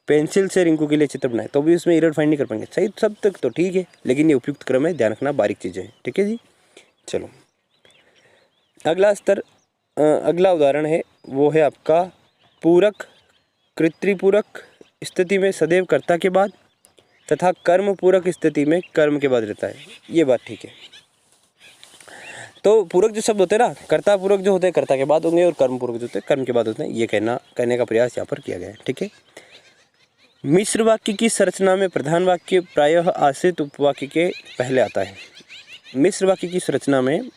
पेंसिल से रिंकू के लिए चित्र बनाए, तो भी उसमें एरर फाइंड नहीं कर पाएंगे। सही सब तक तो ठीक है, लेकिन ये उपयुक्त क्रम है, ध्यान रखना, बारीक चीज़ें हैं, ठीक है जी। चलो, अगला उदाहरण है, वो है आपका पूरक। कृत्रिपूरक स्थिति में सदैव कर्ता के बाद तथा कर्म पूरक स्थिति में कर्म के बाद रहता है, ये बात ठीक है। तो पूरक जो शब्द होते हैं ना, कर्ता पूरक जो होते हैं कर्ता के बाद होंगे और कर्म पूरक जो होते हैं कर्म के बाद होते हैं, ये कहने का प्रयास यहाँ पर किया गया है, ठीक है। मिश्र वाक्य की संरचना में प्रधान वाक्य प्रायः आश्रित उपवाक्य के पहले आता है। मिश्र वाक्य की संरचना में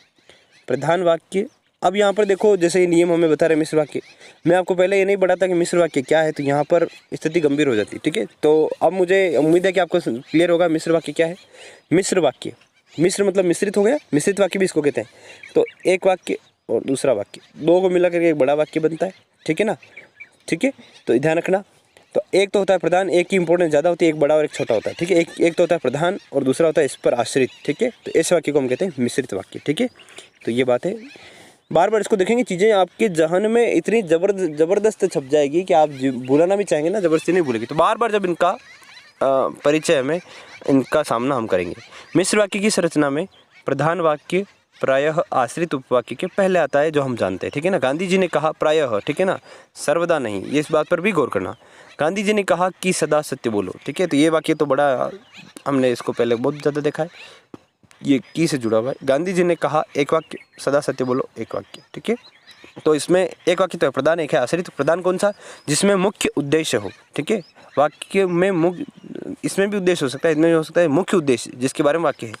प्रधान वाक्य, अब यहाँ पर देखो जैसे ये नियम हमें बता रहे मिश्र वाक्य, मैं आपको पहले ये नहीं बताता कि मिश्र वाक्य क्या है, तो यहाँ पर स्थिति गंभीर हो जाती है, ठीक है। तो अब मुझे उम्मीद है कि आपको क्लियर होगा मिश्र वाक्य क्या है। मिश्र वाक्य, मिश्र मतलब मिश्रित हो गया, मिश्रित वाक्य भी इसको कहते हैं। तो एक वाक्य और दूसरा वाक्य, दो को मिला करके एक बड़ा वाक्य बनता है, ठीक है ना, ठीक है। तो ध्यान रखना, तो एक तो होता है प्रधान, एक की इंपॉर्टेंस ज़्यादा होती है, एक बड़ा और एक छोटा होता है, ठीक है। एक तो होता है प्रधान और दूसरा होता है इस पर आश्रित, ठीक है। तो इस वाक्य को हम कहते हैं मिश्रित वाक्य, ठीक है। तो ये बात है, बार बार इसको देखेंगे, चीज़ें आपके जहन में इतनी ज़बरदस्त छप जाएगी कि आप भूलाना भी चाहेंगे ना, ज़बरदस्ती नहीं भूलेगी। तो बार बार जब इनका परिचय में इनका सामना हम करेंगे। मिश्र वाक्य की संरचना में प्रधान वाक्य प्रायः आश्रित उपवाक्य के पहले आता है, जो हम जानते हैं, ठीक है ना। गांधी जी ने कहा प्रायः, ठीक है ना, सर्वदा नहीं, ये इस बात पर भी गौर करना। गांधी जी ने कहा कि सदा सत्य बोलो, ठीक है। तो ये वाक्य तो बड़ा, हमने इसको पहले बहुत ज़्यादा देखा है, ये की से जुड़ा हुआ है। गांधी जी ने कहा, एक वाक्य, सदा सत्य बोलो, एक वाक्य, ठीक है। तो इसमें एक वाक्य तो है प्रधान, एक है आश्रित। प्रधान कौन सा? जिसमें मुख्य उद्देश्य हो, ठीक है। वाक्य में मुख्य, इसमें भी उद्देश्य हो सकता है, इसमें भी हो सकता है, मुख्य उद्देश्य जिसके बारे में वाक्य है,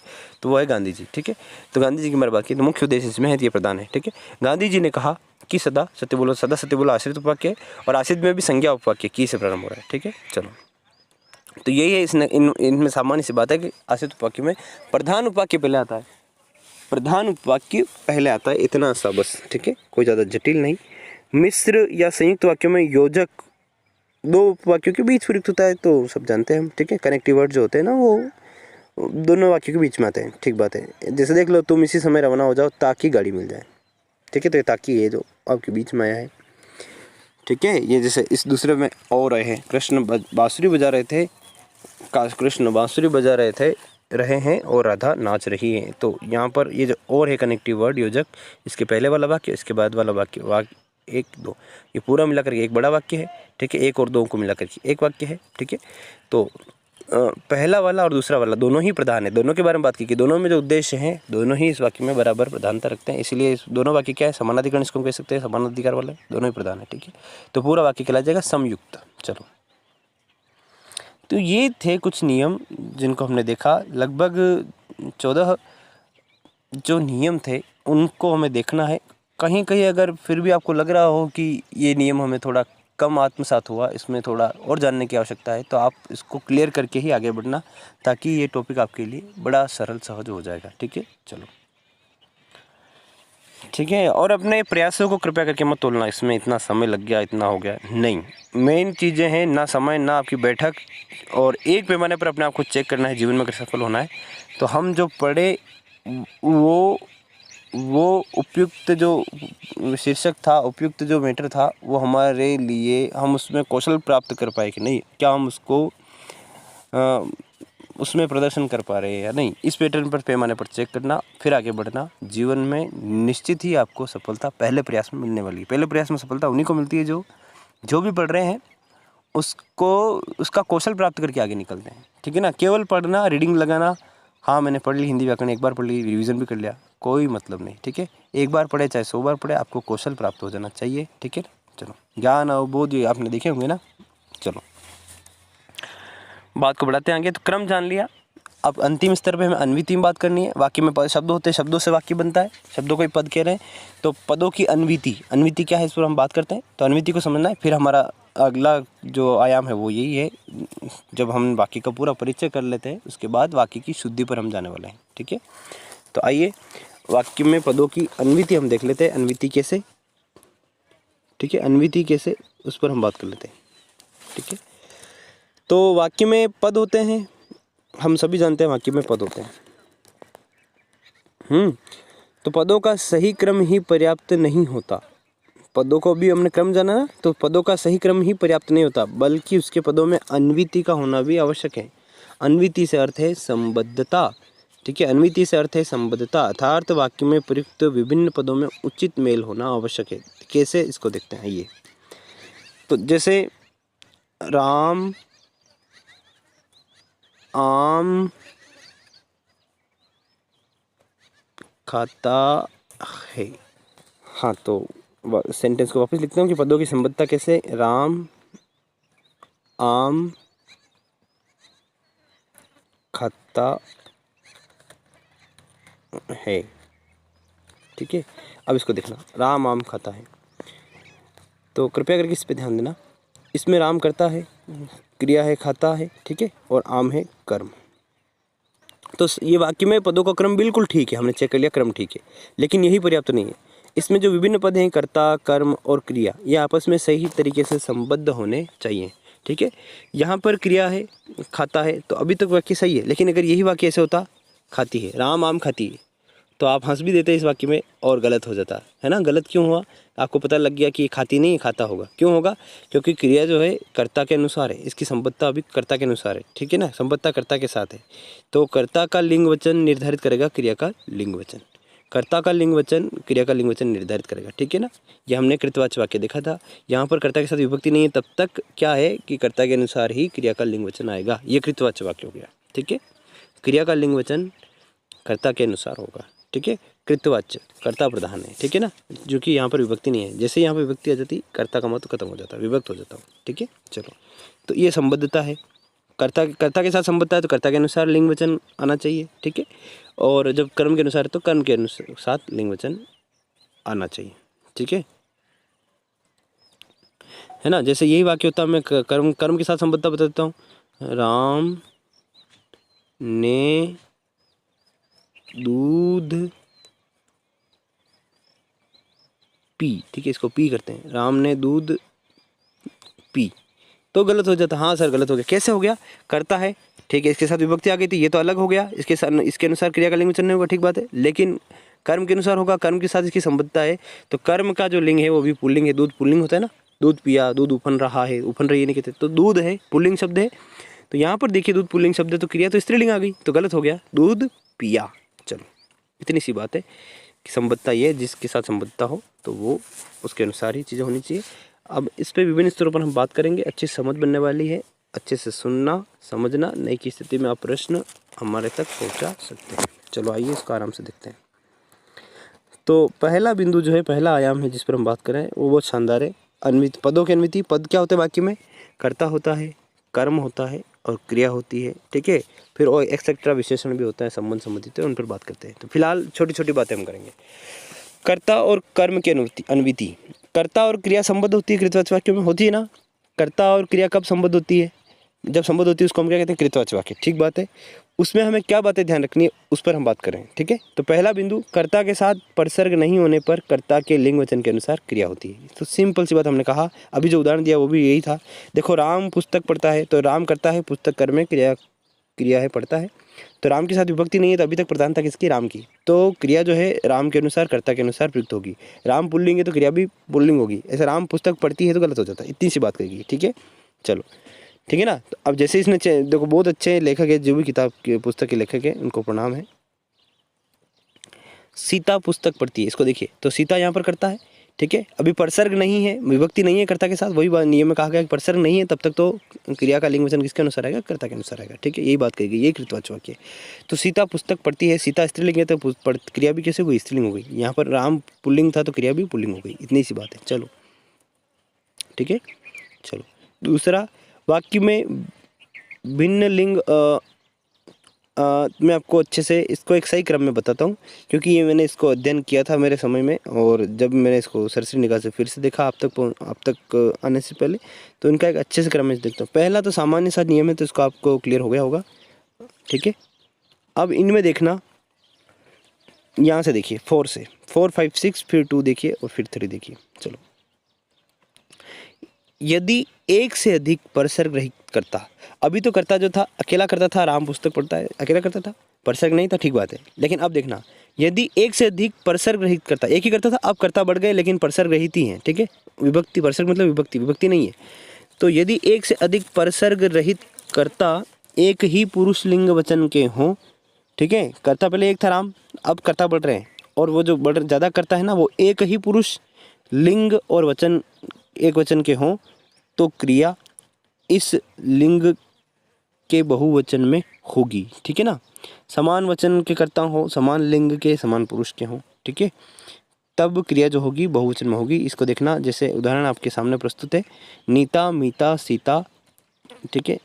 तो वो है गांधी जी, ठीक है। तो गांधी जी की मेरे बात की, तो मुख्य उद्देश्य इसमें है, ये प्रधान है, ठीक है। गांधी जी ने कहा कि सदा सत्य बोलो, सदा सत्य बोलो आश्रित उपवाक्य है, और आश्रित में भी संज्ञा उपवाक्य की से प्रारंभ हो रहा है, ठीक है। चलो, तो यही है इसने इनमें सामान्य सी बात है कि आश्रित उपवाक्य में प्रधान उपवाक्य पहले आता है, प्रधान उपवाक्य पहले आता है, इतना सा बस, ठीक है, कोई ज़्यादा जटिल नहीं। मिश्र या संयुक्त वाक्यों में योजक दो उपवाक्यों के बीच प्रयुक्त होता है, तो सब जानते हैं हम, ठीक है। कनेक्टिव वर्ड जो होते हैं ना, वो दोनों वाक्यों के बीच में आते हैं, ठीक बात है। जैसे देख लो, तुम इसी समय रवाना हो जाओ ताकि गाड़ी मिल जाए, ठीक है। तो ये ताकि है जो आपके बीच में आया है, ठीक है। ये जैसे इस दूसरे में और रहे हैं, कृष्ण बांसुरी बजा रहे थे, कृष्ण बांसुरी बजा रहे हैं और राधा नाच रही है। तो यहाँ पर ये जो और है कनेक्टिव वर्ड योजक, इसके पहले वाला वाक्य, इसके बाद वाला वाक्य एक दो, ये पूरा मिलाकर के एक बड़ा वाक्य है, ठीक है। एक और दो को मिलाकर के एक वाक्य है, ठीक है। तो पहला वाला और दूसरा वाला दोनों ही प्रधान है, दोनों के बारे में बात की कि दोनों में जो उद्देश्य हैं दोनों ही इस वाक्य में बराबर प्रधानता रखते हैं, इसीलिए इस दोनों वाक्य क्या है, समानाधिकरण इसको कह सकते हैं, समानाधिकार वाले दोनों ही प्रधान है, ठीक है। तो पूरा वाक्य कहला जाएगा संयुक्त। चलो, तो ये थे कुछ नियम जिनको हमने देखा, लगभग 14 जो नियम थे उनको हमें देखना है। कहीं कहीं अगर फिर भी आपको लग रहा हो कि ये नियम हमें थोड़ा कम आत्मसात हुआ, इसमें थोड़ा और जानने की आवश्यकता है, तो आप इसको क्लियर करके ही आगे बढ़ना, ताकि ये टॉपिक आपके लिए बड़ा सरल सहज हो जाएगा, ठीक है। चलो, ठीक है। और अपने प्रयासों को कृपया करके मत तोलना, इसमें इतना समय लग गया, इतना हो गया, नहीं। मेन चीज़ें हैं ना समय, ना आपकी बैठक, और एक पैमाने पर अपने आप को चेक करना है जीवन में अगर सफल होना है। तो हम जो पढ़े वो उपयुक्त जो शीर्षक था, उपयुक्त जो मैटर था, वो हमारे लिए, हम उसमें कौशल प्राप्त कर पाए कि नहीं, क्या हम उसको उसमें प्रदर्शन कर पा रहे हैं या नहीं, इस पैटर्न पर पैमाने पर चेक करना, फिर आगे बढ़ना। जीवन में निश्चित ही आपको सफलता पहले प्रयास में मिलने वाली है। पहले प्रयास में सफलता उन्हीं को मिलती है जो भी पढ़ रहे हैं उसको उसका कौशल प्राप्त करके आगे निकलते हैं, ठीक है ना। केवल पढ़ना, रीडिंग लगाना, हाँ मैंने पढ़ ली हिंदी व्याकरण, एक बार पढ़ ली, रिवीजन भी कर लिया, कोई मतलब नहीं, ठीक है। एक बार पढ़े चाहे 100 बार पढ़े, आपको कौशल प्राप्त हो जाना चाहिए, ठीक है। चलो, ज्ञान अवबोध ये आपने देखे होंगे ना। चलो, बात को बढ़ाते आगे। तो क्रम जान लिया, अब अंतिम स्तर पे हमें अन्विति में बात करनी है। वाक्य में शब्द होते हैं, शब्दों से वाक्य बनता है, शब्दों को ही पद कह रहे हैं, तो पदों की अन्विति क्या है, इस पर हम बात करते हैं। तो अन्विति को समझना है, फिर हमारा अगला जो आयाम है वो यही है, जब हम वाक्य का पूरा परिचय कर लेते हैं उसके बाद वाक्य की शुद्धि पर हम जाने वाले हैं, ठीक है। तो आइए वाक्य में पदों की अन्विति हम देख लेते हैं, अन्विति कैसे, ठीक है, अन्विति कैसे, उस पर हम बात कर लेते हैं, ठीक है। तो वाक्य में पद होते हैं, हम सभी जानते हैं वाक्य में पद होते हैं। तो पदों का सही क्रम ही पर्याप्त नहीं होता, पदों को भी हमने क्रम जाना ना, तो पदों का सही क्रम ही पर्याप्त नहीं होता, बल्कि उसके पदों में अन्विति का होना भी आवश्यक है। अन्विति से अर्थ है संबद्धता, ठीक है। अन्विति से अर्थ है संबद्धता, अर्थात वाक्य में प्रयुक्त विभिन्न पदों में उचित मेल होना आवश्यक है। कैसे, इसको देखते हैं। ये तो जैसे राम आम खाता है, हाँ, तो सेंटेंस को वापस लिखते हैं कि पदों की संबद्धता कैसे, राम आम खाता है, ठीक है। अब इसको देखना, राम आम खाता है, तो कृपया करके इस पे ध्यान देना। इसमें राम करता है, क्रिया है खाता है, ठीक है, और आम है कर्म। तो ये वाक्य में पदों का क्रम बिल्कुल ठीक है, हमने चेक कर लिया, क्रम ठीक है, लेकिन यही पर्याप्त नहीं है। इसमें जो विभिन्न पद हैं, कर्ता, कर्म और क्रिया, ये आपस में सही तरीके से संबद्ध होने चाहिए। ठीक है। यहाँ पर क्रिया है खाता है, तो अभी तक वाक्य सही है। लेकिन अगर यही वाक्य ऐसे होता खाती है, राम आम खाती है, तो आप हंस भी देते इस वाक्य में और गलत हो जाता है ना। गलत क्यों हुआ? आपको पता लग गया कि ये खाती नहीं खाता होगा। क्यों होगा? क्योंकि क्रिया जो है कर्ता के अनुसार है, इसकी संबद्धता अभी कर्ता के अनुसार है, ठीक है ना। संबद्धता कर्ता के साथ है, तो कर्ता का लिंग वचन निर्धारित करेगा क्रिया का लिंग वचन, कर्ता का लिंग वचन क्रिया का लिंग वचन निर्धारित करेगा, ठीक है ना। ये हमने कृतवाच्य वाक्य देखा था। यहाँ पर कर्ता के साथ विभक्ति नहीं है, तब तक क्या है कि कर्ता के अनुसार ही क्रिया का लिंग वचन आएगा। ये कृतवाच्य वाक्य हो गया, ठीक है। क्रिया का लिंग वचन कर्ता के अनुसार होगा, ठीक है। कृतवाच्य कर्ता प्रधान है, ठीक है ना, जो कि यहाँ पर विभक्ति नहीं है। जैसे यहाँ पर विभक्ति आ जाती, कर्ता का महत्व खत्म हो जाता, विभक्त हो जाता, ठीक है। चलो, तो ये संबद्धता है, कर्ता के साथ संबद्धता है, तो कर्ता के अनुसार लिंग वचन आना चाहिए, ठीक है। और जब कर्म के अनुसार है तो कर्म के साथ लिंग वचन आना चाहिए, ठीक है ना। जैसे यही वाक्य होता है, मैं कर्म के साथ संबद्धता बता देता हूँ। राम ने दूध पी, ठीक है, इसको पी करते हैं, राम ने दूध पी, तो गलत हो जाता। हाँ सर गलत हो गया। कैसे हो गया? कर्ता है, ठीक है, इसके साथ विभक्ति आ गई थी, ये तो अलग हो गया, इसके अनुसार क्रिया का लिंग वचन नहीं होगा, ठीक बात है। लेकिन कर्म के अनुसार होगा, कर्म के साथ इसकी संबद्धता है, तो कर्म का जो लिंग है वो भी पुल्लिंग है। दूध पुल्लिंग होता है ना, दूध पिया, दूध उफन रहा है, उफन रही नहीं कहते, तो दूध है पुल्लिंग शब्द है। तो यहाँ पर देखिए दूध पुल्लिंग शब्द है, तो क्रिया तो स्त्रीलिंग आ गई, तो गलत हो गया, दूध पिया। चलो, इतनी सी बात है कि संबद्धता ये जिसके साथ संबद्धता हो तो वो उसके अनुसार ही चीज़ें होनी चाहिए। अब इस पर विभिन्न स्तरों पर हम बात करेंगे, अच्छी समझ बनने वाली है, अच्छे से सुनना समझना, नहीं की स्थिति में आप प्रश्न हमारे तक पहुंचा सकते हैं। चलो आइए इसको आराम से देखते हैं। तो पहला बिंदु जो है, पहला आयाम है जिस पर हम बात कर रहे हैं, वो बहुत शानदार है। अन्वित पदों की अन्विति। पद क्या होते हैं वाक्य में? कर्ता होता है, कर्म होता है और क्रिया होती है, ठीक है। फिर और एक्सेट्रा विशेषण भी होता है, संबंध संबंधित है, उन पर बात करते हैं। तो फिलहाल छोटी छोटी बातें हम करेंगे। कर्ता और कर्म की अन्विति। कर्ता और क्रिया संबद्ध होती है, कृतवाच्य वाक्य में होती है ना। कर्ता और क्रिया कब संबद्ध होती है? जब संबद्ध होती है उसको हम क्या कहते हैं? कृतवाच्य वाक्य, ठीक बात है। उसमें हमें क्या बातें ध्यान रखनी है उस पर हम बात करें, ठीक है। तो पहला बिंदु, कर्ता के साथ परसर्ग नहीं होने पर कर्ता के लिंग वचन के अनुसार क्रिया होती है। तो सिंपल सी बात हमने कहा, अभी जो उदाहरण दिया वो भी यही था। देखो, राम पुस्तक पढ़ता है, तो राम करता है, पुस्तक कर्म में क्रिया है पढ़ता है, तो राम के साथ विभक्ति नहीं है, तो अभी तक प्रधानता किसकी? राम की। तो क्रिया जो है राम के अनुसार कर्ता के अनुसार प्रयुक्त होगी। राम पुल्लिंग है तो क्रिया भी पुल्लिंग होगी। ऐसे राम पुस्तक पढ़ती है तो गलत हो जाता है। इतनी सी बात करेगी, ठीक है। चलो, ठीक है ना। तो अब जैसे इसने देखो, बहुत अच्छे लेखक है, जो भी किताब के पुस्तक के लेखक है उनको प्रणाम है। सीता पुस्तक पढ़ती है, इसको देखिए, तो सीता यहाँ पर करता है, ठीक है। अभी परसर्ग नहीं है, विभक्ति नहीं है कर्ता के साथ, वही बात नियम में कहा गया कि परसर्ग नहीं है, तब तक तो क्रिया का लिंग वचन किसके अनुसार आएगा? कर्ता के अनुसार आएगा, ठीक है। यही बात कही गई, यही कृतवाच्य वाक्य। तो सीता पुस्तक पढ़ती है, सीता स्त्रीलिंग है, तो क्रिया भी कैसे हुई? स्त्रीलिंग हो गई। यहाँ पर राम पुल्लिंग था तो क्रिया भी पुल्लिंग हो गई। इतनी सी बात है, चलो, ठीक है। चलो, दूसरा, वाक्य में भिन्न लिंग मैं आपको अच्छे से इसको एक सही क्रम में बताता हूँ, क्योंकि ये मैंने इसको अध्ययन किया था मेरे समय में, और जब मैंने इसको सरसरी निगाह से फिर से देखा आप तक आने से पहले, तो इनका एक अच्छे से क्रम में देखता हूँ। पहला तो सामान्य सा नियम है, तो इसको आपको क्लियर हो गया होगा, ठीक है। अब इनमें देखना, यहाँ से देखिए 4 से 4, 5, 6, फिर 2 देखिए और फिर 3 देखिए। चलो, यदि एक से अधिक परसर्ग रहित कर्ता, अभी तो कर्ता जो था अकेला करता था, राम पुस्तक पढ़ता है, अकेला करता था, परसर्ग नहीं था, ठीक बात है। लेकिन अब देखना, यदि एक से अधिक परसर्ग रहित कर्ता, एक ही करता था, अब कर्ता बढ़ गए लेकिन परसर्ग रहित ही हैं, ठीक है। विभक्ति, परसर्ग मतलब विभक्ति नहीं है। तो यदि एक से अधिक परसर्ग रहित कर्ता एक ही पुरुष लिंग वचन के हों, ठीक है। कर्ता पहले एक था राम, अब कर्ता बढ़ रहे हैं, और वो जो बढ़ ज़्यादा करता है ना, वो एक ही पुरुष लिंग और वचन एक वचन के हों, तो क्रिया इस लिंग के बहुवचन में होगी, ठीक है ना। समान वचन के कर्ता हो, समान लिंग के, समान पुरुष के हों, ठीक है, तब क्रिया जो होगी बहुवचन में होगी। इसको देखना, जैसे उदाहरण आपके सामने प्रस्तुत है, नीता मीता सीता, ठीक है,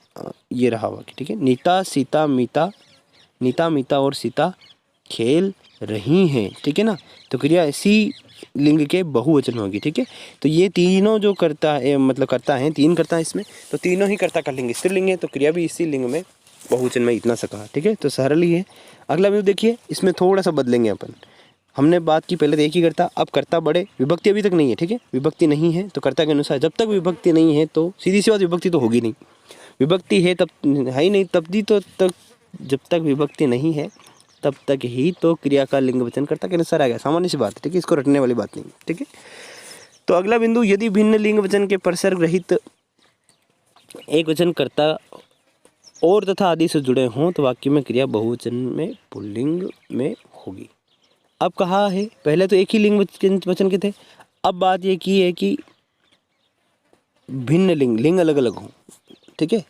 ये रहा वाक्य, ठीक है। नीता सीता मीता, नीता मीता और सीता खेल रही हैं, ठीक है ना। तो क्रिया इसी लिंग के बहुवचन में होगी, ठीक है। तो ये तीनों जो करता है, मतलब करता है, 3 करता है इसमें, तो तीनों ही कर्ता का लिंग स्त्रीलिंग है, तो क्रिया भी इसी लिंग में बहुवचन में, इतना सा कहा, ठीक है। तो सरल ही है। अगला बिंदु देखिए, इसमें थोड़ा सा बदलेंगे अपन, हमने बात की पहले तो एक ही कर्ता, अब कर्ता बढ़े, विभक्ति अभी तक नहीं है, ठीक है, विभक्ति नहीं है तो कर्ता के अनुसार, जब तक विभक्ति नहीं है तो सीधी सी बात विभक्ति तो होगी नहीं, विभक्ति है तब है ही नहीं, तब दी तो तक, जब तक विभक्ति नहीं है तब तक ही तो क्रिया का लिंग वचन कर्ता के अनुसार आएगा, सामान्य सी बात है, ठीक है, इसको रटने वाली बात नहीं, ठीक है। तो अगला बिंदु, यदि भिन्न लिंग वचन के परसर्ग रहित एक वचन कर्ता और तथा आदि से जुड़े हों तो वाक्य में क्रिया बहुवचन में पुल्लिंग में होगी। अब कहा है, पहले तो एक ही लिंग वचन के थे, अब बात ये की है कि भिन्न लिंग अलग अलग हों, ठीक है,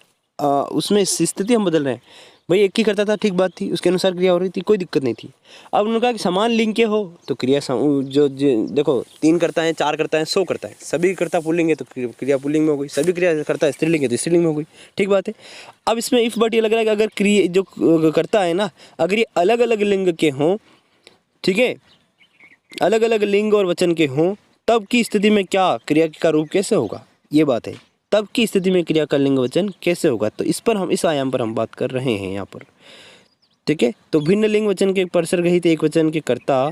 उसमें स्थिति हम बदल रहे हैं। भाई एक ही करता था, ठीक बात थी, उसके अनुसार क्रिया हो रही थी, कोई दिक्कत नहीं थी। अब उन्होंने कहा कि समान लिंग के हो तो क्रिया जो देखो 3 करता है, 4 करता है, 100 करता है, सभी करता पुल्लिंग है तो क्रिया पुल्लिंग में हो गई, सभी क्रिया करता है स्त्रीलिंग है तो स्त्रीलिंग में हो गई, ठीक बात है। अब इसमें इफ बट ये लग रहा है कि अगर क्रिया जो करता है ना, अगर ये अलग अलग लिंग के हों, ठीक है, अलग अलग लिंग और वचन के हों, तब की स्थिति में क्या क्रिया का रूप कैसे होगा, ये बात है, तब की स्थिति में क्रिया का लिंग वचन कैसे होगा। तो इस पर हम, इस आयाम पर हम बात कर रहे हैं यहाँ पर, ठीक है। तो भिन्न लिंग वचन के परसर्ग रहित एक वचन के कर्ता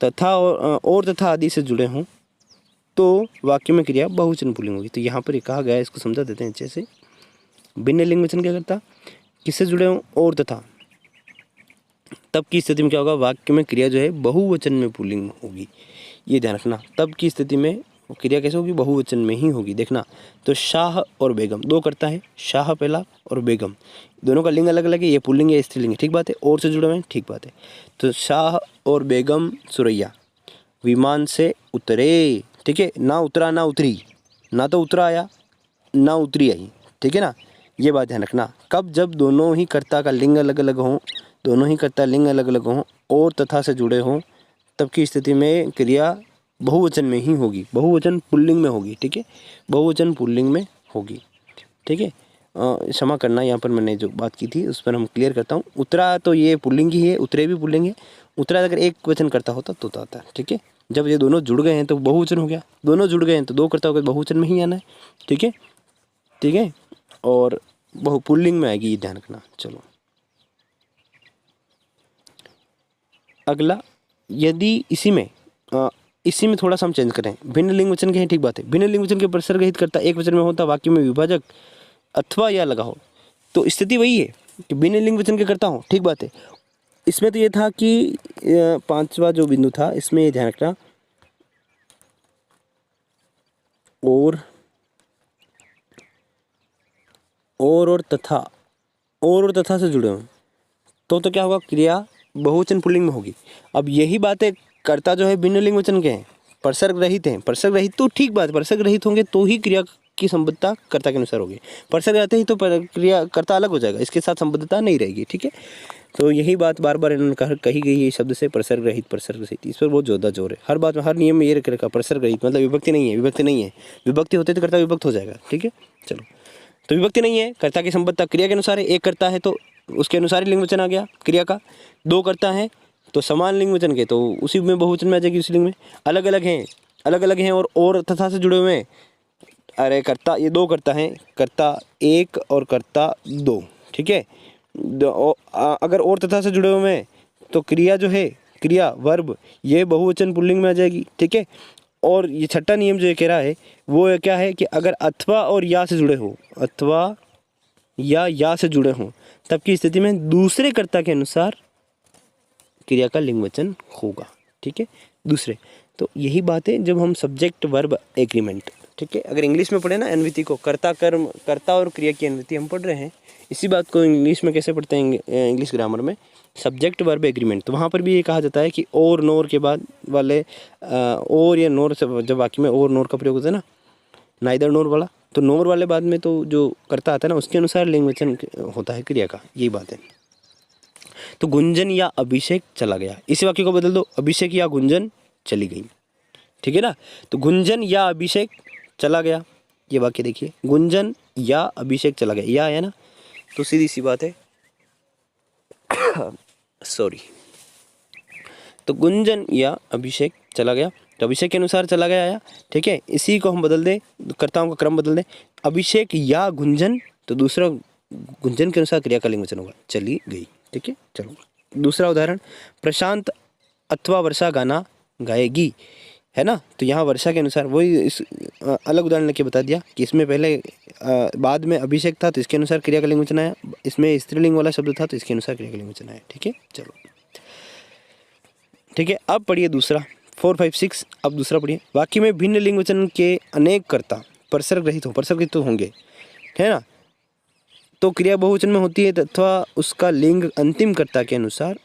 तथा और तथा आदि से जुड़े हों तो वाक्य में क्रिया बहुवचन पुल्लिंग होगी। तो यहाँ पर ये कहा गया है, इसको समझा देते हैं अच्छे से। भिन्न लिंग वचन के कर्ता किससे जुड़े हों, और तथा, तब की स्थिति में क्या होगा, वाक्य में क्रिया जो है बहुवचन में पुल्लिंग होगी, ये ध्यान रखना। तब की स्थिति में क्रिया कैसे होगी, बहुवचन में ही होगी। देखना, तो शाह और बेगम 2 करता है, शाह पहला और बेगम, दोनों का लिंग अलग अलग है, ये पुल्लिंग है, स्त्रीलिंग है, ठीक बात है, और से जुड़े हुए हैं, ठीक बात है। तो शाह और बेगम सुरैया विमान से उतरे, ठीक है, ना उतरा ना उतरी, ना तो उतरा आया ना उतरी आई, ठीक है ना, ये बात ध्यान रखना। कब, जब दोनों ही कर्ता का लिंग अलग अलग हों, दोनों ही कर्ता लिंग अलग अलग हों और तथा से जुड़े हों, तब की स्थिति में क्रिया बहुवचन में ही होगी, बहुवचन पुल्लिंग में होगी, ठीक है, बहुवचन पुल्लिंग में होगी, ठीक है। क्षमा करना, यहाँ पर मैंने जो बात की थी उस पर हम क्लियर करता हूँ। उतरा तो ये पुल्लिंग ही है, उतरे भी पुल्लिंग है, उतरा अगर एक वचन करता होता तो आता है, ठीक है। जब ये दोनों जुड़ गए हैं तो बहुवचन हो गया, दोनों जुड़ गए हैं तो 2 करता होगा, बहुवचन में ही आना है, ठीक है, ठीक है, और पुल्लिंग में आएगी, ये ध्यान रखना। चलो अगला, यदि इसी में थोड़ा सा हम चेंज करें, भिन्न लिंग वचन के हैं, ठीक बात है, भिन्न लिंग वचन के परसर्ग रहित कर्ता एक वचन में होता, वाक्य में विभाजक अथवा या लगा हो, तो स्थिति वही है कि भिन्न लिंग वचन के कर्ता हो, ठीक बात है। इसमें तो ये था कि 5वां जो बिंदु था, इसमें ये ध्यान रखना, और तथा से जुड़े हों तो क्या होगा, क्रिया बहुवचन पुल्लिंग में होगी। अब यही बातें कर्ता जो है भिन्न लिंग वचन के हैं, परसर्ग रहित हैं, परसर्ग रहित तो ठीक बात, परसर्ग रहित होंगे तो ही क्रिया की संबद्धता कर्ता के अनुसार होगी, परसर्ग रहते ही तो क्रिया कर्ता अलग हो जाएगा, इसके साथ संबद्धता नहीं रहेगी, ठीक है। तो यही बात बार बार इन्होंने कही गई है शब्द से, परसर्ग रहित, इस पर बहुत ज़्यादा जोर है, हर बात में, हर नियम में ये रखा, परसर्ग रहित मतलब विभक्ति नहीं है, विभक्ति होते तो कर्ता विभक्त हो जाएगा, ठीक है। चलो, तो विभक्ति नहीं है, कर्ता की संबद्धता क्रिया के अनुसार है, एक करता है तो उसके अनुसार ही लिंग वचन आ गया क्रिया का, 2 करता है तो समान लिंग वचन के तो उसी में बहुवचन में आ जाएगी, उसी लिंग में। अलग अलग हैं और तथा से जुड़े हुए हैं, अरे कर्ता ये 2 करता है, कर्ता 1 और कर्ता 2, ठीक है। अगर और तथा से जुड़े हुए हैं तो क्रिया जो है, क्रिया वर्ब, ये बहुवचन पुल्लिंग में आ जाएगी, ठीक है। और ये छठा नियम जो ये कह रहा है वो क्या है कि अगर अथवा और या से जुड़े हो, अथवा या से जुड़े हों, तब की स्थिति में दूसरे कर्ता के अनुसार क्रिया का लिंग वचन होगा, ठीक है, दूसरे। तो यही बात है जब हम सब्जेक्ट वर्ब एग्रीमेंट, ठीक है, अगर इंग्लिश में पढ़े ना एनवीटी को, कर्ता कर्म, कर्ता और क्रिया की एनवीटी हम पढ़ रहे हैं, इसी बात को इंग्लिश में कैसे पढ़ते हैं, इंग्लिश ग्रामर में सब्जेक्ट वर्ब एग्रीमेंट। तो वहाँ पर भी ये कहा जाता है कि और नोर के बाद वाले और या नोर से, जब वाक्य में और नोर का प्रयोग होता है ना, नाइदर नोर वाला, तो नोर वाले बाद में तो जो कर्ता आता है ना, उसके अनुसार लिंग वचन होता है क्रिया का, यही बात है। तो गुंजन या अभिषेक चला गया, इसी वाक्य को बदल दो, अभिषेक या गुंजन चली गई, ठीक है ना। तो गुंजन या अभिषेक चला गया, ये वाक्य देखिए, गुंजन या अभिषेक चला गया, या है ना, तो सीधी सी बात है सॉरी, तो गुंजन या अभिषेक चला गया, तो अभिषेक के अनुसार चला गया आया, ठीक है। इसी को हम बदल दें, कर्ताओं का क्रम बदल दें, अभिषेक या गुंजन, तो दूसरा गुंजन के अनुसार क्रिया का लिंग वचन होगा, चली गई, ठीक है। चलो दूसरा उदाहरण, प्रशांत अथवा वर्षा गाना गाएगी, है ना। तो यहाँ वर्षा के अनुसार वही इस अलग उदाहरण लेके बता दिया कि इसमें पहले बाद में अभिषेक था तो इसके अनुसार क्रिया का लिंग वचन आया, इसमें स्त्रीलिंग वाला शब्द था तो इसके अनुसार क्रिया का लिंग वचन आया। ठीक है, चलो ठीक है। अब पढ़िए दूसरा 4, 5, 6। अब दूसरा पढ़िए। वाक्य में भिन्न लिंग वचन के अनेक कर्ता परसर्ग रहित हो, परसर्ग रहित तो होंगे, है ना, तो क्रिया बहुवचन में होती है अथवा उसका लिंग अंतिम कर्ता के अनुसार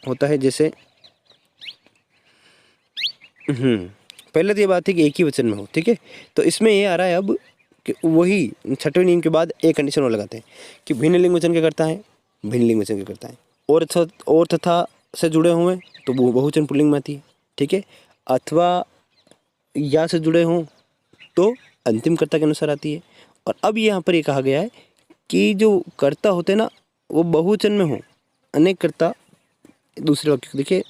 होता है। जैसे पहले तो ये बात है कि एक ही वचन में हो, ठीक है। तो इसमें ये आ रहा है अब कि वही छठवें नियम के बाद एक कंडीशन और लगाते हैं कि भिन्न लिंग वचन के करता है, भिन्न लिंग वचन के करता है, और तथा से जुड़े हुए तो बहुवचन पुल्लिंग में आती है, ठीक है। अथवा या से जुड़े हों तो अंतिम कर्ता के अनुसार आती है। और अब यहाँ पर ये कहा गया है कि जो कर्ता होते हैं ना वो बहुवचन में हो, अनेक कर्ता। दूसरे वाक्य को देखिए,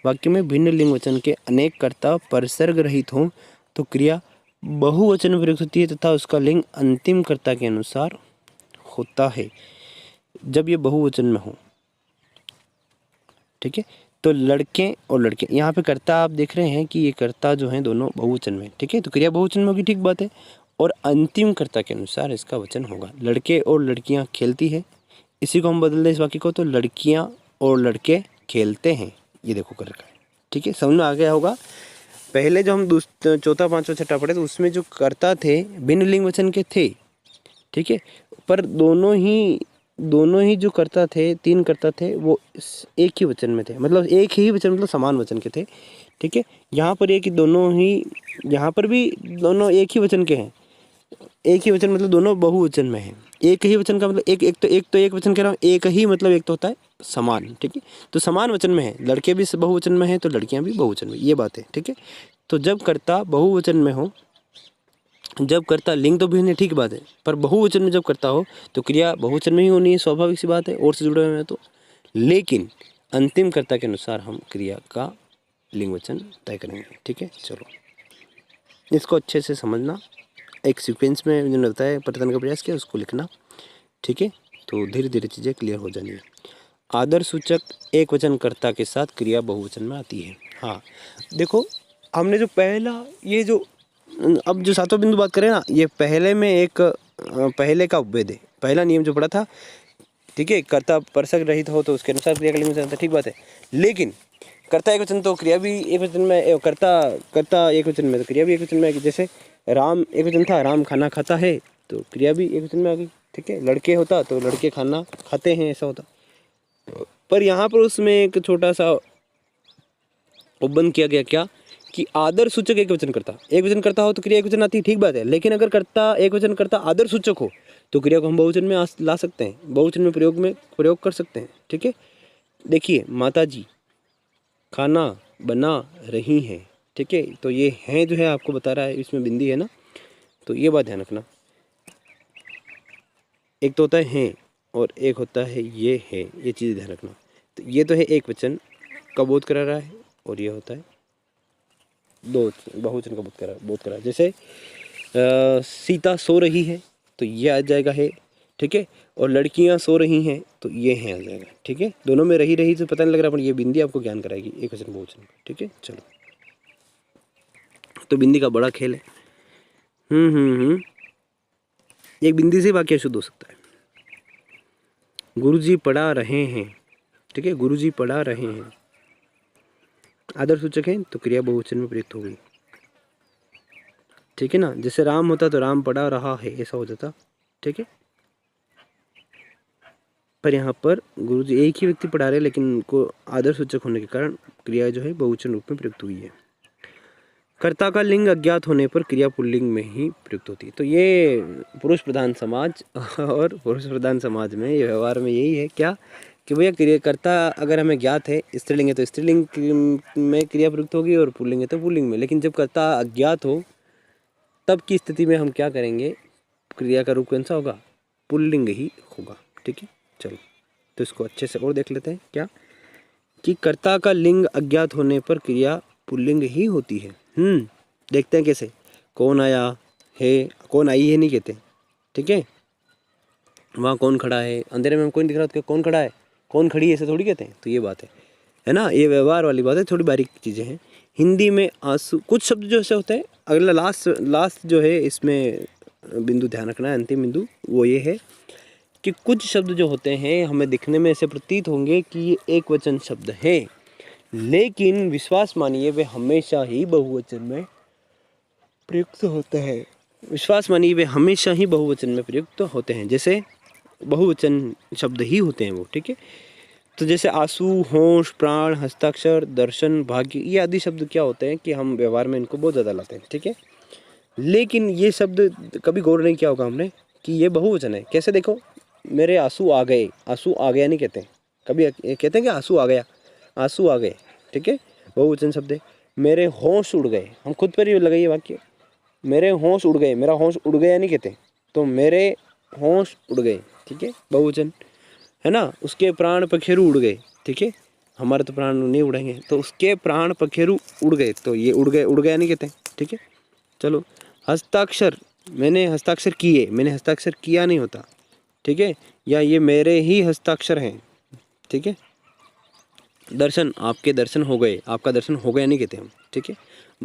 वाक्य में भिन्न लिंग वचन के अनेक कर्ता परसर्ग रहित हों तो क्रिया बहुवचन में प्रयुक्त होती है तथा उसका लिंग अंतिम कर्ता के अनुसार होता है जब ये बहुवचन में हो, ठीक है। तो लड़के और लड़के, यहाँ पे कर्ता आप देख रहे हैं कि ये कर्ता जो हैं दोनों बहुवचन में, ठीक है। तो क्रिया बहुवचन में होगी, ठीक बात है। और अंतिम कर्ता के अनुसार इसका वचन होगा। लड़के और लड़कियाँ खेलती है, इसी को हम बदल दें इस वाक्य को, तो लड़कियाँ और लड़के खेलते हैं, ये देखो कर रखा है, ठीक है। समझ में आ गया होगा। पहले जो हम चौथा, पाँचवा, छठा पढ़े तो उसमें जो कर्ता थे भिन्न लिंग वचन के थे, ठीक है। पर दोनों ही जो कर्ता थे, 3 कर्ता थे, वो एक ही वचन में थे, मतलब एक ही वचन मतलब समान वचन के थे, ठीक है। यहाँ पर ये कि दोनों ही, यहाँ पर भी दोनों एक ही वचन के हैं। एक ही वचन मतलब दोनों बहुवचन में हैं। एक ही वचन का मतलब एक तो एक वचन कह रहा हूँ, एक ही मतलब एक तो होता है समान, ठीक है। तो समान वचन में है, लड़के भी बहुवचन में हैं तो लड़कियाँ भी बहुवचन में, ये बात है, ठीक है। तो जब कर्ता बहुवचन में हो, जब कर्ता लिंग तो भिन्न है, ठीक बात है, पर बहुवचन में जब कर्ता हो तो क्रिया बहुवचन में ही होनी है, स्वाभाविक सी बात है, और से जुड़े हुए हैं तो। लेकिन अंतिम कर्ता के अनुसार हम क्रिया का लिंग वचन तय करेंगे, ठीक है। चलो इसको अच्छे से समझना, एक सीक्वेंस में मैंने बताया परिवर्तन का प्रयास किया, उसको लिखना, ठीक है। तो धीरे धीरे चीज़ें क्लियर हो जानी है। आदर सूचक एक वचन कर्ता के साथ क्रिया बहुवचन में आती है। हाँ देखो, हमने जो पहला ये जो अब जो 7वां बिंदु बात करें ना, ये पहले में एक पहले का उपभेद है, पहला नियम जो पड़ा था, ठीक है। कर्ता परसर्ग रहित हो तो उसके अनुसार क्रिया का लिंग वचन आता है, ठीक बात है। लेकिन कर्ता एक वचन तो क्रिया भी एक वचन में, कर्ता एक वचन में तो क्रिया भी एक वचन में आएगी। जैसे राम एक वचन था, राम खाना खाता है, तो क्रिया भी एक वचन में आ गई, ठीक है। लड़के होता तो लड़के खाना खाते हैं, ऐसा होता। पर यहाँ पर उसमें एक छोटा सा उपबंध किया गया, क्या कि आदर सूचक एक वचन करता, एक वचन करता हो तो क्रिया एक वचन आती है, ठीक बात है। लेकिन अगर कर्ता एक वचन करता आदर सूचक हो तो क्रिया को हम बहुवचन में ला सकते हैं, बहुवचन में प्रयोग कर सकते हैं, ठीक है। देखिए, माता जी खाना बना रही हैं, ठीक है। तो ये हैं जो है आपको बता रहा है, इसमें बिंदी है ना, तो ये बात ध्यान रखना। एक तो होता है हैं और एक होता है ये है, ये चीज़ ध्यान रखना। तो ये तो है एक वचन का बोध करा रहा है, और ये होता है दो बहुवचन का बोध करा रहा है। जैसे सीता सो रही है तो ये आ जाएगा है, ठीक है। और लड़कियां सो रही हैं तो ये है आ जाएगा, ठीक है। दोनों में रही तो पता नहीं लग रहा, पर ये बिंदी आपको ज्ञान कराएगी एक वचन बहुवचन, ठीक है। चलो, तो बिंदी का बड़ा खेल है। एक बिंदी से वाक्य शुद्ध हो सकता है। गुरुजी पढ़ा रहे हैं, ठीक है, गुरुजी पढ़ा रहे हैं, आदर सूचक है तो क्रिया बहुवचन में प्रयुक्त होगी, ठीक है ना। जैसे राम होता तो राम पढ़ा रहा है, ऐसा हो जाता, ठीक है। पर यहाँ पर गुरुजी एक ही व्यक्ति पढ़ा रहे, लेकिन उनको आदर सूचक होने के कारण क्रिया जो है बहुवचन रूप में प्रयुक्त हुई है। कर्ता का लिंग अज्ञात होने पर क्रिया पुल्लिंग में ही प्रयुक्त होती है। तो ये पुरुष प्रधान समाज, और पुरुष प्रधान समाज में ये व्यवहार में यही है क्या कि भैया क्रियाकर्ता अगर हमें ज्ञात है, स्त्रीलिंग है तो स्त्रीलिंग में क्रिया प्रयुक्त होगी, और पुल्लिंग है तो पुल्लिंग में। लेकिन जब कर्ता अज्ञात हो तब की स्थिति में हम क्या करेंगे, क्रिया का रूप कौन सा होगा, पुल्लिंग ही होगा, ठीक है। चलो, तो इसको अच्छे से और देख लेते हैं, क्या कि कर्ता का लिंग अज्ञात होने पर क्रिया पुल्लिंग ही होती है। देखते हैं कैसे। कौन आया है, कौन आई है नहीं कहते, ठीक है। वहाँ कौन खड़ा है, अंधेरे में कोई नहीं दिख रहा तो कौन खड़ा है, कौन खड़ी है, ऐसे थोड़ी कहते हैं। तो ये बात है। है ना, ये व्यवहार वाली बात है, थोड़ी बारीक चीज़ें हैं। हिंदी में आंसू, कुछ शब्द जो ऐसे होते हैं, अगला लास्ट जो है इसमें बिंदु ध्यान रखना है, अंतिम बिंदु वो ये है कि कुछ शब्द जो होते हैं हमें दिखने में ऐसे प्रतीत होंगे कि ये एक वचन शब्द हैं, लेकिन विश्वास मानिए वे हमेशा ही बहुवचन में प्रयुक्त होते हैं। विश्वास मानिए वे हमेशा ही बहुवचन में प्रयुक्त होते हैं, जैसे बहुवचन शब्द ही होते हैं वो, ठीक है। तो जैसे आंसू, होश, प्राण, हस्ताक्षर, दर्शन, भाग्य, ये आदि शब्द क्या होते हैं कि हम व्यवहार में इनको बहुत ज़्यादा लाते हैं, ठीक है। लेकिन ये शब्द कभी गौर नहीं किया होगा हमने कि ये बहुवचन है। कैसे देखो, मेरे आंसू आ गए, आंसू आ गया नहीं कहते, कभी कहते हैं कि आंसू आ गया, आंसू आ गए, ठीक है, बहुवचन शब्द है। मेरे होश उड़ गए, हम खुद पर ही लगाइए वाक्य, मेरे होश उड़ गए, मेरा होश उड़ गया नहीं कहते, तो मेरे होश उड़ गए, ठीक है, बहुवचन है ना। उसके प्राण पखेरु उड़ गए, ठीक है, हमारे तो प्राण नहीं उड़ेंगे, तो उसके प्राण पखेरु उड़ गए, तो ये उड़ गए, उड़ गया नहीं कहते, ठीक है। चलो, हस्ताक्षर, मैंने हस्ताक्षर किए, मैंने हस्ताक्षर किया नहीं होता, ठीक है, या ये मेरे ही हस्ताक्षर हैं, ठीक है। दर्शन, आपके दर्शन हो गए, आपका दर्शन हो गया नहीं कहते हम, ठीक है।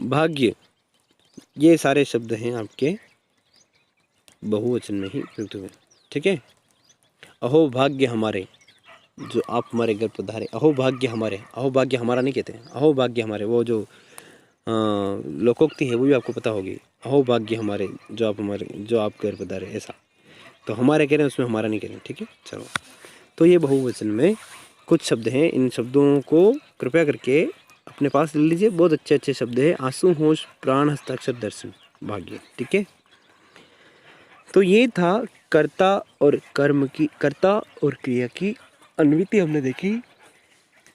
भाग्य, ये सारे शब्द हैं आपके बहुवचन में ही प्रयुक्त हुए, ठीक है। अहो भाग्य हमारे, जो आप हमारे घर पधारे, अहो भाग्य हमारे, अहो भाग्य हमारा नहीं कहते हैं, अहो भाग्य हमारे, वो जो लोकोक्ति है वो भी आपको पता होगी, अहो भाग्य हमारे, जो आप घर पधारे, ऐसा। तो हमारे कह रहे हैं, उसमें हमारा नहीं कह रहे हैं, ठीक है। चलो, तो ये बहुवचन में कुछ शब्द हैं, इन शब्दों को कृपया करके अपने पास ले लीजिए, बहुत अच्छे अच्छे शब्द हैं, आंसू, होश, प्राण, हस्ताक्षर, दर्शन, भाग्य, ठीक है। तो ये था कर्ता और कर्म की, कर्ता और क्रिया की अन्विति हमने देखी।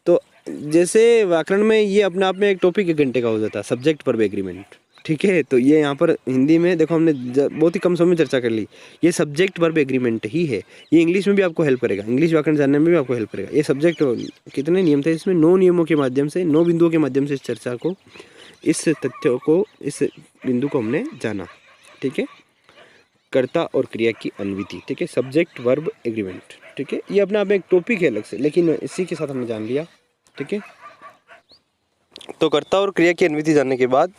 तो जैसे व्याकरण में ये अपने आप में एक टॉपिक 1 घंटे का हो जाता है, सब्जेक्ट वर्ब एग्रीमेंट, ठीक है। तो ये यहाँ पर हिंदी में देखो हमने बहुत ही कम समय में चर्चा कर ली, ये सब्जेक्ट वर्ब एग्रीमेंट ही है। ये इंग्लिश में भी आपको हेल्प करेगा, इंग्लिश व्याकरण जानने में भी आपको हेल्प करेगा। ये सब्जेक्ट, कितने नियम थे इसमें, 9 नियमों के माध्यम से, 9 बिंदुओं के माध्यम से इस चर्चा को, इस तथ्यों को, इस बिंदु को हमने जाना, ठीक है। कर्ता और क्रिया की अन्विति, ठीक है, सब्जेक्ट वर्ब एग्रीमेंट, ठीक है। ये अपने आप में एक टॉपिक है अलग से, लेकिन इसी के साथ हमने जान लिया, ठीक है। तो कर्ता और क्रिया की अन्विति जानने के बाद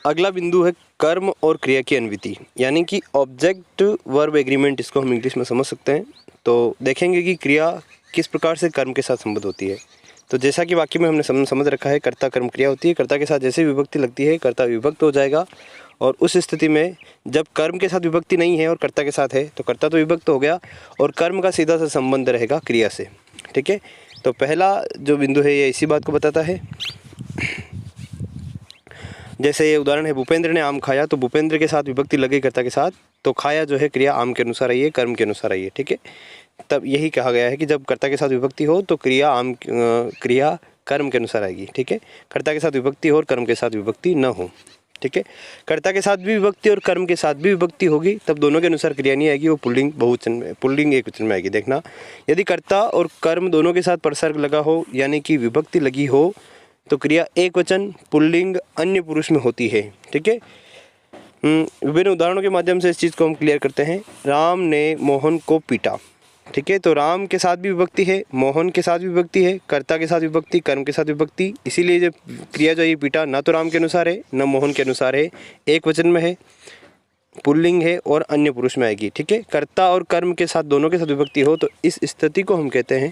अगला बिंदु है कर्म और क्रिया की अन्विति, यानी कि ऑब्जेक्ट वर्ब एग्रीमेंट, इसको हम इंग्लिश में समझ सकते हैं। तो देखेंगे कि क्रिया किस प्रकार से कर्म के साथ संबद्ध होती है। तो जैसा कि वाक्य में हमने समझ रखा है, कर्ता कर्म क्रिया होती है, कर्ता के साथ जैसे विभक्ति लगती है कर्ता विभक्त हो जाएगा, और उस स्थिति में जब कर्म के साथ विभक्ति नहीं है और कर्ता के साथ है तो कर्ता तो विभक्त हो गया और कर्म का सीधा सा संबंध रहेगा क्रिया से, ठीक है। तो पहला जो बिंदु है ये इसी बात को बताता है। जैसे ये उदाहरण है, भूपेंद्र ने आम खाया, तो भूपेंद्र के साथ विभक्ति लगी कर्ता के साथ, तो खाया जो है क्रिया आम के अनुसार आई है, कर्म के अनुसार आई है, ठीक है। तब यही कहा गया है कि जब कर्ता के साथ विभक्ति हो तो क्रिया कर्म के अनुसार आएगी, ठीक है। कर्ता के साथ विभक्ति हो और कर्म के साथ विभक्ति न हो, ठीक है। कर्ता के साथ भी विभक्ति और कर्म के साथ भी विभक्ति होगी, तब दोनों के अनुसार क्रिया नहीं आएगी, वो पुल्लिंग बहुवचन में, पुल्लिंग एक वचन में आएगी। देखना, यदि कर्ता और कर्म दोनों के साथ परसर्ग लगा हो, यानी कि विभक्ति लगी हो, तो क्रिया एक वचन पुल्लिंग अन्य पुरुष में होती है, ठीक है। विभिन्न उदाहरणों के माध्यम से इस चीज़ को हम क्लियर करते हैं। राम ने मोहन को पीटा, ठीक है। तो राम के साथ भी विभक्ति है, मोहन के साथ भी विभक्ति है, कर्ता के साथ विभक्ति, कर्म के साथ विभक्ति, इसीलिए जो क्रिया जो ये पीटा ना तो राम के अनुसार है न मोहन के अनुसार है, एक वचन में है, पुल्लिंग है और अन्य पुरुष में आएगी, ठीक है। कर्ता और कर्म के साथ दोनों के साथ विभक्ति हो तो इस स्थिति को हम कहते हैं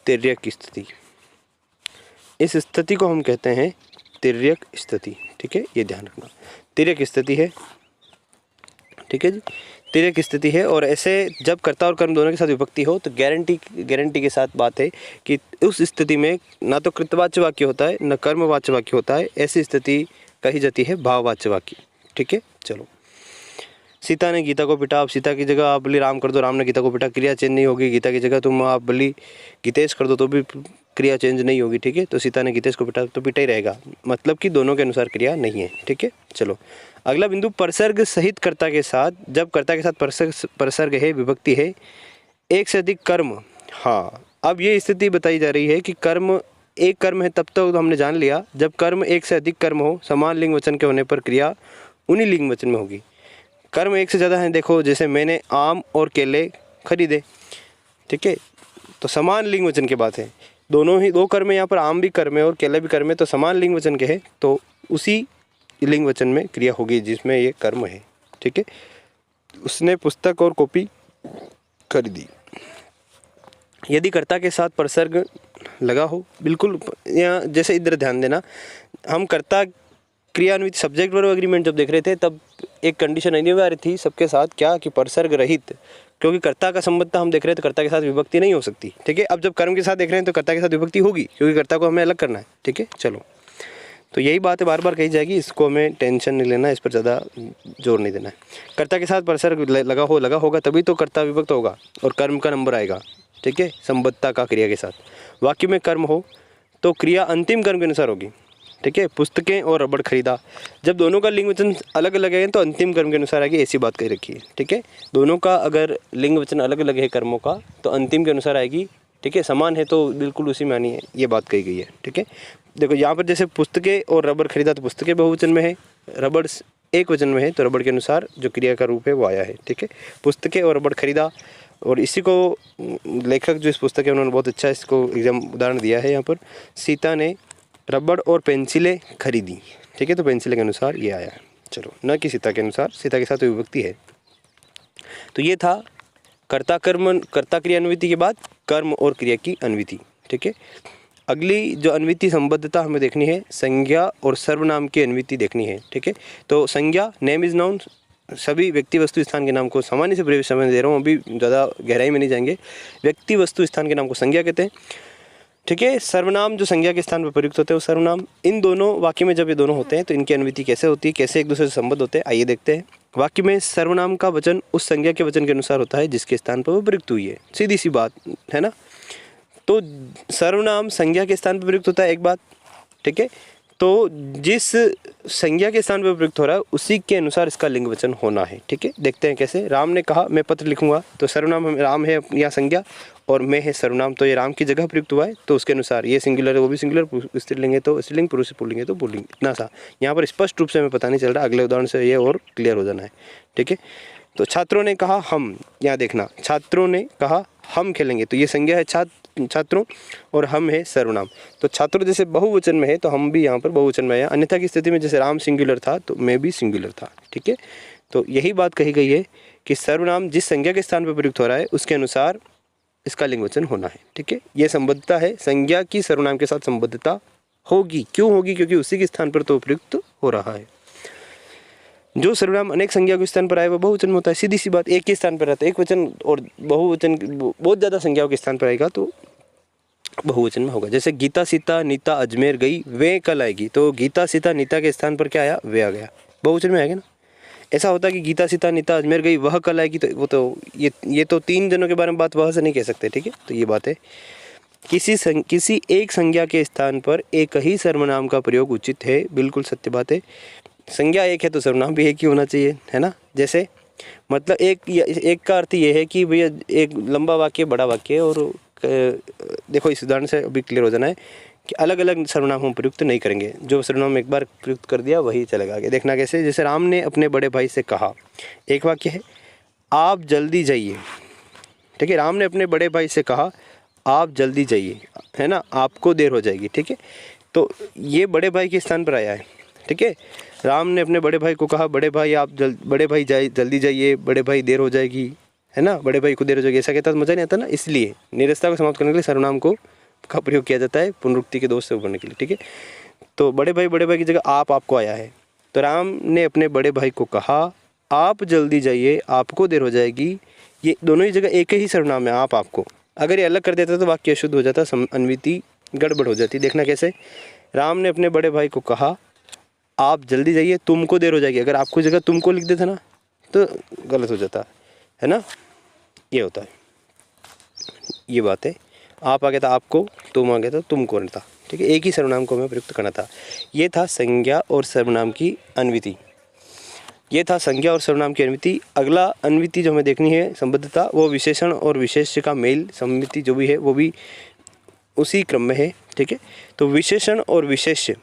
तिर्यक स्थिति, इस स्थिति को हम कहते हैं तिर्यक स्थिति, ठीक है। ये ध्यान रखना, तिर्यक स्थिति है, ठीक है जी, तिर्यक स्थिति है। और ऐसे जब कर्ता और कर्म दोनों के साथ विभक्ति हो तो गारंटी के साथ बात है कि उस स्थिति में ना तो कृतवाच्य वाक्य होता है न कर्मवाच्य वाक्य होता है, ऐसी स्थिति कही जाती है भाववाच्य वाक्य, ठीक है। चलो, सीता ने गीता को पिटा, अब सीता की जगह आप बोली राम कर दो, राम ने गीता को पिटा, क्रिया चेंज नहीं होगी। गीता की जगह तुम आप बोली गीतेश कर दो तो भी क्रिया चेंज नहीं होगी, ठीक है। तो सीता ने गीतेश को पिटा तो पिटा ही रहेगा, मतलब कि दोनों के अनुसार क्रिया नहीं है, ठीक है। चलो, अगला बिंदु परसर्ग सहित कर्ता के साथ, जब कर्ता के साथ परसर्ग है, विभक्ति है, एक से अधिक कर्म। हाँ, अब ये स्थिति बताई जा रही है कि कर्म एक कर्म है तब तो हमने जान लिया, जब कर्म एक से अधिक कर्म हो, समान लिंग वचन के होने पर क्रिया उन्हीं लिंग वचन में होगी। कर्म एक से ज़्यादा है, देखो जैसे मैंने आम और केले खरीदे, ठीक है, तो समान लिंग वचन की बात है। दोनों ही दो कर्म यहाँ पर, आम भी कर्म है और केला भी कर्म है, तो समान लिंग वचन के है तो उसी लिंग वचन में क्रिया होगी जिसमें ये कर्म है। ठीक है, उसने पुस्तक और कॉपी खरीदी। यदि कर्ता के साथ परसर्ग लगा हो, बिल्कुल यहाँ जैसे इधर ध्यान देना, हम कर्ता क्रियान्वित सब्जेक्ट वर्ब एग्रीमेंट जब देख रहे थे तब एक कंडीशन अनिवार्य थी सबके साथ, क्या कि परसर्ग रहित, क्योंकि कर्ता का संबद्धता हम देख रहे हैं तो कर्ता के साथ विभक्ति नहीं हो सकती। ठीक है, अब जब कर्म के साथ देख रहे हैं तो कर्ता के साथ विभक्ति होगी, क्योंकि कर्ता को हमें अलग करना है। ठीक है, चलो, तो यही बात है, बार बार कही जाएगी, इसको हमें टेंशन नहीं लेना, इस पर ज़्यादा जोर नहीं देना है। कर्ता के साथ परसर्ग लगा होगा तभी तो कर्ता विभक्त होगा और कर्म का नंबर आएगा। ठीक है, संबद्धता का क्रिया के साथ। वाक्य में कर्म हो तो क्रिया अंतिम कर्म के अनुसार होगी। ठीक है, पुस्तकें और रबड़ खरीदा, जब दोनों का लिंग वचन अलग अलग है तो अंतिम कर्म के अनुसार आएगी, ऐसी बात कही रखी है। ठीक है, दोनों का अगर लिंग वचन अलग अलग है कर्मों का तो अंतिम के अनुसार आएगी। ठीक है, समान है तो बिल्कुल उसी मानी है, ये बात कही गई है। ठीक है, देखो यहाँ पर जैसे पुस्तकें और रबड़ खरीदा तो पुस्तकें बहुवचन में है, रबड़ एक वचन में है, तो रबड़ के अनुसार जो क्रिया का रूप है वो आया है। ठीक है, पुस्तकें और रबड़ खरीदा, और इसी को लेखक जो इस पुस्तक है उन्होंने बहुत अच्छा इसको एग्जाम उदाहरण दिया है यहाँ पर, सीता ने रबड़ और पेंसिलें खरीदी। ठीक है, तो पेंसिलें के अनुसार ये आया है, चलो, न कि सीता के अनुसार, सीता के साथ तो विभक्ति है। तो ये था कर्ता क्रिया अन्विति के बाद कर्म और क्रिया की अन्विति। ठीक है, अगली जो अन्विति संबद्धता हमें देखनी है, संज्ञा और सर्वनाम की अन्विति देखनी है। ठीक है, तो संज्ञा नेम इज नाउन, सभी व्यक्ति वस्तु स्थान के नाम को सामान्य से प्रवेश समझ दे रहा हूँ, अभी ज़्यादा गहराई में नहीं जाएंगे। व्यक्ति वस्तु स्थान के नाम को संज्ञा कहते हैं। ठीक है, सर्वनाम जो संज्ञा के स्थान पर प्रयुक्त होते हैं वो सर्वनाम। इन दोनों वाक्य में जब ये दोनों होते हैं तो इनकी अन्विति कैसे होती है, कैसे एक दूसरे से संबद्ध होते हैं, आइए देखते हैं। वाक्य में सर्वनाम का वचन उस संज्ञा के वचन के अनुसार होता है जिसके स्थान पर वो प्रयुक्त हुई है, सीधी सी बात है ना। तो सर्वनाम संज्ञा के स्थान पर प्रयुक्त होता है, एक बात। ठीक है, तो जिस संज्ञा के स्थान पर प्रयुक्त हो रहा है उसी के अनुसार इसका लिंग वचन होना है। ठीक है, देखते हैं कैसे। राम ने कहा मैं पत्र लिखूंगा, तो सर्वनाम राम है या संज्ञा, और मैं है सर्वनाम, तो ये राम की जगह प्रयुक्त हुआ है, तो उसके अनुसार ये सिंगुलर है वो भी सिंगुलर, स्त्रीलिंग है तो स्त्रीलिंग, पुरुष पुल्लिंग है तो पुल्लिंग। इतना सा यहाँ पर स्पष्ट रूप से हमें पता नहीं चल रहा, अगले उदाहरण से ये और क्लियर हो जाना है। ठीक है, तो छात्रों ने कहा हम, यहाँ देखना, छात्रों ने कहा हम खेलेंगे, तो ये संज्ञा है छात्रों और हम है सर्वनाम। तो छात्रों जैसे बहुवचन में है तो हम भी यहाँ पर बहुवचन में आया, अन्यथा की स्थिति में जैसे राम सिंगुलर था तो मैं भी सिंगुलर था। ठीक है, तो यही बात कही गई है कि सर्वनाम जिस संज्ञा के स्थान पर प्रयुक्त हो रहा है उसके अनुसार इसका लिंग वचन होना है। ठीक है, ये संबद्धता है, संज्ञा की सर्वनाम के साथ संबद्धता होगी। क्यों होगी? क्योंकि उसी के स्थान पर तो प्रयुक्त हो रहा है। जो सर्वनाम अनेक संज्ञा के स्थान पर आए वो बहुवचन में होता है, सीधी सी बात। एक के स्थान पर रहता है एक वचन, और बहुवचन बहुत ज़्यादा संज्ञाओं के स्थान पर आएगा तो बहुवचन में होगा। जैसे गीता सीता नीता अजमेर गई, वे कल आएगी, तो गीता सीता नीता के स्थान पर क्या आया? वे आ गया, बहुवचन में आएगा ना। ऐसा होता है कि गीता सीता नीता अजमेर गई वह कल आएगी, तो वो तो ये तो तीन जनों के बारे में बात वह से नहीं कह सकते। ठीक है, तो ये बात है। किसी एक संज्ञा के स्थान पर एक ही सर्वनाम का प्रयोग उचित है, बिल्कुल सत्य बात है। संज्ञा एक है तो सर्वनाम भी एक ही होना चाहिए, है ना। जैसे मतलब एक का अर्थ ये है कि भैया एक लंबा वाक्य बड़ा वाक्य, और देखो इस उदाहरण से अभी क्लियर हो जाना है कि अलग अलग सर्वनाम हम प्रयुक्त नहीं करेंगे, जो सर्वनाम एक बार प्रयुक्त कर दिया वही चलेगा आगे। देखना कैसे, जैसे राम ने अपने बड़े भाई से कहा, एक वाक्य है, आप जल्दी जाइए। ठीक है, राम ने अपने बड़े भाई से कहा आप जल्दी जाइए, है ना, आपको देर हो जाएगी। ठीक है, तो ये बड़े भाई के स्थान पर आया है। ठीक है, राम ने अपने बड़े भाई को कहा बड़े भाई आप बड़े भाई जल्दी जाइए, बड़े भाई देर हो जाएगी, है ना, बड़े भाई को देर हो जाएगी, ऐसा कहता तो मज़ा नहीं आता ना। इसलिए निरस्ता को समाप्त करने के लिए सर्वनाम का प्रयोग किया जाता है, पुनरुक्ति के दोष से उभरने के लिए। ठीक है, तो बड़े भाई की जगह आपको आया है, तो राम ने अपने बड़े भाई को कहा आप जल्दी जाइए, आपको देर हो जाएगी, ये दोनों ही जगह एक ही सर्वनाम है आपको। अगर ये अलग कर देता तो वाक्य अशुद्ध हो जाता, अन्विति गड़बड़ हो जाती। देखना कैसे, राम ने अपने बड़े भाई को कहा आप जल्दी जाइए, तुमको देर हो जाएगी। अगर आपको जगह तुमको लिख देता ना तो गलत हो जाता, है ना, ये होता है, ये बात है। आप आ गया था आपको, तुम आ गया था तुमको रहता। ठीक है, एक ही सर्वनाम को हमें प्रयुक्त करना था। ये था संज्ञा और सर्वनाम की अन्विति, ये था संज्ञा और सर्वनाम की अन्विति। अगला अन्विति जो हमें देखनी है संबद्धता, वो विशेषण और विशेष्य का मेल, सम्मिति जो भी है वो भी उसी क्रम में है। ठीक है, तो विशेषण और विशेष्य,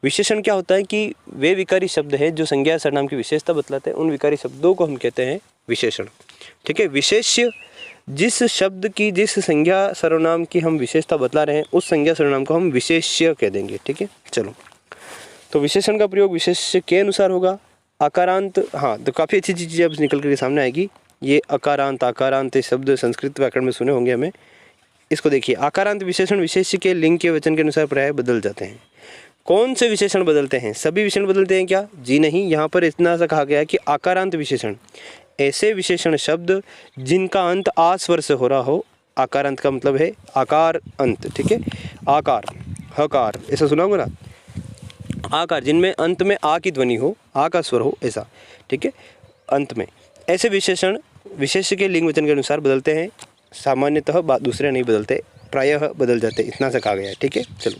विशेषण क्या होता है कि वे विकारी शब्द है जो संज्ञा सर्वनाम की विशेषता बतलाते हैं, उन विकारी शब्दों को हम कहते हैं विशेषण। ठीक है, विशेष्य जिस शब्द की जिस संज्ञा सर्वनाम की हम विशेषता बतला रहे हैं उस संज्ञा सर्वनाम को हम विशेष्य कह देंगे। ठीक है, चलो तो विशेषण का प्रयोग विशेष्य के अनुसार होगा। आकारांत, हाँ तो काफ़ी अच्छी चीज़ें अब निकल कर सामने आएगी। ये अकारांत आकारांत शब्द संस्कृत व्याकरण में सुने होंगे हमें। इसको देखिए, आकारांत विशेषण विशेष्य के लिंग के वचन के अनुसार प्राय बदल जाते हैं। कौन से विशेषण बदलते हैं? सभी विशेषण बदलते हैं क्या? जी नहीं, यहाँ पर इतना सा कहा गया है कि आकारांत विशेषण ऐसे विशेषण शब्द जिनका अंत आ स्वर से हो रहा हो। आकारांत का मतलब है आकार अंत। ठीक है, आकार हकार ऐसा सुना होगा ना, आकार जिनमें अंत में आ की ध्वनि हो, आ का स्वर हो ऐसा। ठीक है, अंत में ऐसे विशेषण विशेष्य के लिंग वचन के अनुसार बदलते हैं। सामान्यतः दूसरे नहीं बदलते, प्रायः बदल जाते, इतना सा कहा गया है। ठीक है, चलो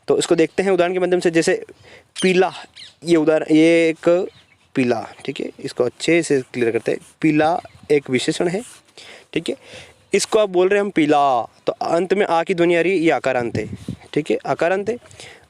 तो इसको देखते हैं उदाहरण के माध्यम से। जैसे पीला, ये उदाहरण, ये एक पीला, ठीक है, इसको अच्छे से क्लियर करते हैं। पीला एक विशेषण है। ठीक है, इसको आप बोल रहे हैं हम पीला, तो अंत में आ की ध्वनि आ रही है, ये आकारांत है। ठीक है, आकारांत है।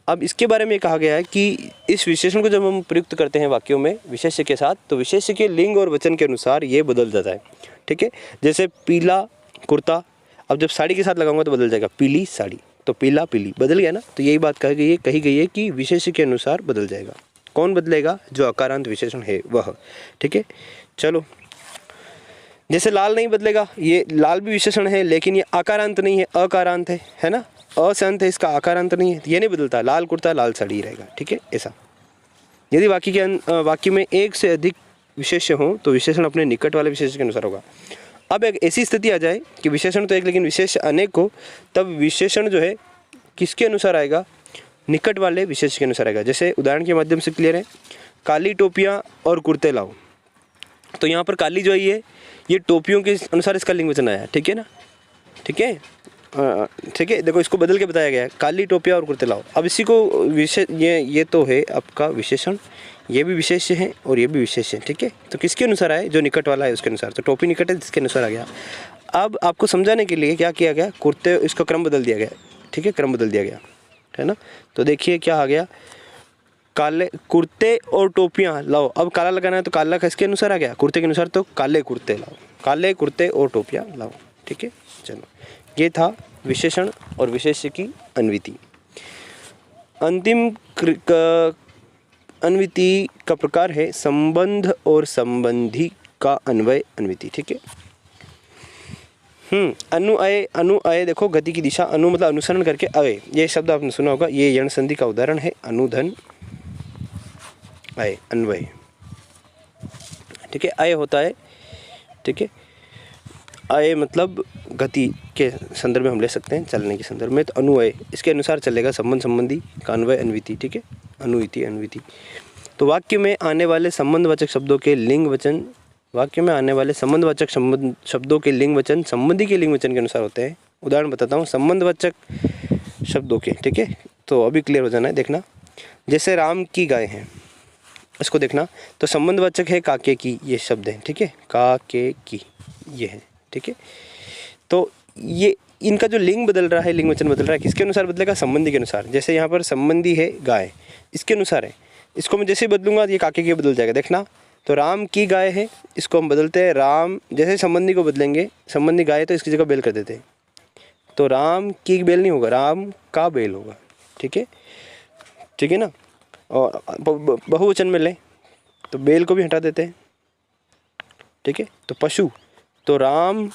अब इसके बारे में कहा गया है कि इस विशेषण को जब हम प्रयुक्त करते हैं वाक्यों में विशेष्य के साथ, तो विशेष्य के लिंग और वचन के अनुसार ये बदल जाता है। ठीक है, जैसे पीला कुर्ता, अब जब साड़ी के साथ लगाऊंगा तो बदल जाएगा पीली साड़ी, तो पीला पीली बदल गया ना। तो यही बात कही गई है कि विशेष्य के अनुसार बदल जाएगा। कौन बदलेगा? जो अकारांत विशेषण है वह। ठीक है, चलो जैसे लाल नहीं बदलेगा, ये लाल भी विशेषण है लेकिन ये आकारांत नहीं है, अकारांत है ना, अ से अंत है इसका, आकारांत नहीं है, ये नहीं बदलता। लाल कुर्ता लाल साड़ी रहेगा। ठीक है, ऐसा। यदि वाक्य में एक से अधिक विशेष्य हो तो विशेषण अपने निकट वाले विशेष्य के अनुसार होगा। अब एक ऐसी स्थिति आ जाए कि विशेषण तो एक लेकिन विशेष्य अनेक हो, तब विशेषण जो है किसके अनुसार आएगा? निकट वाले विशेष्य के अनुसार आएगा। जैसे उदाहरण के माध्यम से क्लियर है, काली टोपियाँ और कुर्ते लाओ, तो यहाँ पर काली जो है ये टोपियों के अनुसार इसका लिंग वचन आया। ठीक है ना, ठीक है, ठीक है, देखो इसको बदल के बताया गया है, काली टोपियाँ और कुर्ते लाओ। अब इसी को ये तो है आपका विशेषण, ये भी विशेष्य है और ये भी विशेष्य है। ठीक है, तो किसके अनुसार आए? जो निकट वाला है उसके अनुसार। तो टोपी निकट है जिसके अनुसार आ गया। अब आपको समझाने के लिए क्या किया गया, कुर्ते, इसका क्रम बदल दिया गया। ठीक है, क्रम बदल दिया गया है ना। तो देखिए क्या आ गया, काले कुर्ते और टोपियाँ लाओ। अब काला लगाना है तो काला किसके अनुसार आ गया? कुर्ते के अनुसार, तो काले कुर्ते लाओ, काले कुर्ते और टोपियाँ लाओ। ठीक है, चलो ये था विशेषण और विशेष्य की अन्विति। अंतिम अन्विति का प्रकार है संबंध और संबंधी का अन्वय अन्विति। ठीक है, अनुअय देखो गति की दिशा, अनु मतलब अनुसरण करके, अय ये शब्द आपने सुना होगा, ये यण संधि का उदाहरण है। अनुधन अय, अन्वय। ठीक है, अय होता है, ठीक है, अय मतलब गति के संदर्भ में हम ले सकते हैं, चलने के संदर्भ में। तो अनुअय इसके अनुसार चलेगा, संबंध संबंधी का अन्वय अन्विति। ठीक है, अनुइति अन्विति। तो वाक्य में आने वाले संबंधवाचक शब्दों के लिंग वचन, वाक्य में आने वाले संबंधवाचक शब्दों के लिंग वचन संबंधी के लिंग वचन के अनुसार होते हैं। उदाहरण बताता हूँ संबंधवाचक शब्दों के। ठीक है, तो अभी क्लियर हो जाना है, देखना। जैसे राम की गाय है, इसको देखना, तो संबंधवाचक है काके की, ये शब्द है। ठीक है, काके की ये है। ठीक है, तो ये इनका जो लिंग बदल रहा है, लिंग वचन बदल रहा है, किसके अनुसार बदलेगा? संबंधी के अनुसार। जैसे यहाँ पर संबंधी है गाय, इसके अनुसार है, इसको मैं जैसे ही बदलूंगा ये काके की बदल जाएगा, देखना। तो राम की गाय है, इसको हम बदलते हैं राम, जैसे संबंधी को बदलेंगे, संबंधी गाय तो इसकी जगह बेल कर देते हैं, तो राम की बेल नहीं होगा, राम का बेल होगा। ठीक है, ठीक है ना। और बहुवचन में लें तो बेल को भी हटा देते हैं। ठीक है, तो पशु, तो राम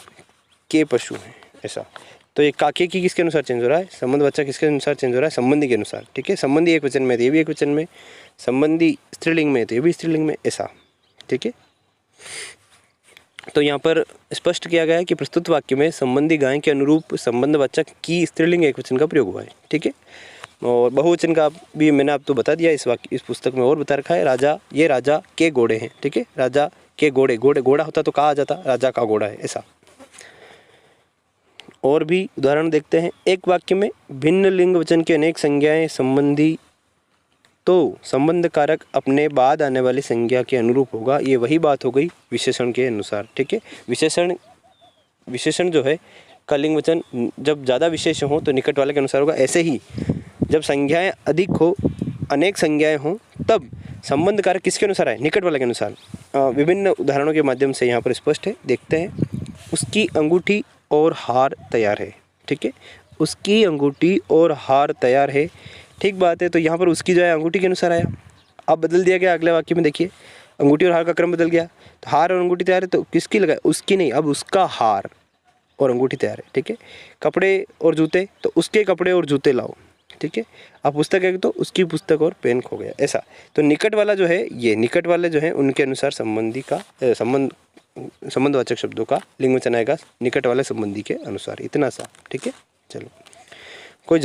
के पशु हैं, ऐसा। तो ये काके की किसके अनुसार चेंज हो रहा है? संबंधवाचक किसके अनुसार चेंज हो रहा है? संबंधी के अनुसार। ठीक है, संबंधी एक वचन में तो ये भी एक वचन में, संबंधी स्त्रीलिंग में तो ये भी स्त्रीलिंग में, ऐसा। ठीक है, तो यहाँ पर स्पष्ट किया गया है कि प्रस्तुत वाक्य में संबंधी गाय के अनुरूप संबंधवाचक की स्त्रीलिंग एक वचन का प्रयोग हुआ है। ठीक है, और बहुवचन का भी मैंने आपको बता दिया, इस पुस्तक में और बता रखा है। राजा, ये राजा के घोड़े हैं। ठीक है, राजा के घोड़े, घोड़ा होता तो कहा जाता राजा का घोड़ा है, ऐसा। और भी उदाहरण देखते हैं। एक वाक्य में भिन्न लिंग वचन के अनेक संज्ञाएं संबंधी, तो संबंध कारक अपने बाद आने वाली संज्ञा के अनुरूप होगा। ये वही बात हो गई विशेषण के अनुसार। ठीक है, विशेषण जो है का लिंग वचन जब ज़्यादा विशेष हो तो निकट वाले के अनुसार होगा। ऐसे ही जब संज्ञाएं अधिक हो अनेक संज्ञाएं हों तब संबंध कारक किसके अनुसार है? निकट वाले के अनुसार। विभिन्न उदाहरणों के माध्यम से यहाँ पर स्पष्ट है, देखते हैं। उसकी अंगूठी और हार तैयार है, ठीक है। उसकी अंगूठी और हार तैयार है, ठीक बात है। तो यहाँ पर उसकी जो है अंगूठी के अनुसार आया। अब बदल दिया गया अगले वाक्य में, देखिए अंगूठी और हार का क्रम बदल गया। तो हार और अंगूठी तैयार है, तो किसकी लगाए? उसकी नहीं, अब उसका हार और अंगूठी तैयार है, ठीक है। कपड़े और जूते, तो उसके कपड़े और जूते लाओ, ठीक है। अब पुस्तक है तो उसकी पुस्तक और पेन खो गया, ऐसा। तो निकट वाला जो है, ये निकट वाले जो है उनके अनुसार संबंधी का संबंधवाचक शब्दों का लिंग वचन आएगा निकट वाले संबंधी के अनुसार, इतना सा, ठीक है। चलो।